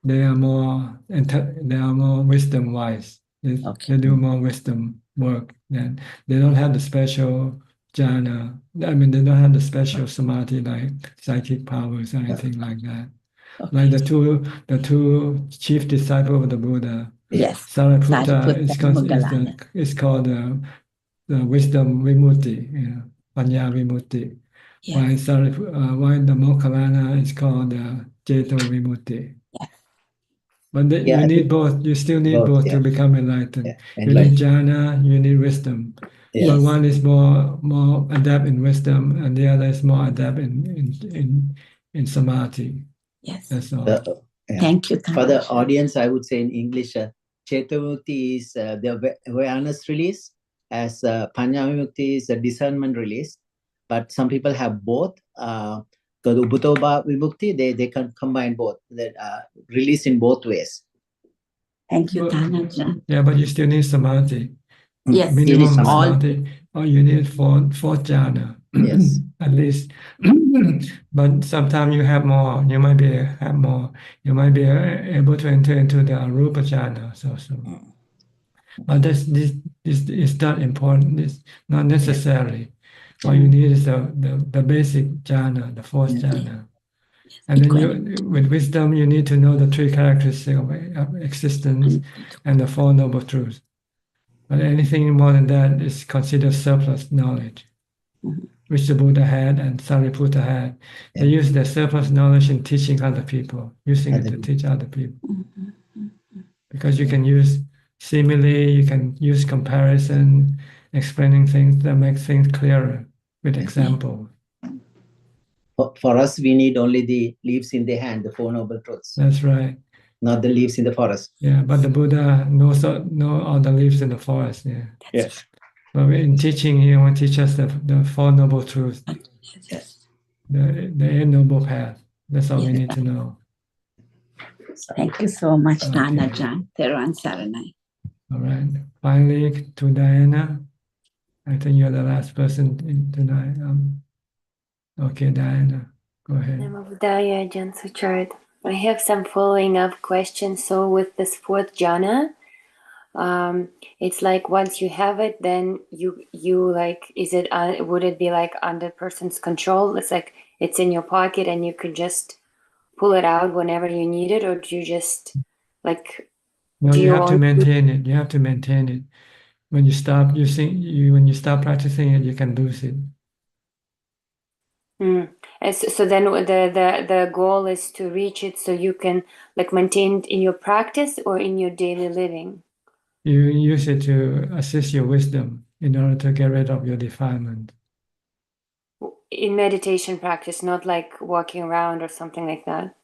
they are more wisdom wise. They do more wisdom work. And they don't have the special jhana. I mean, they don't have the special samadhi like psychic powers or anything like that. Like the two chief disciples of the Buddha. Yes. Sariputta is called the wisdom Vimukti, Panya Vimukti. Why the Mokkhalana is called Ceto Vimukti. But you need both. You still need both to become enlightened. You need jhana, you need wisdom. But one is more adept in wisdom, and the other is more adept in samadhi. Yes. That's all. Thank you. For the audience, I would say in English, Chetamukti is the awareness release, as Panyamukti is a discernment release. But some people have both. The Ubhutoba Vimukti, they can combine both, that release in both ways. Thank you, Ajaan. Yeah, but you still need samadhi. Yes. Minimum samadhi, or you need four jhana. Yes. At least. But sometimes you have more. You might be able to enter into the arupa jhana also. But this is not important. It's not necessary. All you need is the basic jhana, the fourth jhana. And then with wisdom, you need to know the three characteristics of existence and the Four Noble Truths. But anything more than that is considered surplus knowledge, which the Buddha had and Sariputta had. They use their surplus knowledge in teaching other people, using it to teach other people. Because you can use simile, you can use comparison, explaining things that makes things clearer with examples. For us, we need only the leaves in the hand, the Four Noble Truths. That's right. Not the leaves in the forest. Yeah, but the Buddha knows all the leaves in the forest. Yeah. Yes. But in teaching, he will teach us the Four Noble Truths, the Eight Noble Path. That's all we need to know. Thank you so much, Ajaan. Theruvan Saranai. All right. Finally, to Diana. I think you're the last person tonight. Okay, Diana, go ahead. Namo Buddhaya, Ajaan Suchart. I have some following up questions. So with this fourth jhana, it's like once you have it, then you like, would it be like under person's control? It's like it's in your pocket and you could just pull it out whenever you need it, or do you just like? No, you have to maintain it. You have to maintain it. When you stop when you stop practicing it, you can lose it. So then the goal is to reach it so you can like maintain it in your practice or in your daily living. You use it to assist your wisdom in order to get rid of your defilement. In meditation practice, not like walking around or something like that.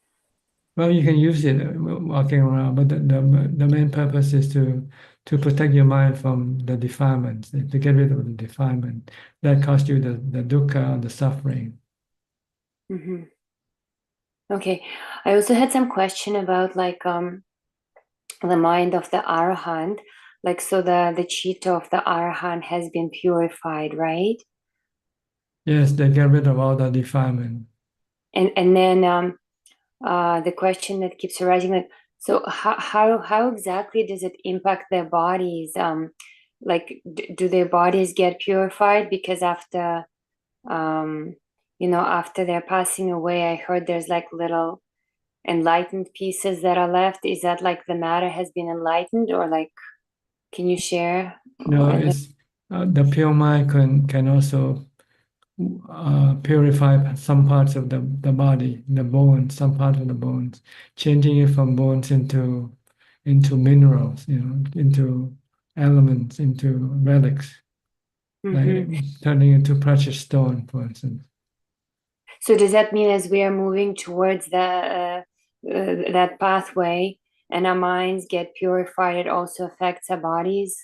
Well, you can use it walking around, but the main purpose is to protect your mind from the defilements, to get rid of the defilement that cause you the dukkha, the suffering. Okay, I also had some question about like the mind of the arahant. like so the chitta of the arahant has been purified, right? Yes, they get rid of all the defilement. And then the question that keeps arising, like, so how exactly does it impact their bodies? Like, do their bodies get purified? Because after after they're passing away, I heard there's like little enlightened pieces that are left. Is that like the matter has been enlightened, or like, can you share? No, it's the pure mind can also purify some parts of the body, the bones, some parts of the bones, changing it from bones into minerals, into elements, into relics, like turning into precious stone, for instance. So does that mean as we are moving towards that pathway and our minds get purified, it also affects our bodies?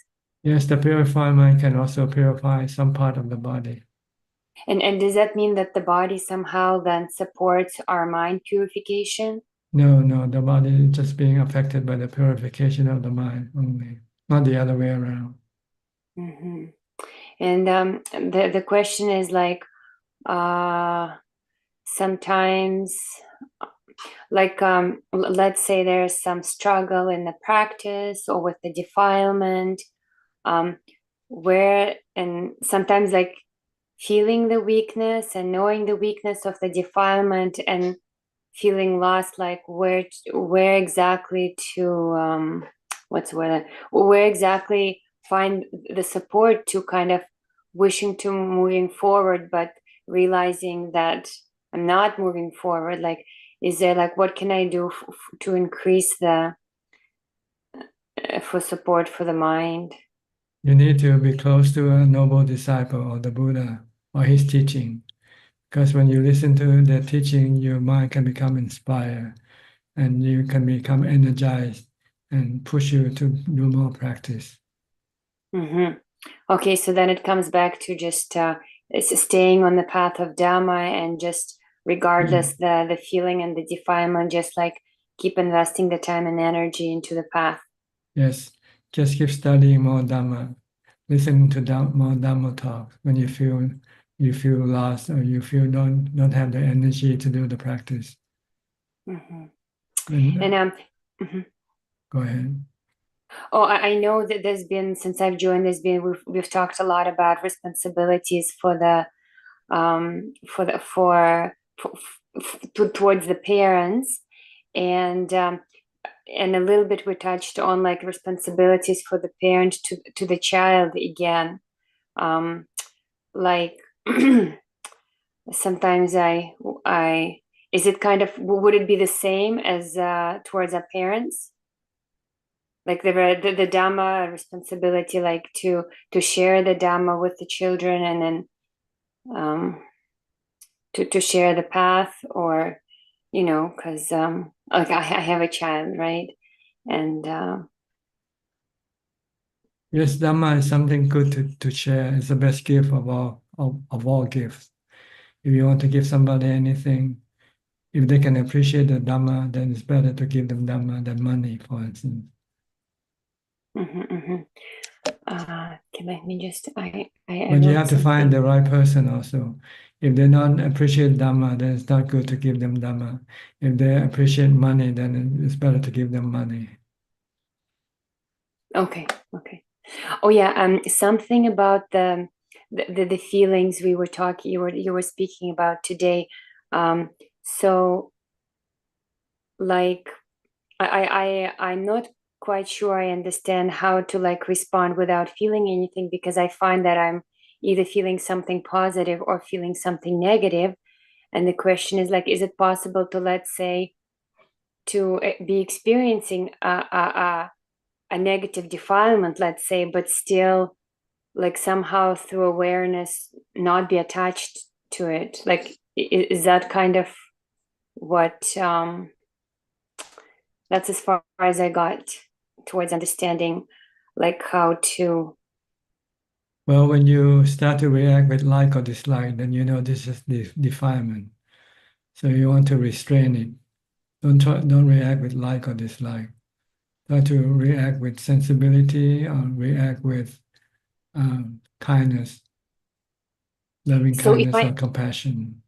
Yes, the purified mind can also purify some part of the body. And does that mean that the body somehow then supports our mind purification? No, the body is just being affected by the purification of the mind only, not the other way around. Mm-hmm. And the question is like, sometimes, like, let's say there's some struggle in the practice or with the defilement, and sometimes like feeling the weakness and knowing the weakness of the defilement and feeling lost, like where exactly to where exactly find the support to kind of wishing to moving forward, but realizing that I'm not moving forward. Like, is there like, what can I do to increase the for support for the mind? You need to be close to a noble disciple or the Buddha or his teaching. Because when you listen to their teaching, your mind can become inspired and you can become energized and push you to do more practice. Mm-hmm. Okay, so then it comes back to just staying on the path of Dhamma and just regardless the feeling and the defilement, just like keep investing the time and energy into the path. Yes, just keep studying more Dhamma, listen to more Dhamma talk when you feel lost or you feel don't have the energy to do the practice. Mm-hmm. And mm-hmm. Go ahead. Oh, I know that since I've joined, we've talked a lot about responsibilities for the towards the parents, and a little bit we touched on like responsibilities for the parent to the child again. Like sometimes I is it kind of, would it be the same as towards our parents? Like the Dhamma responsibility, like to share the Dhamma with the children, and then to share the path, or because like I have a child, right? And yes, Dhamma is something good to share. It's the best gift of all gifts. If you want to give somebody anything, if they can appreciate the Dhamma, then it's better to give them Dhamma than money, for instance. Let me just But you have to find the right person also. If they don't appreciate Dhamma, then it's not good to give them Dhamma. If they appreciate money, then it's better to give them money. Okay. Oh yeah, something about the feelings we were talking, you were speaking about today. So like I'm not quite sure I understand how to like respond without feeling anything, because I find that I'm either feeling something positive or feeling something negative. And the question is like, is it possible to, let's say, to be experiencing a negative defilement, let's say, but still like somehow through awareness not be attached to it? Like, is that kind of what that's as far as I got towards understanding like how to. Well, when you start to react with like or dislike, then you know this is defilement. So you want to restrain it. Don't react with like or dislike. Try to react with sensibility or react with kindness, loving So if kindness or compassion.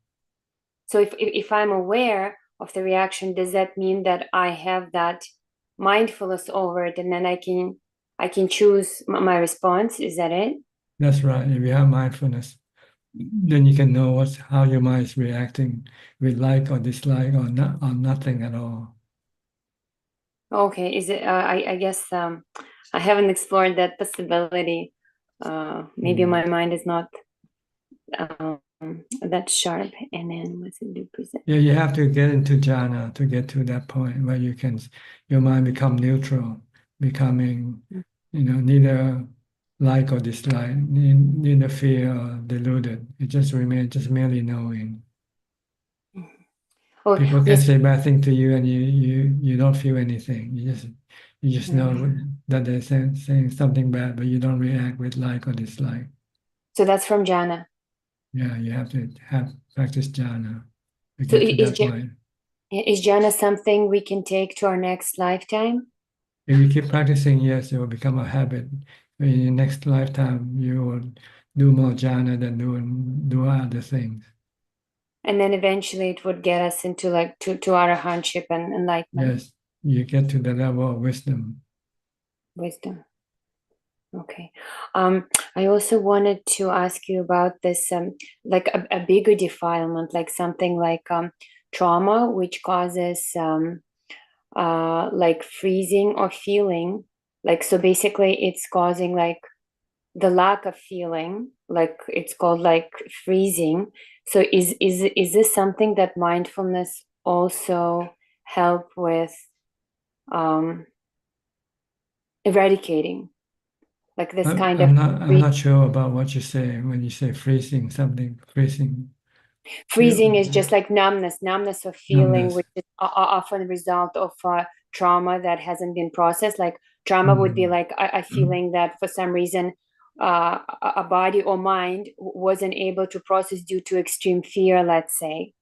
So if I'm aware of the reaction, does that mean that I have that mindfulness over it, and then I can choose my response? Is that it? That's right. If you have mindfulness, then you can know how your mind is reacting with like or dislike or not or nothing at all. Okay. Is it? I guess I haven't explored that possibility. Maybe my mind is not that sharp. And then what's it do? Yeah, you have to get into jhana to get to that point where your mind become neutral, becoming, neither like or dislike, neither fear or deluded. It just remains just merely knowing. Oh, People can yes. say bad thing to you and you don't feel anything. You just know that they're saying something bad, but you don't react with like or dislike. So that's from jhana. Yeah, you have to practice jhana to So get to that point. is jhana something we can take to our next lifetime? If you keep practicing, yes, it will become a habit. In your next lifetime, you will do more jhana than do other things. And then eventually it would get us into like to arahantship and enlightenment. Yes, you get to the level of wisdom. Wisdom. Okay. I also wanted to ask you about this, like a bigger defilement, like something like trauma, which causes like freezing or feeling. Like, so basically it's causing like the lack of feeling, like it's called like freezing. So is this something that mindfulness also help with eradicating? Like this kind of I'm not sure about what you say when you say freezing something. Freezing is just like numbness of feeling, Numbness. which is often a result of trauma that hasn't been processed. Like trauma would be like a feeling that for some reason a body or mind wasn't able to process due to extreme fear, let's say.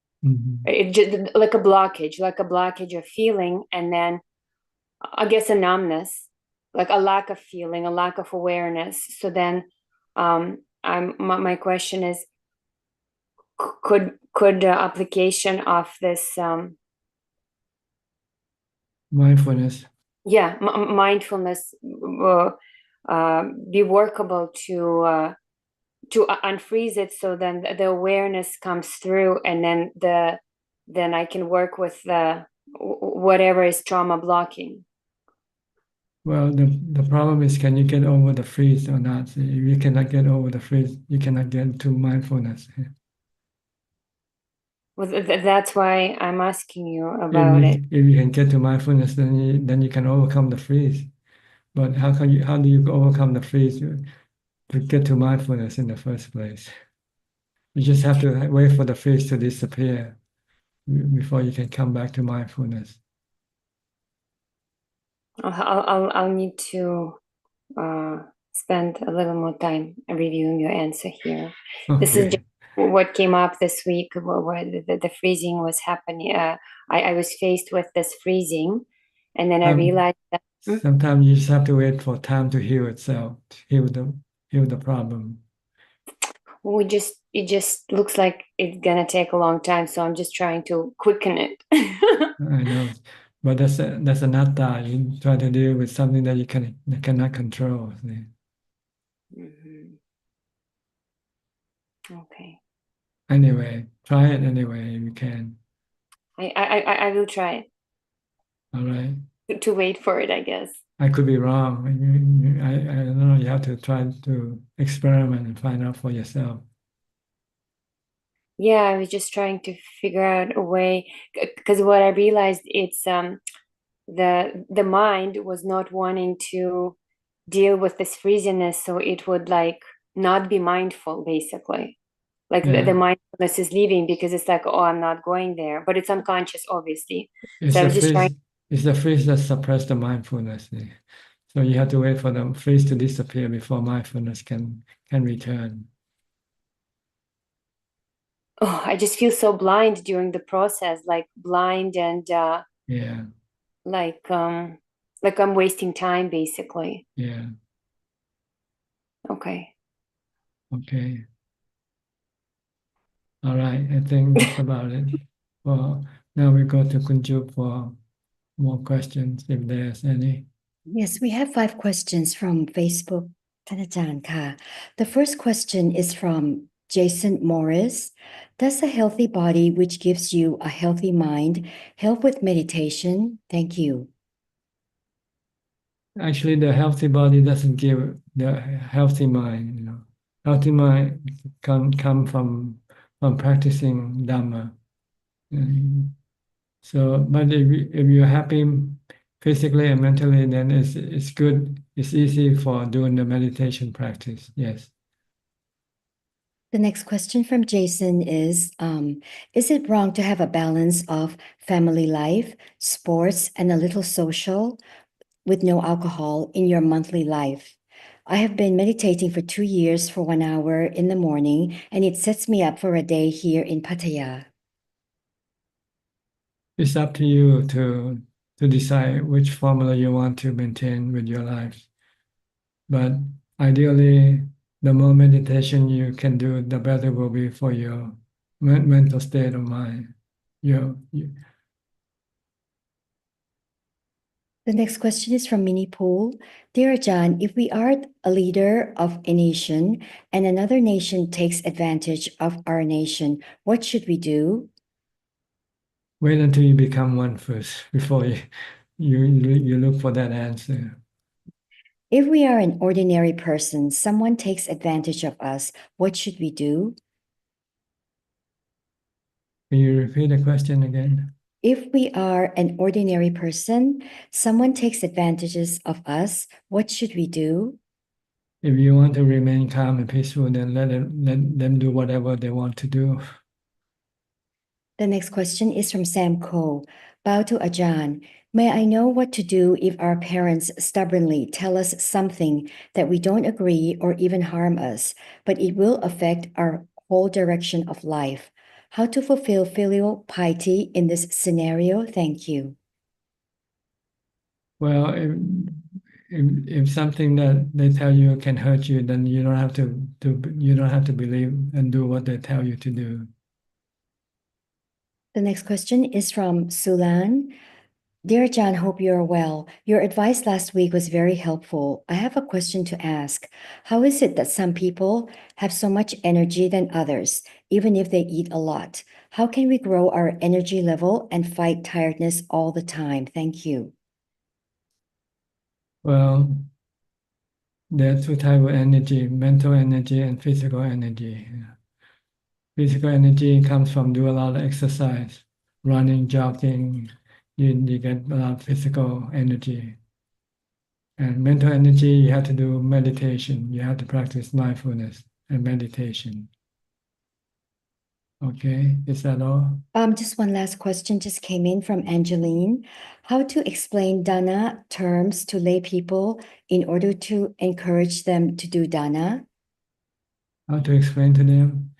It just like a blockage of feeling, and then I guess a numbness, like a lack of feeling, a lack of awareness. So then my question is, could application of this mindfulness mindfulness be workable to unfreeze it, so then the awareness comes through, and then I can work with the whatever is trauma blocking. Well, the problem is, can you get over the freeze or not? If you cannot get over the freeze, you cannot get to mindfulness. Well, that's why I'm asking you about it. If you can get to mindfulness, then you can overcome the freeze. But how do you overcome the freeze to get to mindfulness in the first place? You just have to wait for the freeze to disappear before you can come back to mindfulness. I'll need to spend a little more time reviewing your answer here. Okay. This is just what came up this week where the freezing was happening. I was faced with this freezing, and then I realized that sometimes you just have to wait for time to heal itself, heal the problem. it just looks like it's gonna take a long time, so I'm just trying to quicken it. I know, but that's anatta. You try to deal with something that you cannot control. See? Okay. Anyway, try it anyway if you can. I will try it. All right. To wait for it, I guess. I could be wrong. I don't know. You have to try to experiment and find out for yourself. Yeah, I was just trying to figure out a way, because what I realized, it's the mind was not wanting to deal with this freeziness, so it would like not be mindful, basically. Like the mindfulness is leaving because it's like, oh, I'm not going there, but it's unconscious, obviously. It's So I the was just trying. It's the freeze that suppresses the mindfulness. So you have to wait for the freeze to disappear before mindfulness can return. Oh, I just feel so blind during the process, like blind and yeah, like Like I'm wasting time, basically. Yeah. Okay. Okay. All right. I think that's about it. Well, now we go to Kunju for more questions, if there's any. Yes, we have 5 questions from Facebook. ท่านอาจารย์ค่ะ The first question is from Jason Morris. Does a healthy body which gives you a healthy mind help with meditation? Thank you. Actually, the healthy body doesn't give the healthy mind. Healthy mind can come from practicing Dhamma. So, but if you're happy physically and mentally, then it's good. It's easy for doing the meditation practice. Yes. The next question from Jason is it wrong to have a balance of family life, sports, and a little social with no alcohol in your monthly life? I have been meditating for 2 years for 1 hour in the morning, and it sets me up for a day here in Pattaya. It's up to you to decide which formula you want to maintain with your life. But ideally, the more meditation you can do, the better will be for your mental state of mind. The next question is from Minnie Pool. Dear Ajaan, if we are a leader of a nation and another nation takes advantage of our nation, what should we do? Wait until you become one first before you look for that answer. If we are an ordinary person, someone takes advantage of us, what should we do? Can you repeat the question again? If we are an ordinary person, someone takes advantages of us, what should we do? If you want to remain calm and peaceful, then let them do whatever they want to do. The next question is from Sam Ko. Bow to Ajaan. May I know what to do if our parents stubbornly tell us something that we don't agree or even harm us, but it will affect our whole direction of life? How to fulfill filial piety in this scenario? Thank you. Well, if something that they tell you can hurt you, then you don't have to believe and do what they tell you to do. The next question is from Sulan. Dear Ajaan, hope you're well. Your advice last week was very helpful. I have a question to ask. How is it that some people have so much energy than others, even if they eat a lot? How can we grow our energy level and fight tiredness all the time? Thank you. Well, there are 2 types of energy, mental energy and physical energy. Physical energy comes from do a lot of exercise, running, jogging, you get a lot of physical energy. And mental energy, you have to do meditation. You have to practice mindfulness and meditation. Okay, is that all? Just one last question just came in from Angeline. How to explain dana terms to lay people in order to encourage them to do dana? How to explain to them?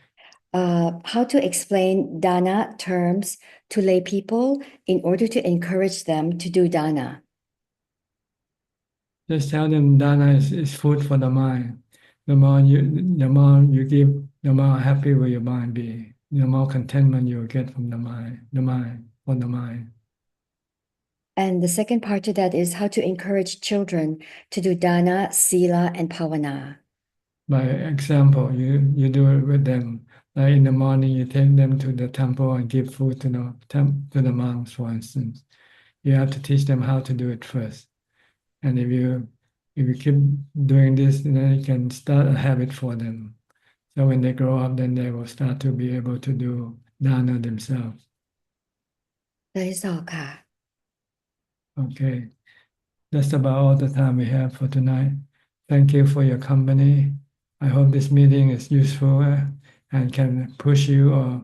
How to explain dana terms to lay people in order to encourage them to do dana? Just tell them dana is food for the mind. The more you give, the more happy will your mind be. The more contentment you will get from the mind, from the mind. And the second part to that is how to encourage children to do dana, sila, and pavana. By example, you do it with them. Like in the morning, you take them to the temple and give food to the monks, for instance. You have to teach them how to do it first. And if you keep doing this, then you can start a habit for them. So when they grow up, then they will start to be able to do dana themselves. That is all, ka. Okay. That's about all the time we have for tonight. Thank you for your company. I hope this meeting is useful and can push you or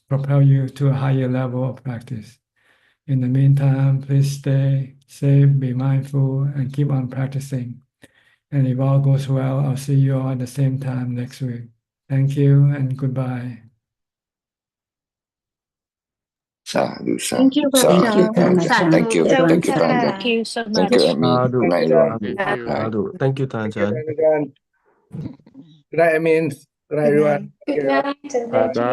propel you to a higher level of practice. In the meantime, please stay safe, be mindful, and keep on practicing. And if all goes well, I'll see you all at the same time next week. Thank you and goodbye. Sadhu, Thank you, sadhu, Thank you Ajahn. very much. Thank you, Everyone. thank you, Tanja. Thank you so much. Thank you, Amy. Sadhu. Good night, everyone. Thank Good you. night. Sadhu. Thank you, Tanjan. Good night, everyone. Good night. Good night, and thank you. Bye-bye.